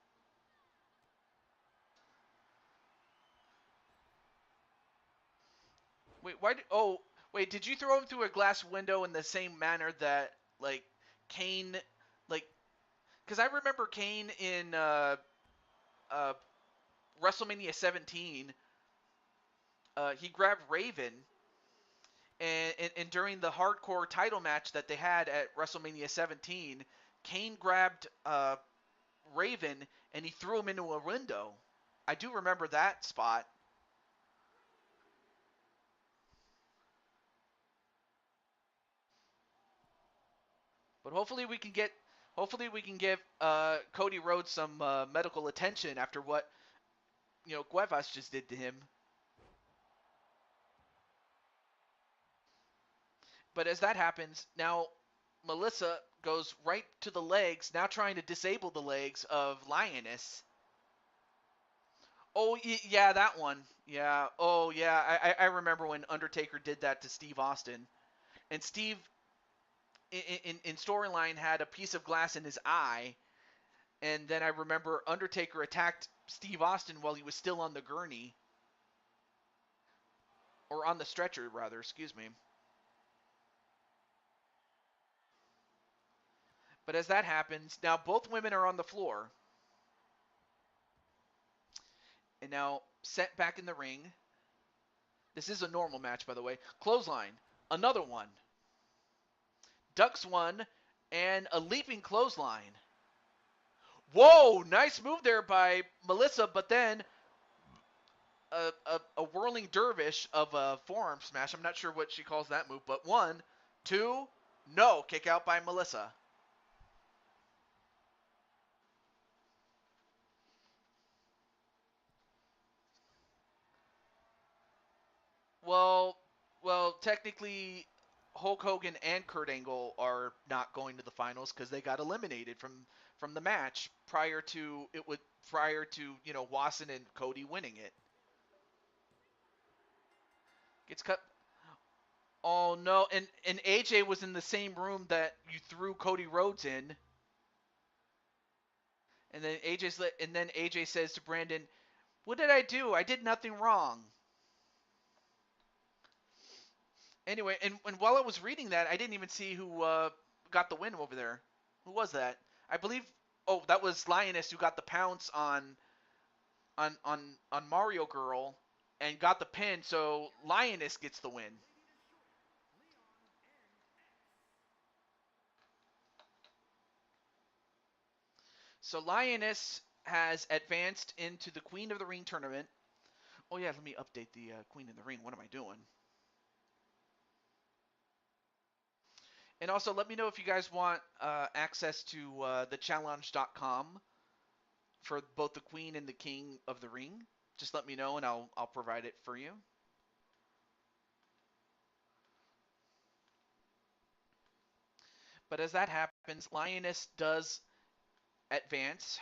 Wait, did you throw him through a glass window in the same manner that, like, Kane, like, because I remember Kane in WrestleMania 17, he grabbed Raven, and during the hardcore title match that they had at WrestleMania 17, Kane grabbed Raven and he threw him into a window. I do remember that spot. But hopefully we can give Cody Rhodes some medical attention after what Cuevas just did to him. But as that happens, now Melissa goes right to the legs, now trying to disable the legs of Lioness. Oh, yeah, that one. Yeah. Oh, yeah. I remember when Undertaker did that to Steve Austin. And Steve, in storyline, had a piece of glass in his eye. And then I remember Undertaker attacked Steve Austin while he was still on the gurney. Or on the stretcher, rather. Excuse me. But as that happens, now both women are on the floor. And now set back in the ring. This is a normal match, by the way. Clothesline. Another one. Ducks one. And a leaping clothesline. Whoa! Nice move there by Melissa, but then a whirling dervish of a forearm smash. I'm not sure what she calls that move, but 1, 2, no. Kick out by Melissa. Well, technically, Hulk Hogan and Kurt Angle are not going to the finals because they got eliminated from the match prior to Wasson and Cody winning it. Gets cut. Oh no, and AJ was in the same room that you threw Cody Rhodes in. And then AJ says to Brandon, "What did I do? I did nothing wrong." Anyway, and while I was reading that, I didn't even see who got the win over there. Who was that? I believe. Oh, that was Lioness who got the pounce on Mario Girl and got the pin. So Lioness gets the win. So Lioness has advanced into the Queen of the Ring tournament. Oh yeah, let me update the Queen of the Ring. What am I doing? And also, let me know if you guys want access to the challenge.com for both the Queen and the King of the Ring. Just let me know, and I'll provide it for you. But as that happens, Lioness does advance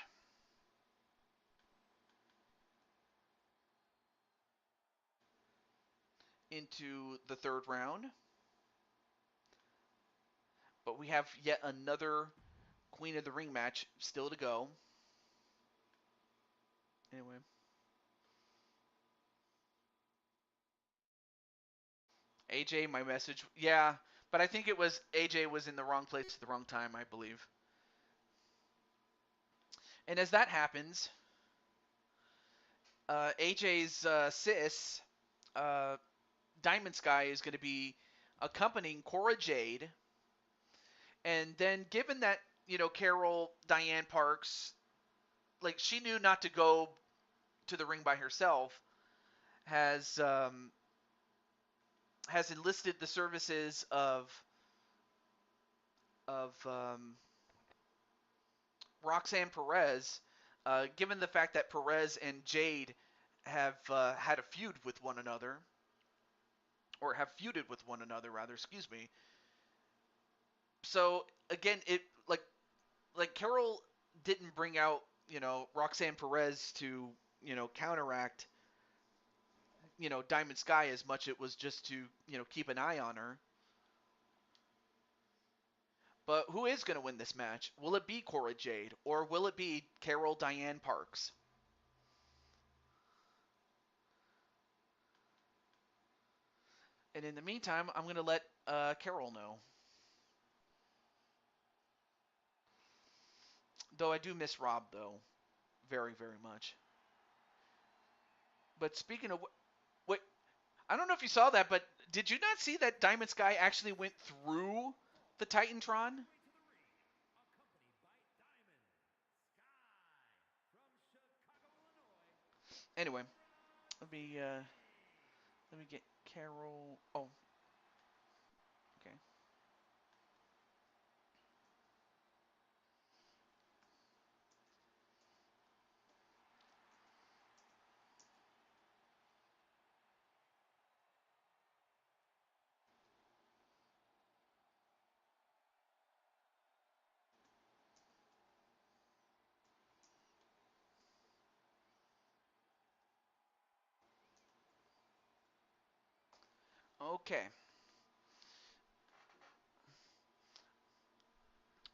into the third round. But we have yet another Queen of the Ring match still to go. Anyway. AJ, my message. Yeah, but I think it was AJ was in the wrong place at the wrong time, I believe. And as that happens, AJ's sis, Diamond Sky, is going to be accompanying Cora Jade. And then, given that, Carol Diane Parks, like, she knew not to go to the ring by herself, has enlisted the services of Roxanne Perez, given the fact that Perez and Jade have had a feud with one another, or have feuded with one another, rather. Excuse me. So again, it like Carol didn't bring out Roxanne Perez to counteract Diamond Sky as much. It was just to keep an eye on her. But who is going to win this match? Will it be Cora Jade or will it be Carol Diane Parks? And in the meantime, I'm going to let Carol know. Though I do miss Rob, though, very, very much. But speaking of what, I don't know if you saw that, but did you not see that Diamond Sky actually went through the Titantron? Anyway, let me uh, let me get Carol. Oh, okay. Okay.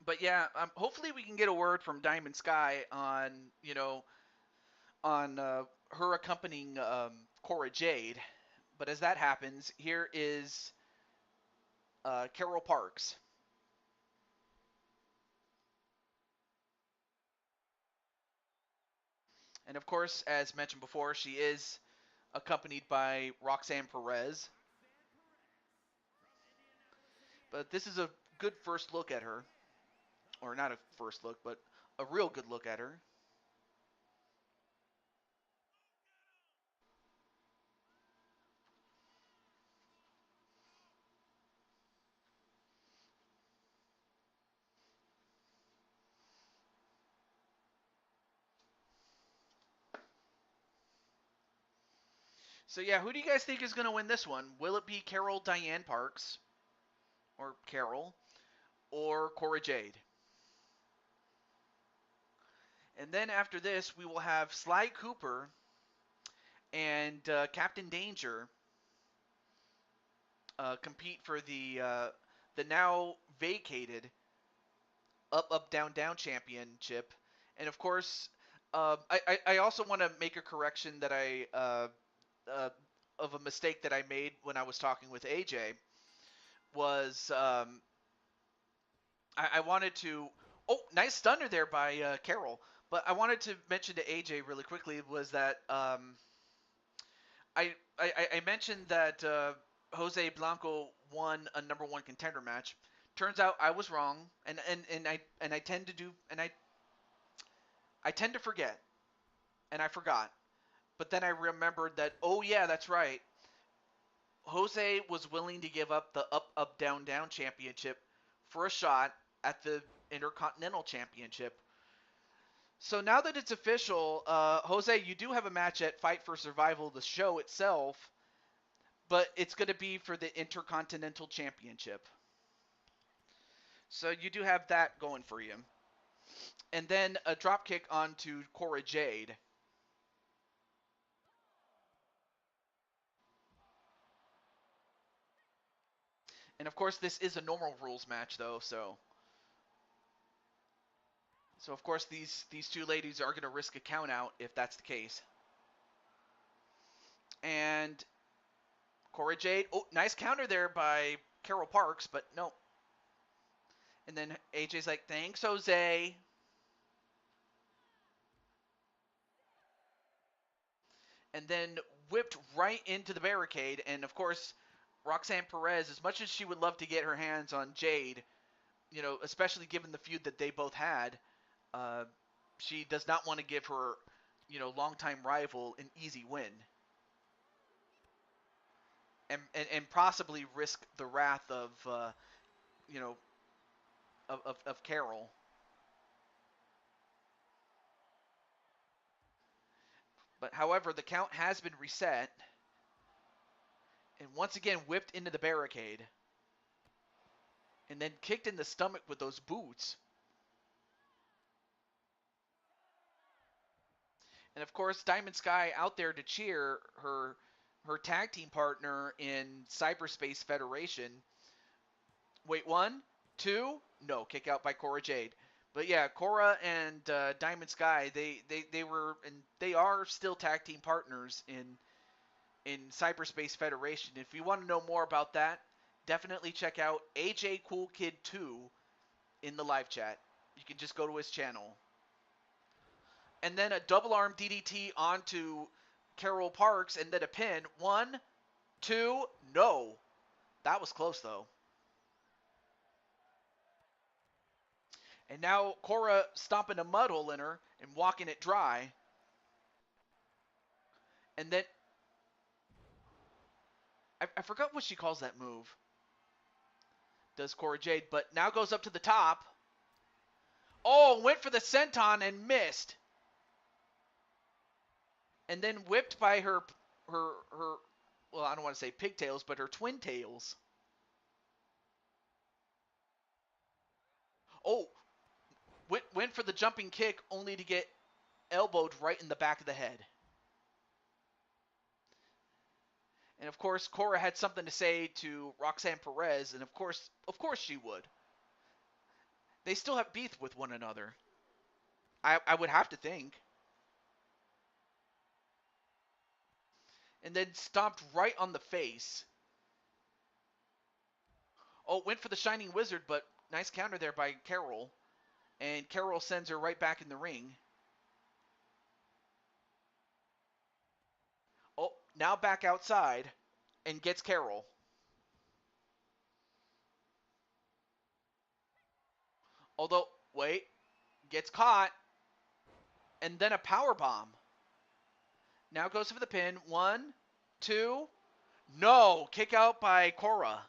But yeah, hopefully we can get a word from Diamond Sky on her accompanying Cora Jade. But as that happens, here is Carol Parks. And of course, as mentioned before, she is accompanied by Roxanne Perez. But this is a good first look at her. Or not a first look, but a real good look at her. So yeah, who do you guys think is going to win this one? Will it be Carol Diane Parks, or Carol, or Cora Jade? And then after this, we will have Sly Cooper and Captain Danger compete for the now vacated up down down championship. And of course, I also want to make a correction that uh, of a mistake that I made when I was talking with AJ was I wanted to. Oh, nice stunner there by Carol. But I wanted to mention to AJ really quickly was that I mentioned that Jose Blanco won a number one contender match. Turns out I was wrong, and I tend to do and I tend to forget, and I forgot. But then I remembered that, oh yeah, that's right. Jose was willing to give up the up down down championship for a shot at the Intercontinental Championship. So now that it's official, Jose, you do have a match at Fight for Survival, the show itself, but it's going to be for the Intercontinental Championship. So you do have that going for you. And then a drop kick onto Cora Jade. And of course, this is a normal rules match, though, so of course these two ladies are going to risk a count out if that's the case. And Cora Jade, oh, nice counter there by Carol Parks, but no. And then AJ's like, thanks, Jose. And then whipped right into the barricade. And of course, Roxanne Perez, as much as she would love to get her hands on Jade, especially given the feud that they both had, uh, she does not want to give her, longtime rival an easy win. And possibly risk the wrath of, you know, of Carol. But however, the count has been reset. And once again whipped into the barricade. And then kicked in the stomach with those boots. And of course, Diamond Sky out there to cheer her tag team partner in Cyberspace Federation. Wait, one, two, no, kick out by Cora Jade. But yeah, Cora and Diamond Sky, they were and they are still tag team partners in Cyberspace Federation. If you want to know more about that, definitely check out AJ Cool Kid 2 in the live chat. You can just go to his channel. And then a double arm DDT onto Carol Parks, and then a pin. One, two, no. That was close, though. And now Cora stomping a mud hole in her and walking it dry. And then I forgot what she calls that move. Does Cora Jade, but now goes up to the top. Oh, went for the senton and missed. And then whipped by her well, I don't want to say pigtails, but her twin tails. Oh, went for the jumping kick only to get elbowed right in the back of the head. And of course, Cora had something to say to Roxanne Perez, and of course she would. They still have beef with one another. I would have to think. And then stomped right on the face. Oh, went for the Shining Wizard, but nice counter there by Carol. And Carol sends her right back in the ring. Oh, now back outside and gets Carol. Although, wait, gets caught. And then a power bomb. Now goes for the pin. One, two, no. Kick out by Cora.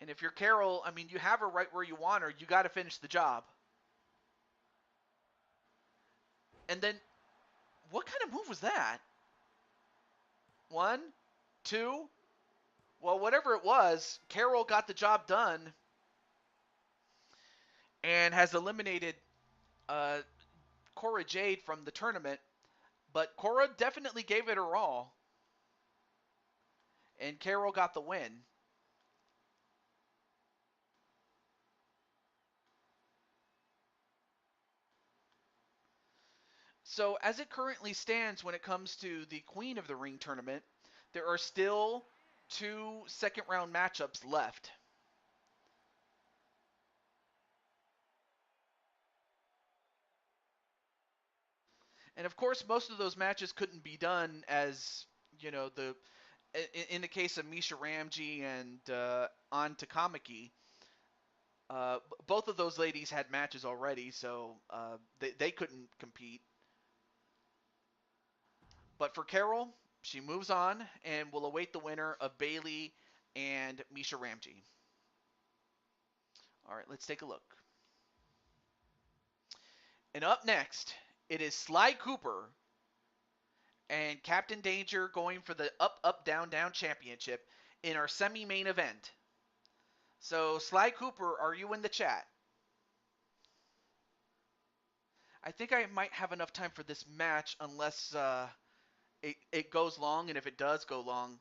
And if you're Carol, I mean, you have her right where you want her. You got to finish the job. And then, what kind of move was that? One, two. Well, whatever it was, Carol got the job done and has eliminated Cora Jade from the tournament. But Cora definitely gave it her all. and Carol got the win. So as it currently stands when it comes to the Queen of the Ring tournament, there are still 2 second round matchups left. And of course, most of those matches couldn't be done as, the in the case of Misha Ramji and An Takamaki, both of those ladies had matches already, so they couldn't compete. But for Carol, she moves on and will await the winner of Bailey and Misha Ramji. All right, let's take a look. And up next, it is Sly Cooper and Captain Danger going for the Up, Up, Down, Down championship in our semi-main event. So, Sly Cooper, are you in the chat? I think I might have enough time for this match unless it goes long, and if it does go long,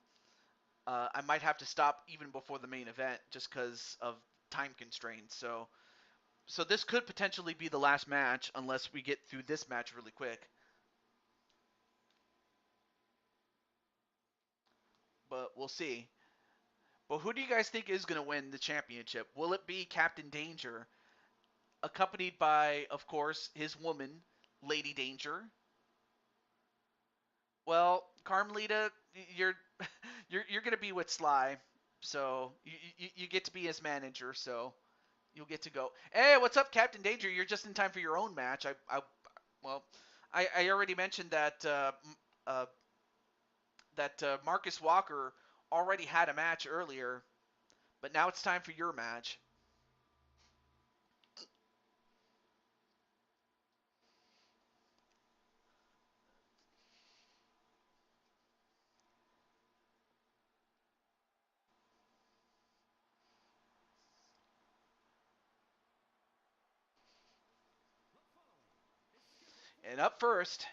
I might have to stop even before the main event just because of time constraints. So this could potentially be the last match unless we get through this match really quick. But we'll see. But who do you guys think is going to win the championship? Will it be Captain Danger, accompanied by, of course, his woman, Lady Danger? Well, Carmelita, you're you're going to be with Sly, so you get to be his manager. So you'll get to go. Hey, what's up, Captain Danger? You're just in time for your own match. Well, I already mentioned that uh, Marcus Walker already had a match earlier, but now it's time for your match. And up first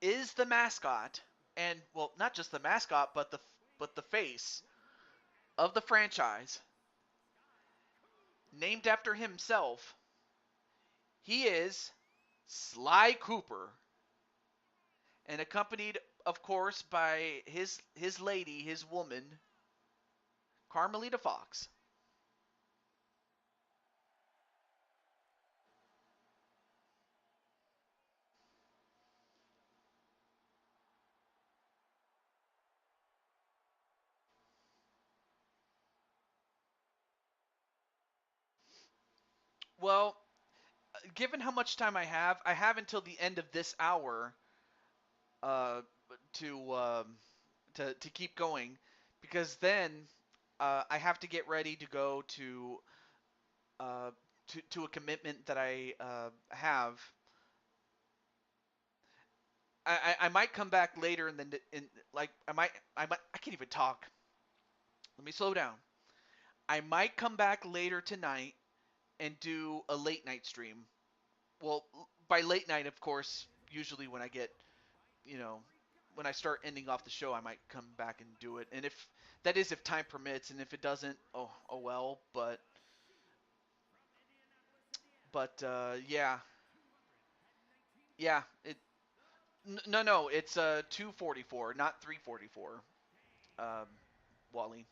is the mascot, and well, not just the mascot, but the face of the franchise, named after himself. He is Sly Cooper, and accompanied, of course, by his lady, his woman, Carmelita Fox. Well, given how much time I have until the end of this hour uh, to to keep going, because then I have to get ready to go uh, to a commitment that I have. I might come back later in like I can't even talk. Let me slow down. I might come back later tonight and do a late night stream. Well, by late night, of course, usually when I get, you know, when I start ending off the show, I might come back and do it. And if that is if time permits, and if it doesn't, oh well. But yeah, yeah. No, it's 244, not 344. Um, Wally.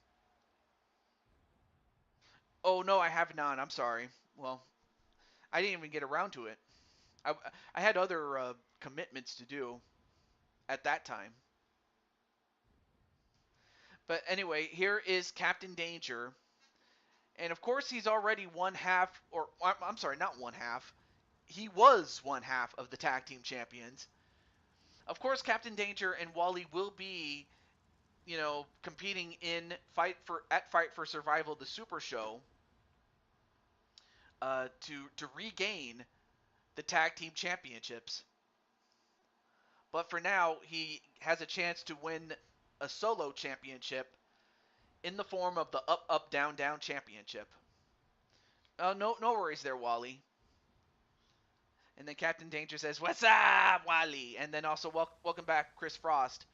Oh no, I have not. I'm sorry. Well, I didn't even get around to it. I I had other commitments to do at that time. But anyway, here is Captain Danger. And of course, he's already one half, or I'm sorry, not one half. He was one half of the tag team champions. Of course, Captain Danger and Wally will be, competing in Fight for Survival, the Super Show, to regain the tag team championships. But for now, he has a chance to win a solo championship in the form of the Up Up Down Down championship. No worries there, Wally. And then Captain Danger says, "What's up, Wally?" And then also, welcome back, Chris Frost.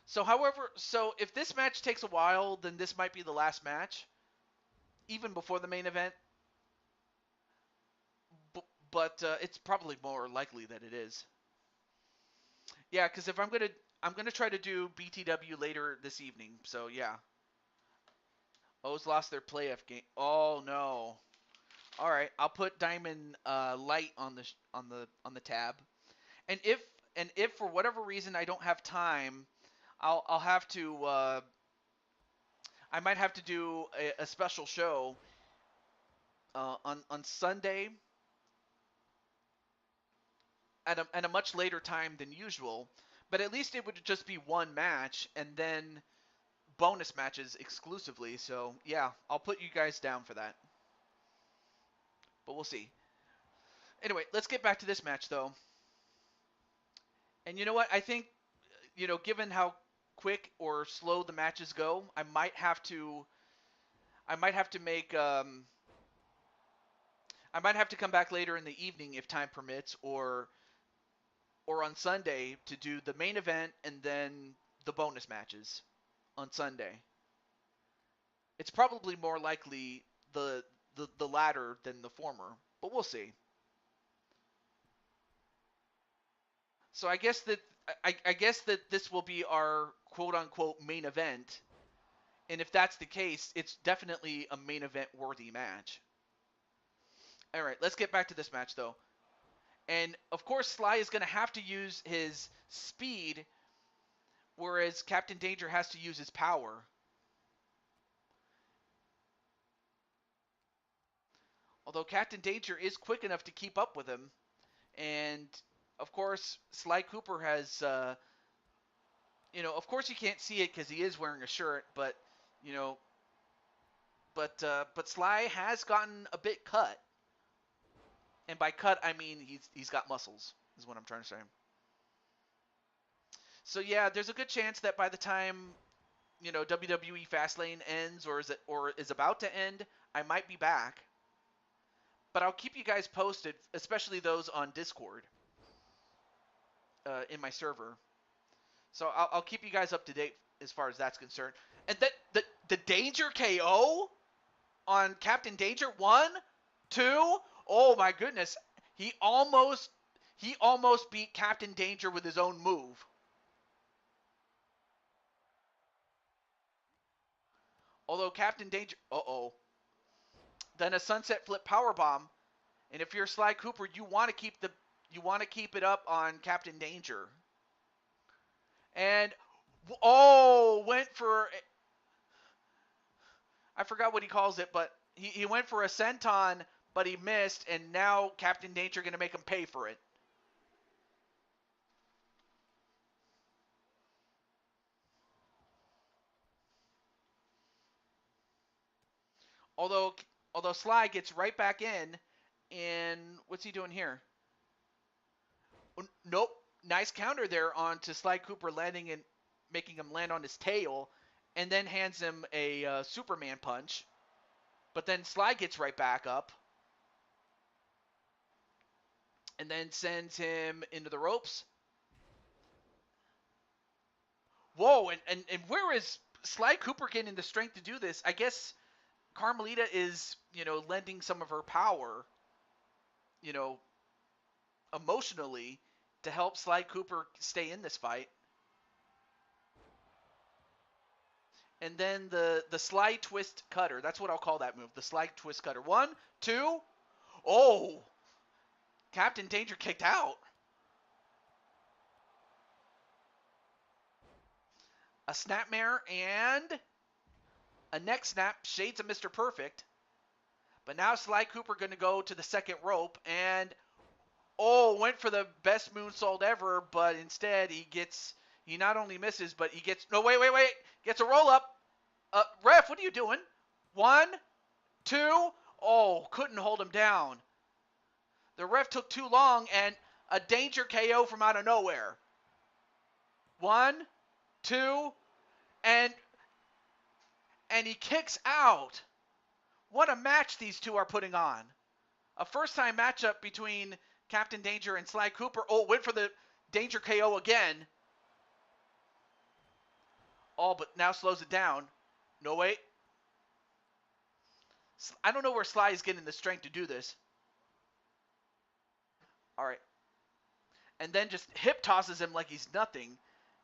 So, however, if this match takes a while, then this might be the last match, even before the main event. But it's probably more likely that it is. Yeah, because if I'm gonna try to do BTW later this evening. So yeah. O's lost their playoff game. Oh no. All right, I'll put Diamond Light on the tab. And if for whatever reason I don't have time, I'll have to I might have to do a special show on Sunday at a much later time than usual. But at least it would just be one match and then bonus matches exclusively. So yeah, I'll put you guys down for that. But we'll see. Anyway, let's get back to this match though. And you know what? I think, given how quick or slow the matches go, I might have to make I might have to come back later in the evening if time permits, or on Sunday to do the main event and then the bonus matches on Sunday. It's probably more likely the latter than the former, but we'll see. So I guess that this will be our quote unquote main event. And if that's the case, it's definitely a main event worthy match. All right, let's get back to this match though. And of course, Sly is going to have to use his speed, whereas Captain Danger has to use his power. Although Captain Danger is quick enough to keep up with him. And of course, Sly Cooper has, of course you can't see it because he is wearing a shirt, but, but Sly has gotten a bit cut. And by cut, I mean he's got muscles, is what I'm trying to say. So yeah, there's a good chance that by the time, WWE Fastlane ends or is about to end, I might be back. But I'll keep you guys posted, especially those on Discord, in my server. So I'll keep you guys up to date as far as that's concerned. And the Danger KO on Captain Danger, 1, 2. Oh my goodness, he almost beat Captain Danger with his own move. Although Captain Danger, then a sunset flip powerbomb, and if you're Sly Cooper, you want to keep it up on Captain Danger. And went for, I forgot what he calls it, but he went for a senton, but he missed, and now Captain Danger going to make him pay for it. Although Sly gets right back in, and what's he doing here? Nope. Nice counter there onto Sly Cooper, landing and making him land on his tail, and then hands him a Superman punch. But then Sly gets right back up, and then sends him into the ropes. Whoa, and where is Sly Cooper getting the strength to do this? I guess Carmelita is, lending some of her power, emotionally, to help Sly Cooper stay in this fight. And then the Sly Twist Cutter. That's what I'll call that move. The Sly Twist Cutter. 1, 2. Oh! Captain Danger kicked out. A snapmare and a neck snap. Shades of Mr. Perfect. But now Sly Cooper going to go to the second rope and went for the best moonsault ever, but instead he not only misses, but he gets, gets a roll up. Ref, what are you doing? 1, 2, couldn't hold him down. The ref took too long, and a Danger KO from out of nowhere. 1, 2, and he kicks out. What a match these two are putting on. A first-time matchup between Captain Danger and Sly Cooper. Oh, went for the Danger KO again. Oh, but now slows it down. No, wait. I don't know where Sly is getting the strength to do this. All right. And then just hip tosses him like he's nothing.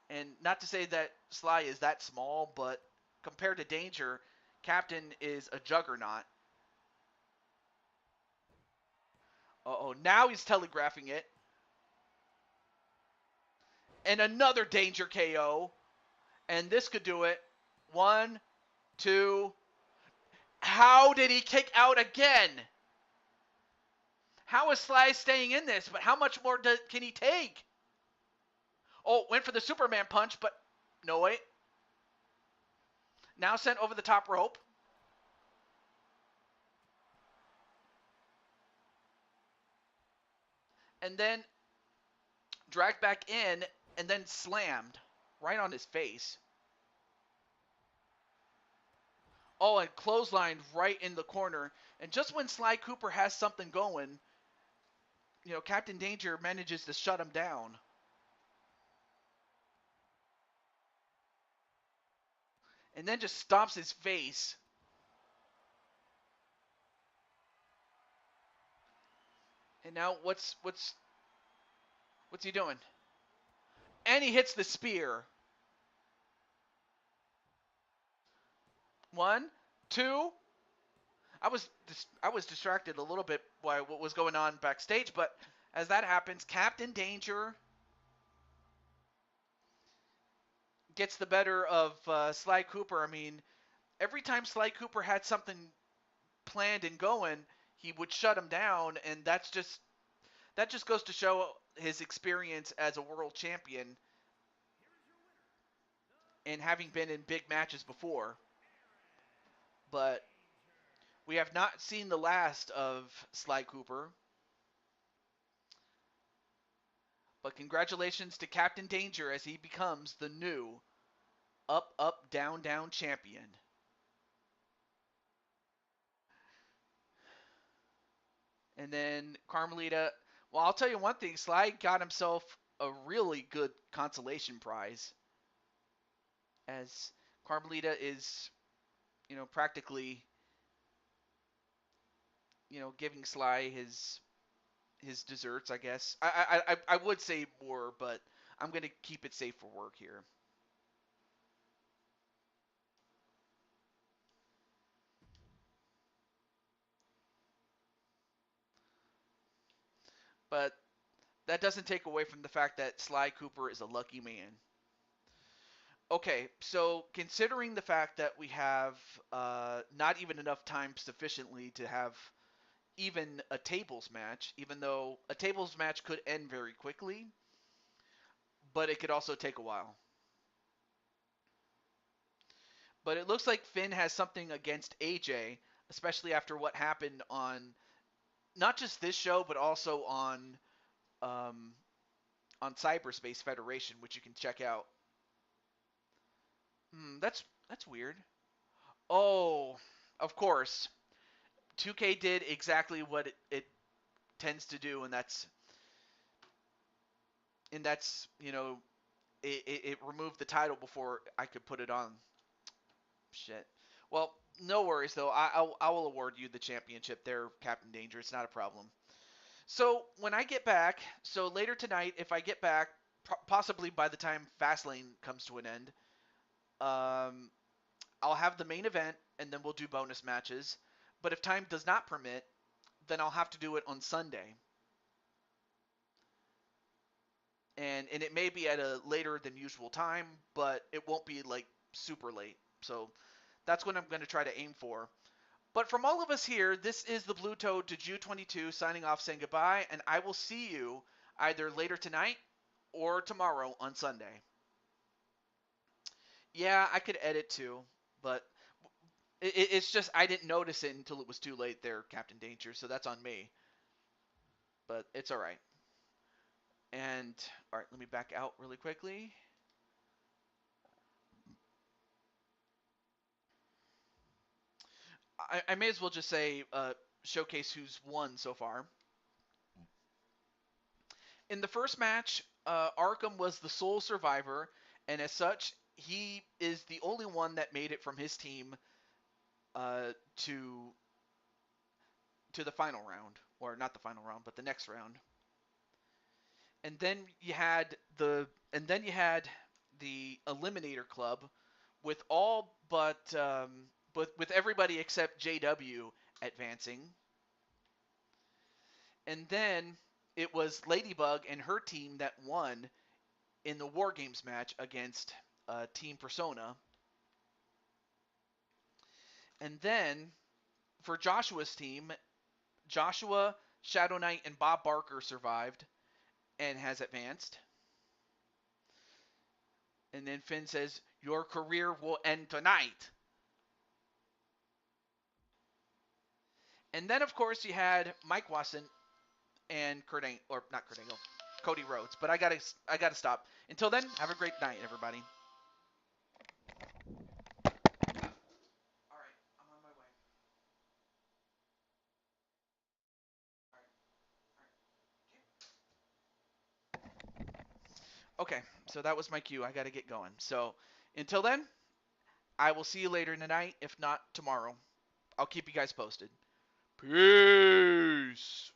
And not to say that Sly is that small, but compared to Danger, Captain is a juggernaut. Uh-oh, now he's telegraphing it. And another Danger KO. And this could do it. 1, 2. How did he kick out again? How is Sly staying in this? But how much more can he take? Oh, went for the Superman punch, but no, wait. Now sent over the top rope. And then dragged back in and then slammed right on his face. Oh, and clotheslined right in the corner. And just when Sly Cooper has something going, Captain Danger manages to shut him down. And then just stomps his face. And now what's he doing? And he hits the spear. 1, 2. I was distracted a little bit by what was going on backstage, but as that happens, Captain Danger gets the better of Sly Cooper. I mean, every time Sly Cooper had something planned and going, he would shut him down, and that just goes to show his experience as a world champion and having been in big matches before. But we have not seen the last of Sly Cooper. But congratulations to Captain Danger as he becomes the new up, up, down, down champion. And then Carmelita, well, I'll tell you one thing. Sly got himself a really good consolation prize. As Carmelita is, practically, giving Sly his desserts, I guess. I would say more, but I'm going to keep it safe for work here. But that doesn't take away from the fact that Sly Cooper is a lucky man. Okay, so considering the fact that we have not even enough time sufficiently to have even a tables match, even though a tables match could end very quickly, but it could also take a while. But it looks like Finn has something against AJ, especially after what happened on not just this show, but also um, on Cyberspace Federation, which you can check out. That's weird. Oh, of course. 2K did exactly what it tends to do, and that's it removed the title before I could put it on. Shit. Well, no worries though. I will award you the championship there, Captain Danger. It's not a problem. So when I get back, so later tonight, if I get back, possibly by the time Fastlane comes to an end, I'll have the main event, and then we'll do bonus matches. But if time does not permit, then I'll have to do it on Sunday. And it may be at a later than usual time, but it won't be like super late. So that's what I'm going to try to aim for. But from all of us here, this is the Blue Toad to Ju22 signing off, saying goodbye, and I will see you either later tonight or tomorrow on Sunday. Yeah, I could edit too, but it's just I didn't notice it until it was too late there, Captain Danger, so that's on me. But it's all right. And all right, let me back out really quickly. I may as well just say showcase who's won so far. In the first match, Arkham was the sole survivor, and as such, he is the only one that made it from his team to the final round, or not the final round, but the next round. And then you had the Eliminator Club, with all but with everybody except JW advancing. And then it was Ladybug and her team that won in the War Games match against Team Persona. And then for Joshua's team, Joshua, Shadow Knight, and Bob Barker survived and has advanced. And then Finn says, "Your career will end tonight." And then, of course, you had Mike Watson and Cody Rhodes. But I gotta stop. Until then, have a great night, everybody. All right, I'm on my way. All right, all right. Okay, so that was my cue. I gotta get going. So until then, I will see you later tonight. If not tomorrow, I'll keep you guys posted. Peace.